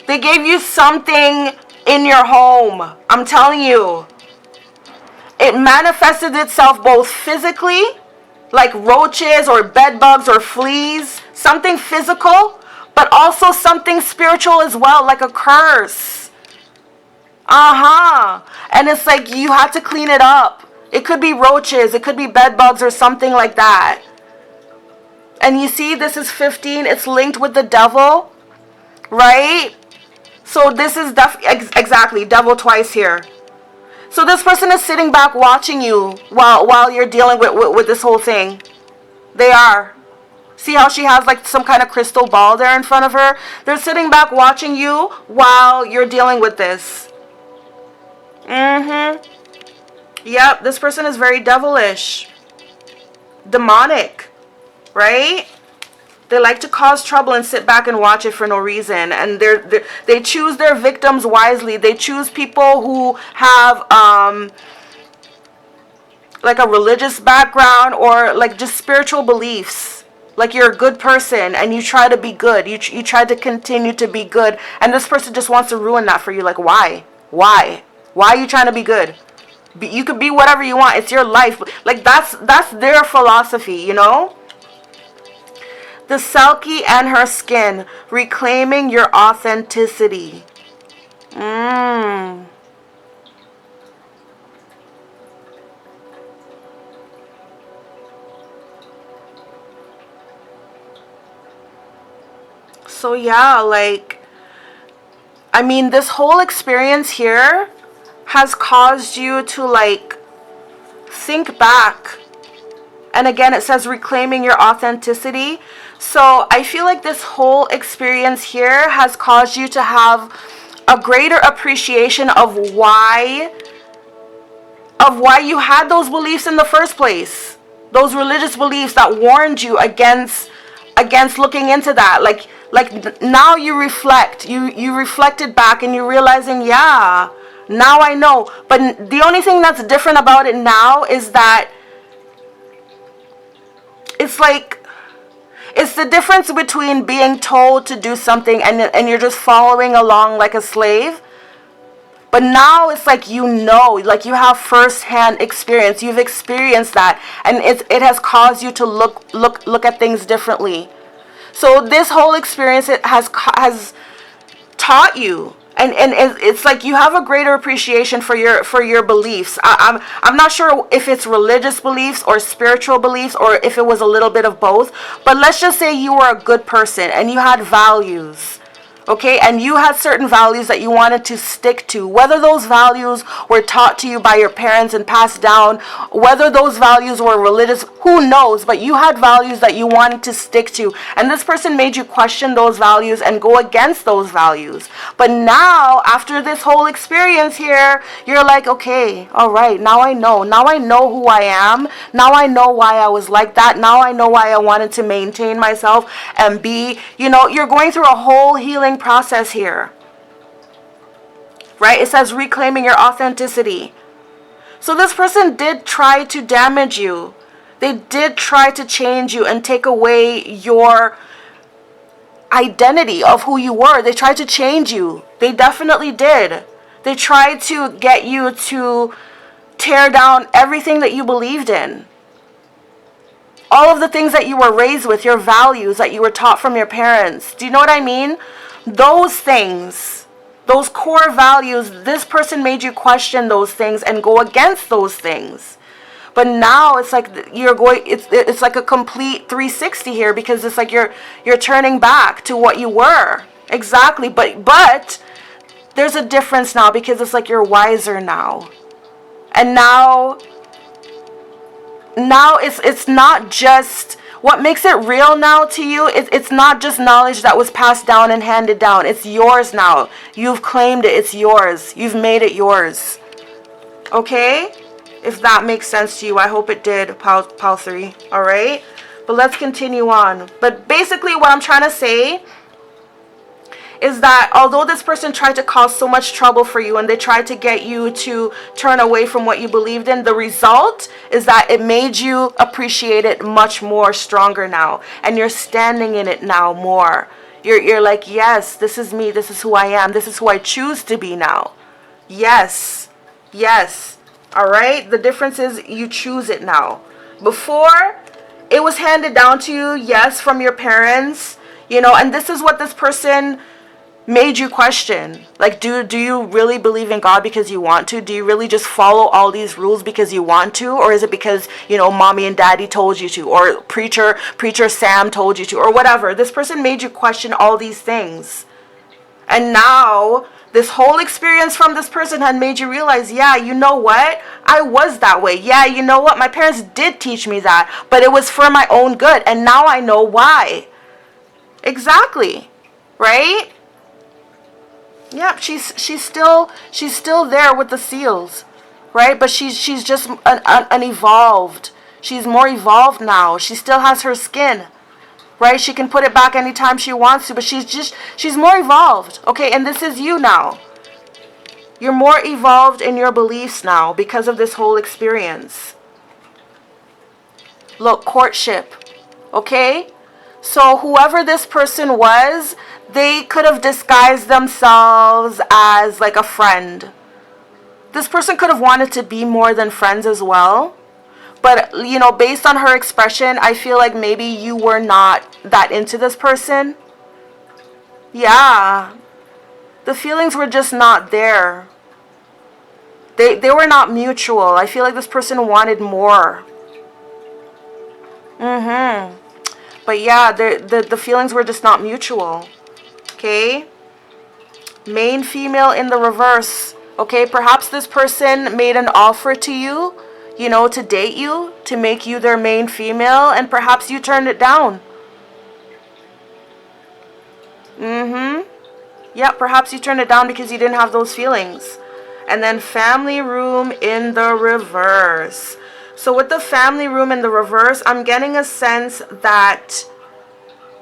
They gave you something in your home. I'm telling you. It manifested itself both physically, like roaches or bed bugs or fleas, something physical, but also something spiritual as well, like a curse. And it's like you had to clean it up. It could be roaches, it could be bed bugs or something like that. And you see, this is 15, it's linked with the devil, right? So this is exactly devil twice here. So this person is sitting back watching you while you're dealing with this whole thing. They are. See how she has like some kind of crystal ball there in front of her? They're sitting back watching you while you're dealing with this. Yep, this person is very devilish. Demonic. Right? They like to cause trouble and sit back and watch it for no reason. And they choose their victims wisely. They choose people who have like a religious background or like just spiritual beliefs. Like you're a good person and you try to be good. You try to continue to be good. And this person just wants to ruin that for you. Like, why? Why? Why are you trying to be good? You could be whatever you want. It's your life. Like that's their philosophy, you know? The Selkie and her skin, reclaiming your authenticity. So yeah, like, I mean, this whole experience here has caused you to like think back. And again, it says reclaiming your authenticity. So I feel like this whole experience here has caused you to have a greater appreciation of why you had those beliefs in the first place. Those religious beliefs that warned you against looking into that. Like now you reflect. You reflected back and you're realizing, yeah, now I know. But the only thing that's different about it now is that it's like, it's the difference between being told to do something and you're just following along like a slave. But now it's like, you know, like you have first-hand experience. You've experienced that, and it has caused you to look at things differently. So this whole experience, it has taught you. And it's like you have a greater appreciation for your beliefs. I'm not sure if it's religious beliefs or spiritual beliefs or if it was a little bit of both. But let's just say you were a good person and you had values. Okay, and you had certain values that you wanted to stick to. Whether those values were taught to you by your parents and passed down, whether those values were religious, who knows? But you had values that you wanted to stick to. And this person made you question those values and go against those values. But now, after this whole experience here, you're like, okay, all right, now I know. Now I know who I am. Now I know why I was like that. Now I know why I wanted to maintain myself and be, you know, you're going through a whole healing process here, right? It says reclaiming your authenticity. So this person did try to damage you. They did try to change you and take away your identity of who you were. They tried to change you. They definitely did. They tried to get you to tear down everything that you believed in. All of the things that you were raised with, your values that you were taught from your parents. Do you know what I mean? Those things, those core values, this person made you question those things and go against those things. But now it's like it's like a complete 360 here, because it's like you're turning back to what you were. Exactly. But there's a difference now, because it's like you're wiser now. And now it's not just what makes it real now to you. It's not just knowledge that was passed down and handed down. It's yours now. You've claimed it. It's yours. You've made it yours. Okay? If that makes sense to you. I hope it did, pal 3. All right? But let's continue on. But basically what I'm trying to say is that although this person tried to cause so much trouble for you and they tried to get you to turn away from what you believed in, the result is that it made you appreciate it much more stronger now. And you're standing in it now more. You're like, yes, this is me. This is who I am. This is who I choose to be now. Yes. Yes. All right? The difference is you choose it now. Before, it was handed down to you, yes, from your parents, you know, and this is what this person made you question. Like, do you really believe in God because you want to? Do you really just follow all these rules because you want to? Or is it because, you know, mommy and daddy told you to? Or preacher Sam told you to? Or whatever. This person made you question all these things. And now, this whole experience from this person had made you realize, yeah, you know what? I was that way. Yeah, you know what? My parents did teach me that. But it was for my own good. And now I know why. Exactly. Right? Yep, she's still there with the seals, right? But she's just an evolved. She's more evolved now. She still has her skin, right? She can put it back anytime she wants to, but she's more evolved. Okay, and this is you now. You're more evolved in your beliefs now because of this whole experience. Look, courtship. Okay? So whoever this person was, they could have disguised themselves as like a friend. This person could have wanted to be more than friends as well. But, you know, based on her expression, I feel like maybe you were not that into this person. Yeah. The feelings were just not there. They were not mutual. I feel like this person wanted more. But yeah, the feelings were just not mutual. Okay? Main female in the reverse. Okay? Perhaps this person made an offer to you, you know, to date you, to make you their main female, and perhaps you turned it down. Yeah, perhaps you turned it down because you didn't have those feelings. And then family room in the reverse. So with the family room in the reverse, I'm getting a sense that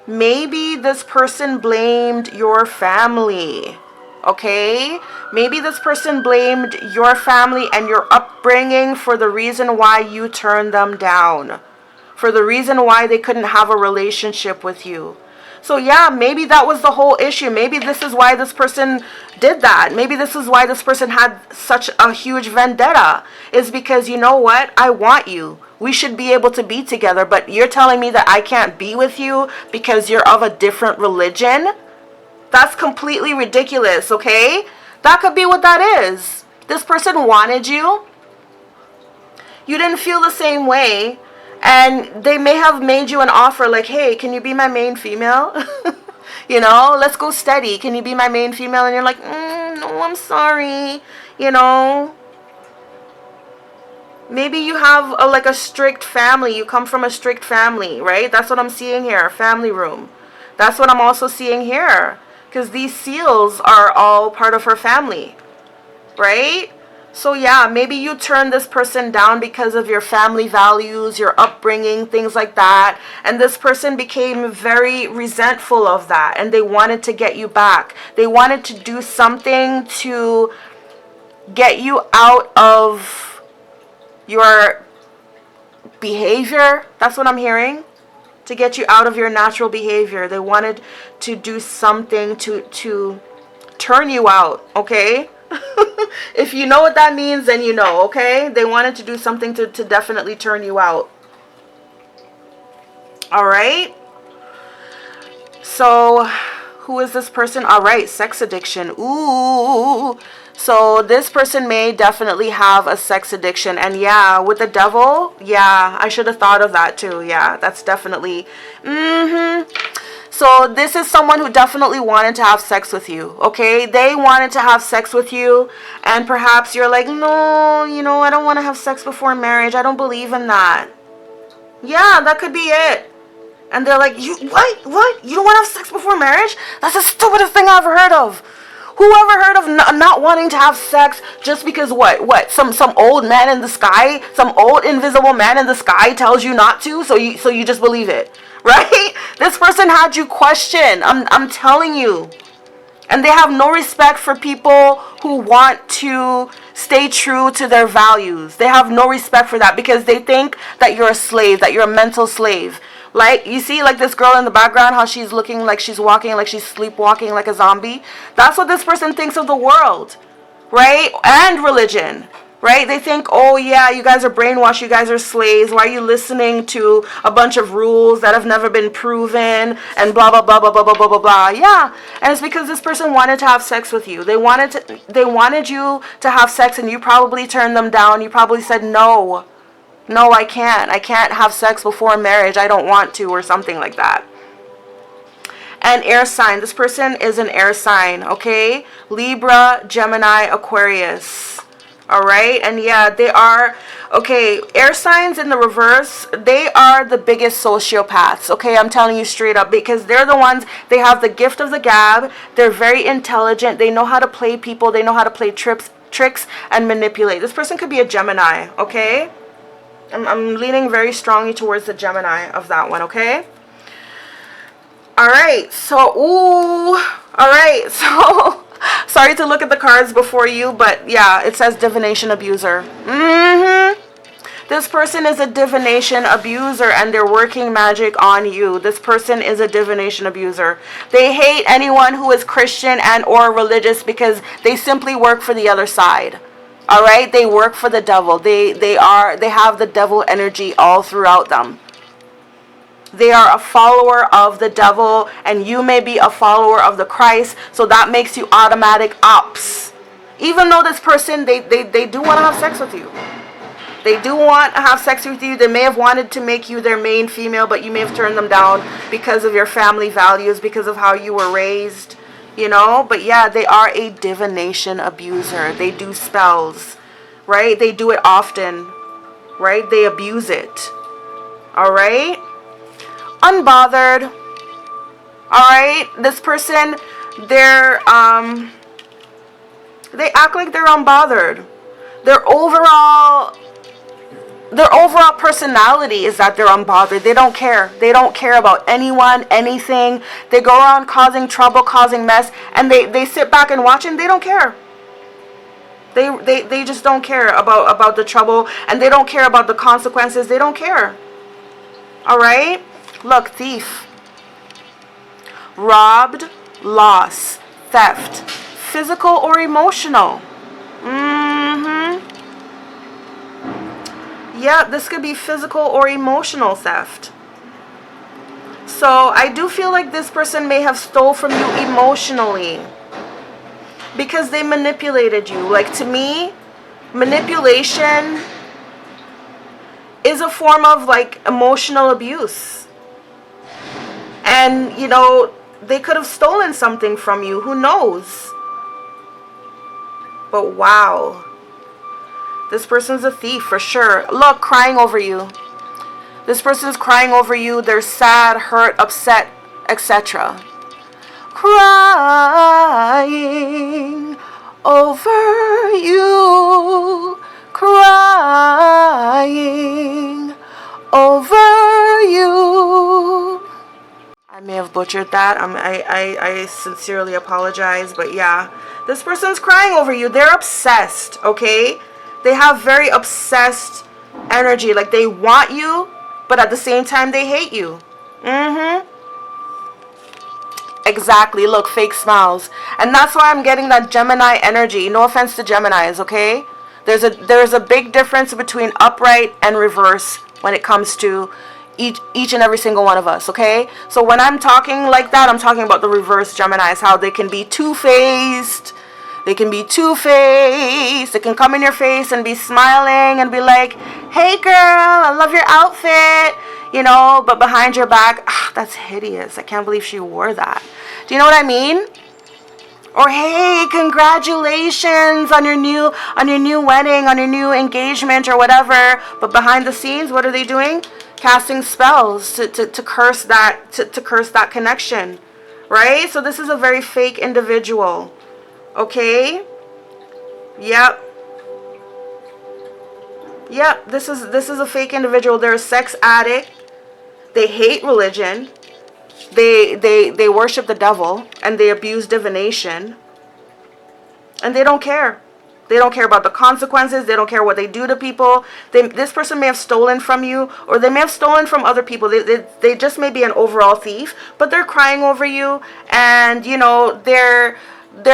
maybe this person blamed your family. Okay? Maybe this person blamed your family and your upbringing for the reason why you turned them down. For the reason why they couldn't have a relationship with you. So yeah, maybe that was the whole issue. Maybe this is why this person did that. Maybe this is why this person had such a huge vendetta. Is because, you know what? I want you. We should be able to be together. But you're telling me that I can't be with you because you're of a different religion? That's completely ridiculous, okay? That could be what that is. This person wanted you. You didn't feel the same way. And they may have made you an offer like, hey, can you be my main female? You know, let's go steady. Can you be my main female? And you're like, no, I'm sorry. You know, maybe you have like a strict family. You come from a strict family, right? That's what I'm seeing here. Family room. That's what I'm also seeing here. Because these seals are all part of her family, right? So yeah, maybe you turned this person down because of your family values, your upbringing, things like that. And this person became very resentful of that. And they wanted to get you back. They wanted to do something to get you out of your behavior. That's what I'm hearing. To get you out of your natural behavior. They wanted to do something to turn you out, okay? If you know what that means, then you know, okay? They wanted to do something to definitely turn you out. Alright? So, who is this person? Alright, sex addiction. Ooh. So, this person may definitely have a sex addiction. And yeah, with the devil, yeah, I should have thought of that too. Yeah, that's definitely... So this is someone who definitely wanted to have sex with you, okay? They wanted to have sex with you, and perhaps you're like, no, you know, I don't want to have sex before marriage. I don't believe in that. Yeah, that could be it. And they're like, what? You don't want to have sex before marriage? That's the stupidest thing I ever heard of. Whoever heard of not wanting to have sex just because what some old man in the sky, some old invisible man in the sky tells you not to, so you just believe it, right? This person had you question. I'm telling you. And they have no respect for people who want to stay true to their values. They have no respect for that because they think that you're a slave, that you're a mental slave. Like, you see, like this girl in the background, how she's looking like she's walking, like she's sleepwalking like a zombie. That's what this person thinks of the world, right? And religion, right? They think, oh yeah, you guys are brainwashed, you guys are slaves. Why are you listening to a bunch of rules that have never been proven and blah, blah, blah, blah, blah, blah, blah, blah, blah. Yeah, and it's because this person wanted to have sex with you. They wanted you to have sex, and you probably turned them down. You probably said, no, I can't have sex before marriage. I don't want to, or something like that. And air sign. This person is an air sign, okay? Libra, Gemini, Aquarius. All right? And yeah, they are, okay, air signs in the reverse, they are the biggest sociopaths, okay? I'm telling you straight up, because they're the ones, they have the gift of the gab. They're very intelligent. They know how to play people. They know how to play tricks and manipulate. This person could be a Gemini, okay? I'm leaning very strongly towards the Gemini of that one, okay? Alright, so, alright, so, sorry to look at the cards before you, but yeah, it says divination abuser. This person is a divination abuser, and they're working magic on you. This person is a divination abuser. They hate anyone who is Christian and or religious because they simply work for the other side. All right, they work for the devil. They have the devil energy all throughout them. They are a follower of the devil, and you may be a follower of the Christ, so that makes you automatic ops. Even though this person, they do want to have sex with you. They do want to have sex with you. They may have wanted to make you their main female, but you may have turned them down because of your family values, because of how you were raised. You know, but yeah, they are a divination abuser. They do spells, right? They do it often, right? They abuse it, all right? Unbothered, all right? This person, they act like they're unbothered. Their overall personality is that they're unbothered. They don't care. They don't care about anyone, anything. They go around causing trouble, causing mess, and they sit back and watch, and they don't care. They just don't care about the trouble, and they don't care about the consequences. They don't care. All right? Look, thief. Robbed, loss, theft, physical or emotional. Yeah, this could be physical or emotional theft. So I do feel like this person may have stole from you emotionally because they manipulated you. Like, to me, manipulation is a form of like emotional abuse. And, you know, they could have stolen something from you. Who knows? But wow. This person's a thief for sure. Look, crying over you. This person's crying over you. They're sad, hurt, upset, etc. Crying over you. Crying over you. I may have butchered that. I sincerely apologize. But yeah, this person's crying over you. They're obsessed, okay? They have very obsessed energy. Like, they want you, but at the same time, they hate you. Exactly. Look, fake smiles. And that's why I'm getting that Gemini energy. No offense to Geminis, okay? There's a big difference between upright and reverse when it comes to each and every single one of us, okay? So when I'm talking like that, I'm talking about the reverse Geminis, how they can be two-faced. They can be two-faced. They can come in your face and be smiling and be like, hey girl, I love your outfit, you know, but behind your back, that's hideous. I can't believe she wore that. Do you know what I mean? Or hey, congratulations on your new wedding, on your new engagement or whatever. But behind the scenes, what are they doing? Casting spells to curse that connection, right? So this is a very fake individual. Okay? Yep. Yep, this is a fake individual. They're a sex addict. They hate religion. They worship the devil, and they abuse divination. And they don't care. They don't care about the consequences. They don't care what they do to people. This person may have stolen from you, or they may have stolen from other people. They just may be an overall thief, but they're crying over you, and you know they're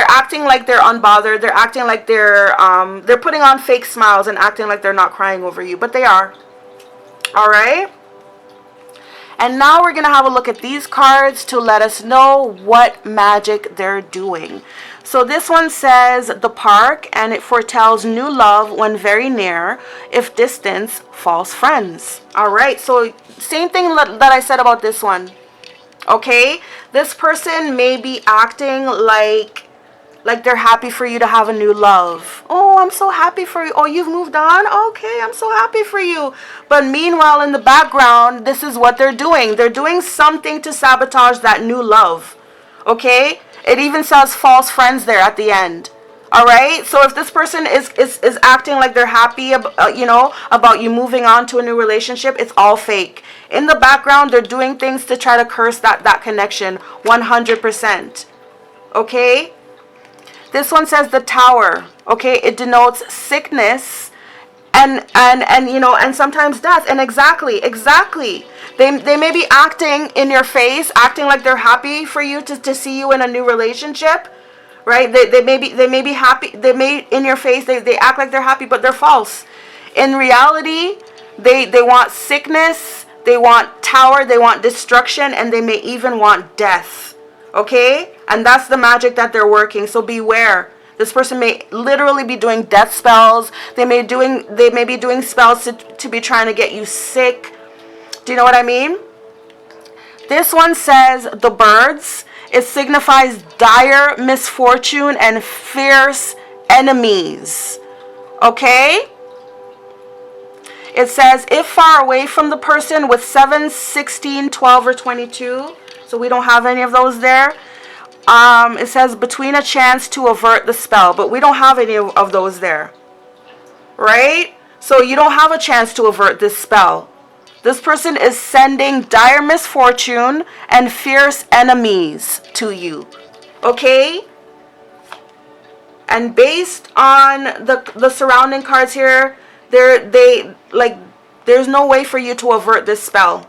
acting like they're unbothered. They're acting like they're putting on fake smiles and acting like they're not crying over you, but they are. All right. And now we're going to have a look at these cards to let us know what magic they're doing. So this one says the park, and it foretells new love when very near, if distance, false friends. All right, so same thing that I said about this one. Okay, this person may be acting like they're happy for you to have a new love. Oh, I'm so happy for you. Oh, you've moved on? Okay, I'm so happy for you. But meanwhile, in the background, this is what they're doing. They're doing something to sabotage that new love. Okay? It even says false friends there at the end. All right? So if this person is acting like they're happy about you moving on to a new relationship, it's all fake. In the background, they're doing things to try to curse that connection 100%. Okay? This one says the Tower. Okay, it denotes sickness and sometimes death. And exactly. They may be acting in your face, acting like they're happy for you to see you in a new relationship, right? They may be happy. They may in your face they act like they're happy, but they're false. In reality, they want sickness, they want Tower, they want destruction, and they may even want death. Okay? And that's the magic that they're working. So beware. This person may literally be doing death spells. They may be doing spells to be trying to get you sick. Do you know what I mean? This one says the birds. It signifies dire misfortune and fierce enemies. Okay? It says if far away from the person with 7, 16, 12, or 22. So we don't have any of those there. It says between a chance to avert the spell, but we don't have any of those there. Right? So you don't have a chance to avert this spell. This person is sending dire misfortune and fierce enemies to you. Okay? And based on the surrounding cards here, there's no way for you to avert this spell.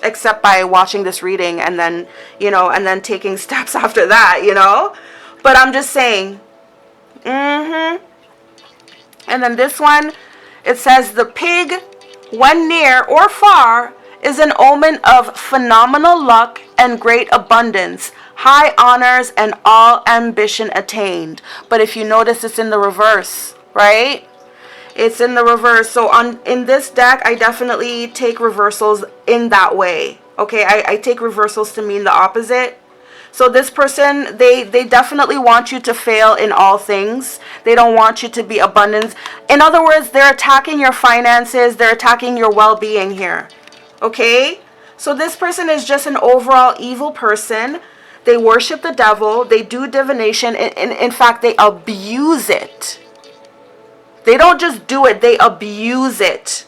Except by watching this reading and then taking steps after that, But I'm just saying. And then this one, it says the pig, when near or far, is an omen of phenomenal luck and great abundance, high honors, and all ambition attained. But if you notice, it's in the reverse, right? It's in the reverse. So in this deck, I definitely take reversals in that way. Okay, I take reversals to mean the opposite. So this person, they definitely want you to fail in all things. They don't want you to be abundant. In other words, they're attacking your finances. They're attacking your well-being here. Okay? So this person is just an overall evil person. They worship the devil. They do divination. In fact, they abuse it. They don't just do it, they abuse it.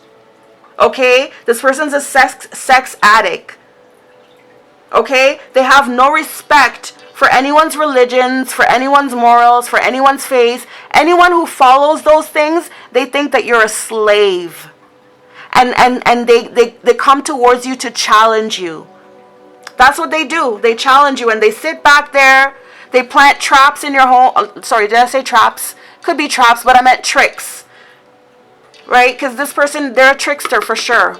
Okay? This person's a sex addict. Okay? They have no respect for anyone's religions, for anyone's morals, for anyone's faith. Anyone who follows those things, they think that you're a slave. And they come towards you to challenge you. That's what they do. They challenge you and they sit back there. They plant traps in your home. Sorry, did I say traps? Could be traps, but I meant tricks. Right? Because this person, they're a trickster for sure.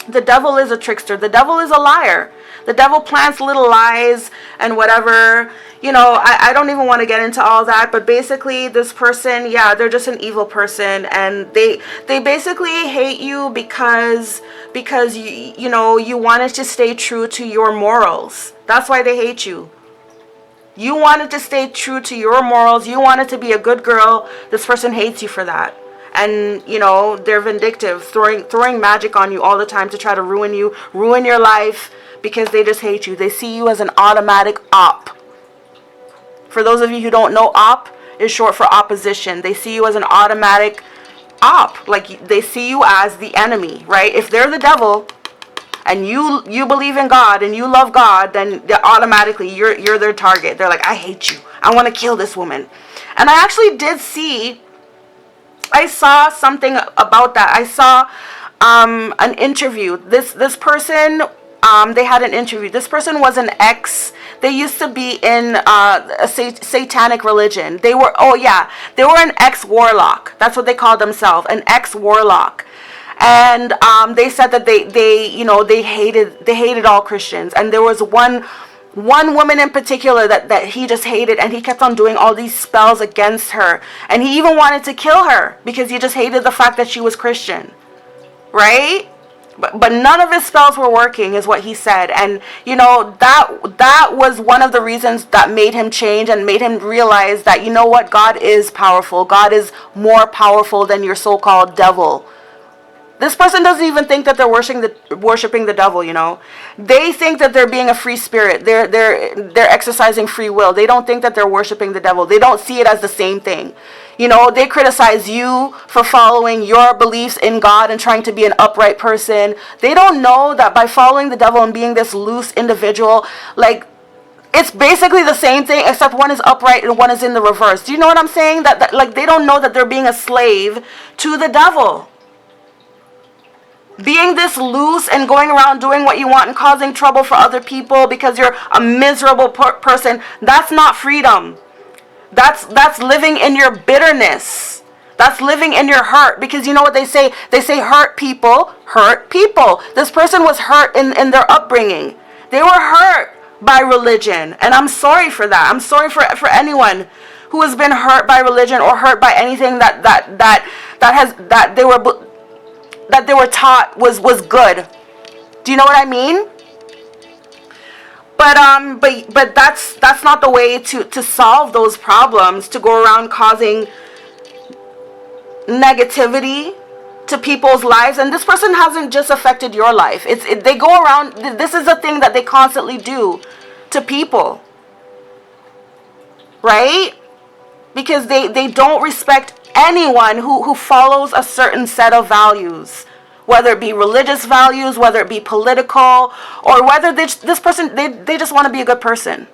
The devil is a trickster. The devil is a liar. The devil plants little lies and whatever. I don't even want to get into all that. But basically, this person, yeah, they're just an evil person. And they basically hate you because you wanted to stay true to your morals. That's why they hate you. You wanted to stay true to your morals. You wanted to be a good girl. This person hates you for that. And, they're vindictive, throwing magic on you all the time to try to ruin you, ruin your life, because they just hate you. They see you as an automatic op. For those of you who don't know, op is short for opposition. They see you as an automatic op. Like, they see you as the enemy, right? If they're the devil and you believe in God and you love God, then automatically you're their target. They're like, I hate you. I want to kill this woman. And I actually did see, I saw something about that. I saw an interview. This person, they had an interview. This person was an they used to be in a satanic religion. They were an ex-warlock. That's what they called themselves, an ex-warlock. And they said that they hated all Christians. And there was one woman in particular that he just hated, and he kept on doing all these spells against her. And he even wanted to kill her because he just hated the fact that she was Christian. Right? But none of his spells were working, is what he said. And that was one of the reasons that made him change and made him realize that, you know what, God is powerful. God is more powerful than your so-called devil. This person doesn't even think that they're worshiping the devil, They think that they're being a free spirit. They're exercising free will. They don't think that they're worshiping the devil. They don't see it as the same thing. They criticize you for following your beliefs in God and trying to be an upright person. They don't know that by following the devil and being this loose individual, like, it's basically the same thing, except one is upright and one is in the reverse. Do you know what I'm saying? That like, they don't know that they're being a slave to the devil. Being this loose and going around doing what you want and causing trouble for other people because you're a miserable person, that's not freedom. That's living in your bitterness. That's living in your hurt. Because you know what they say? They say hurt people hurt people. This person was hurt in their upbringing. They were hurt by religion. And I'm sorry for that. I'm sorry for anyone who has been hurt by religion or hurt by anything that they were taught was good. Do you know what I mean? But that's not the way to solve those problems, to go around causing negativity to people's lives. And this person hasn't just affected your life. They go around, this is a thing that they constantly do to people. Right? Because they don't respect anyone who follows a certain set of values, whether it be religious values, whether it be political, or whether this person, they just want to be a good person.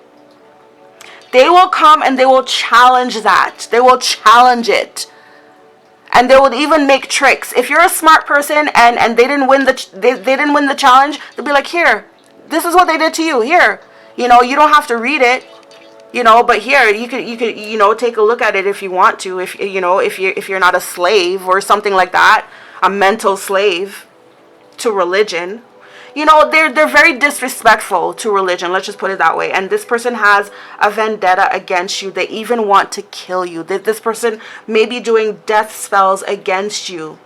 They will come and they will challenge that. They will challenge it. And they will even make tricks. If you're a smart person and they didn't win the challenge, they'll be like, here, this is what they did to you. Here, you don't have to read it. But here you could take a look at it if you want to, if you're not a slave or something like that, a mental slave to religion. They're very disrespectful to religion, let's just put it that way. And this person has a vendetta against you. They even want to kill you. This person may be doing death spells against you.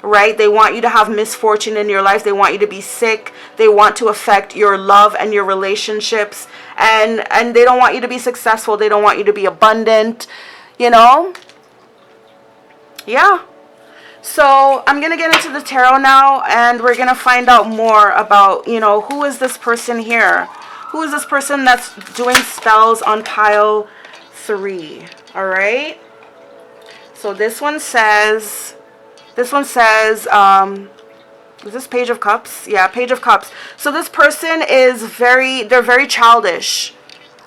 Right? They want you to have misfortune in your life. They want you to be sick. They want to affect your love and your relationships. And they don't want you to be successful. They don't want you to be abundant. Yeah. So I'm going to get into the tarot now, and we're going to find out more about, who is this person here? Who is this person that's doing spells on pile 3? All right. So this one says, is this Page of Cups? Yeah, Page of Cups. So this person is they're very childish.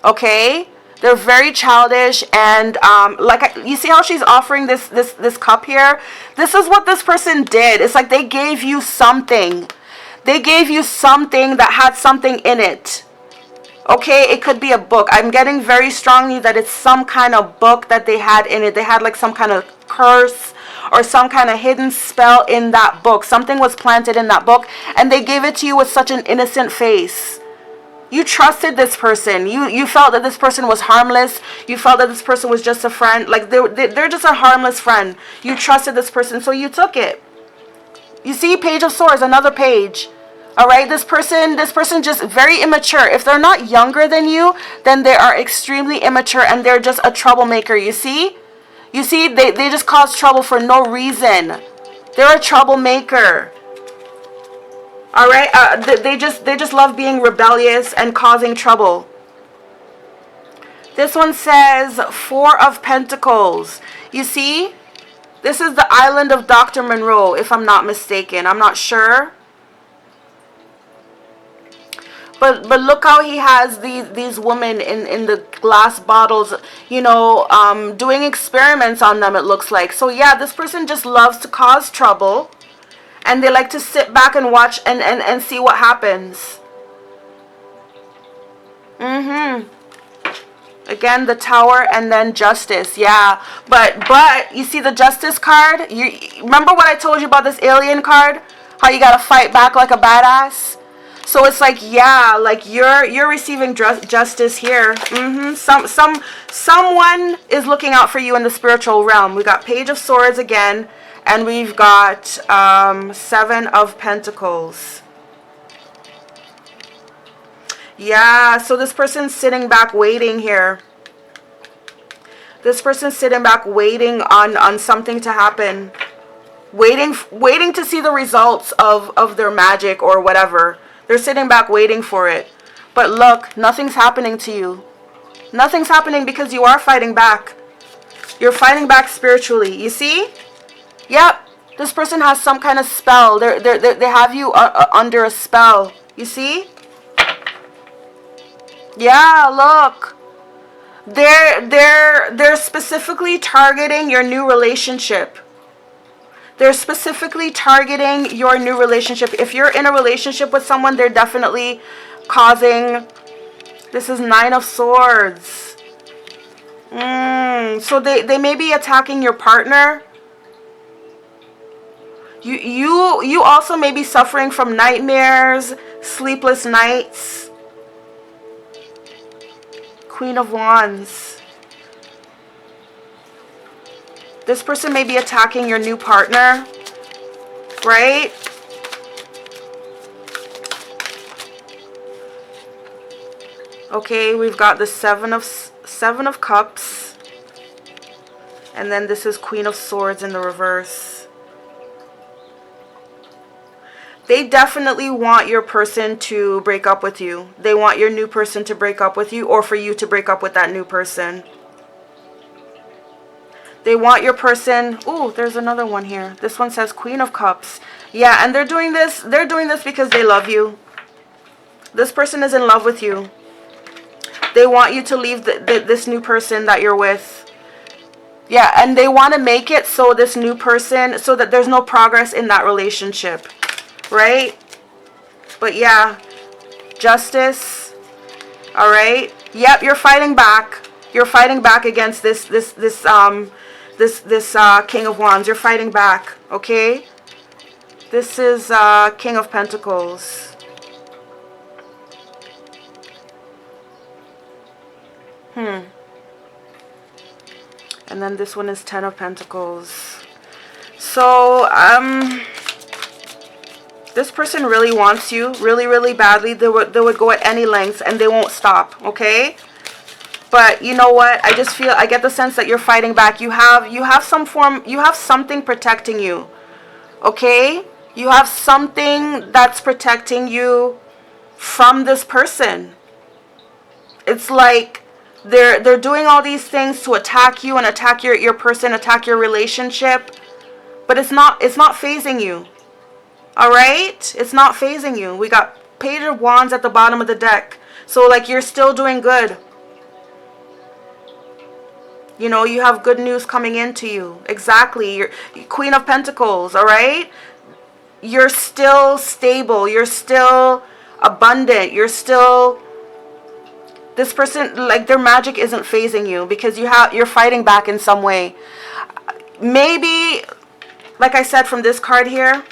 Okay? They're very childish, and you see how she's offering this cup here? This is what this person did. It's like they gave you something. They gave you something that had something in it. Okay, it could be a book. I'm getting very strongly that it's some kind of book that they had in it. They had like some kind of curse or some kind of hidden spell in that book. Something was planted in that book, and they gave it to you with such an innocent face. You trusted this person. You felt that this person was harmless. You felt that this person was just a friend. Like they're just a harmless friend. You trusted this person, so you took it. You see, Page of Swords, another page. All right, this person just very immature. If they're not younger than you, then they are extremely immature, and they're just a troublemaker. You see, they just cause trouble for no reason. They're a troublemaker. All right, they just love being rebellious and causing trouble. This one says 4 of Pentacles. You see? This is the island of Dr. Monroe, if I'm not mistaken. I'm not sure. But look how he has these women in the glass bottles, you know, doing experiments on them, it looks like. So yeah, this person just loves to cause trouble. And they like to sit back and watch and see what happens. Again, the Tower and then Justice. Yeah. But you see the Justice card? You remember what I told you about this alien card? How you gotta fight back like a badass? So it's like, yeah, like you're receiving justice here. Someone is looking out for you in the spiritual realm. We got Page of Swords again, and we've got 7 of Pentacles. Yeah, so this person's sitting back waiting here. This person's sitting back waiting on something to happen. Waiting to see the results of their magic or whatever. They're sitting back waiting for it. But look, nothing's happening to you. Nothing's happening because you are fighting back. You're fighting back spiritually. You see? Yep. This person has some kind of spell. They have you under a spell. You see? Yeah, look. They're specifically targeting your new relationship. They're specifically targeting your new relationship. If you're in a relationship with someone, they're definitely causing... This is 9 of Swords. So they may be attacking your partner. You also may be suffering from nightmares, sleepless nights. Queen of Wands. This person may be attacking your new partner, right? Okay, we've got the seven of Cups. And then this is Queen of Swords in the reverse. They definitely want your person to break up with you. They want your new person to break up with you, or for you to break up with that new person. They want your person... Ooh, there's another one here. This one says Queen of Cups. Yeah, and they're doing this because they love you. This person is in love with you. They want you to leave this new person that you're with. Yeah, and they want to make it so this new person... So that there's no progress in that relationship. Right? But yeah. Justice. Alright? Yep, you're fighting back. You're fighting back against this King of Wands. You're fighting back, okay? This is King of Pentacles. And then this one is 10 of Pentacles. So, this person really wants you, really badly. They would go at any lengths, and they won't stop, okay? But you know what? I get the sense that you're fighting back. You have something protecting you. Okay? You have something that's protecting you from this person. It's like they're doing all these things to attack you and attack your person, attack your relationship. But it's not phasing you. Alright? It's not phasing you. We got Page of Wands at the bottom of the deck. So like you're still doing good. You know, you have good news coming into you. Exactly. You're Queen of Pentacles, all right? You're still stable. You're still abundant. You're still... This person, like, their magic isn't phasing you because you're fighting back in some way. Maybe, like I said from this card here,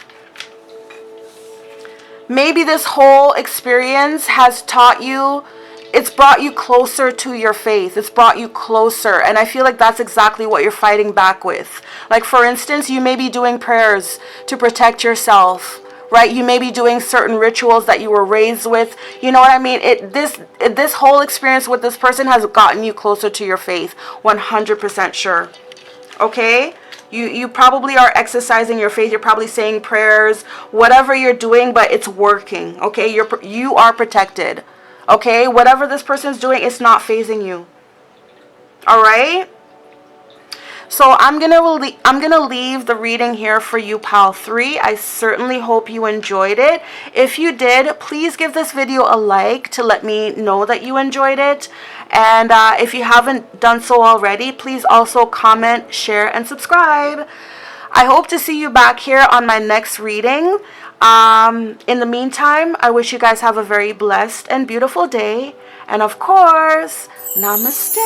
maybe this whole experience has taught you... It's brought you closer to your faith. It's brought you closer. And I feel like that's exactly what you're fighting back with. Like, for instance, you may be doing prayers to protect yourself, right? You may be doing certain rituals that you were raised with. You know what I mean? This whole experience with this person has gotten you closer to your faith. 100% sure. Okay? You probably are exercising your faith. You're probably saying prayers, whatever you're doing, but it's working. Okay? You are protected. Okay, whatever this person's doing, it's not phasing you. All right. So I'm gonna leave the reading here for you, pile 3. I certainly hope you enjoyed it. If you did, please give this video a like to let me know that you enjoyed it. And if you haven't done so already, please also comment, share, and subscribe. I hope to see you back here on my next reading. In the meantime, I wish you guys have a very blessed and beautiful day. And of course, namaste.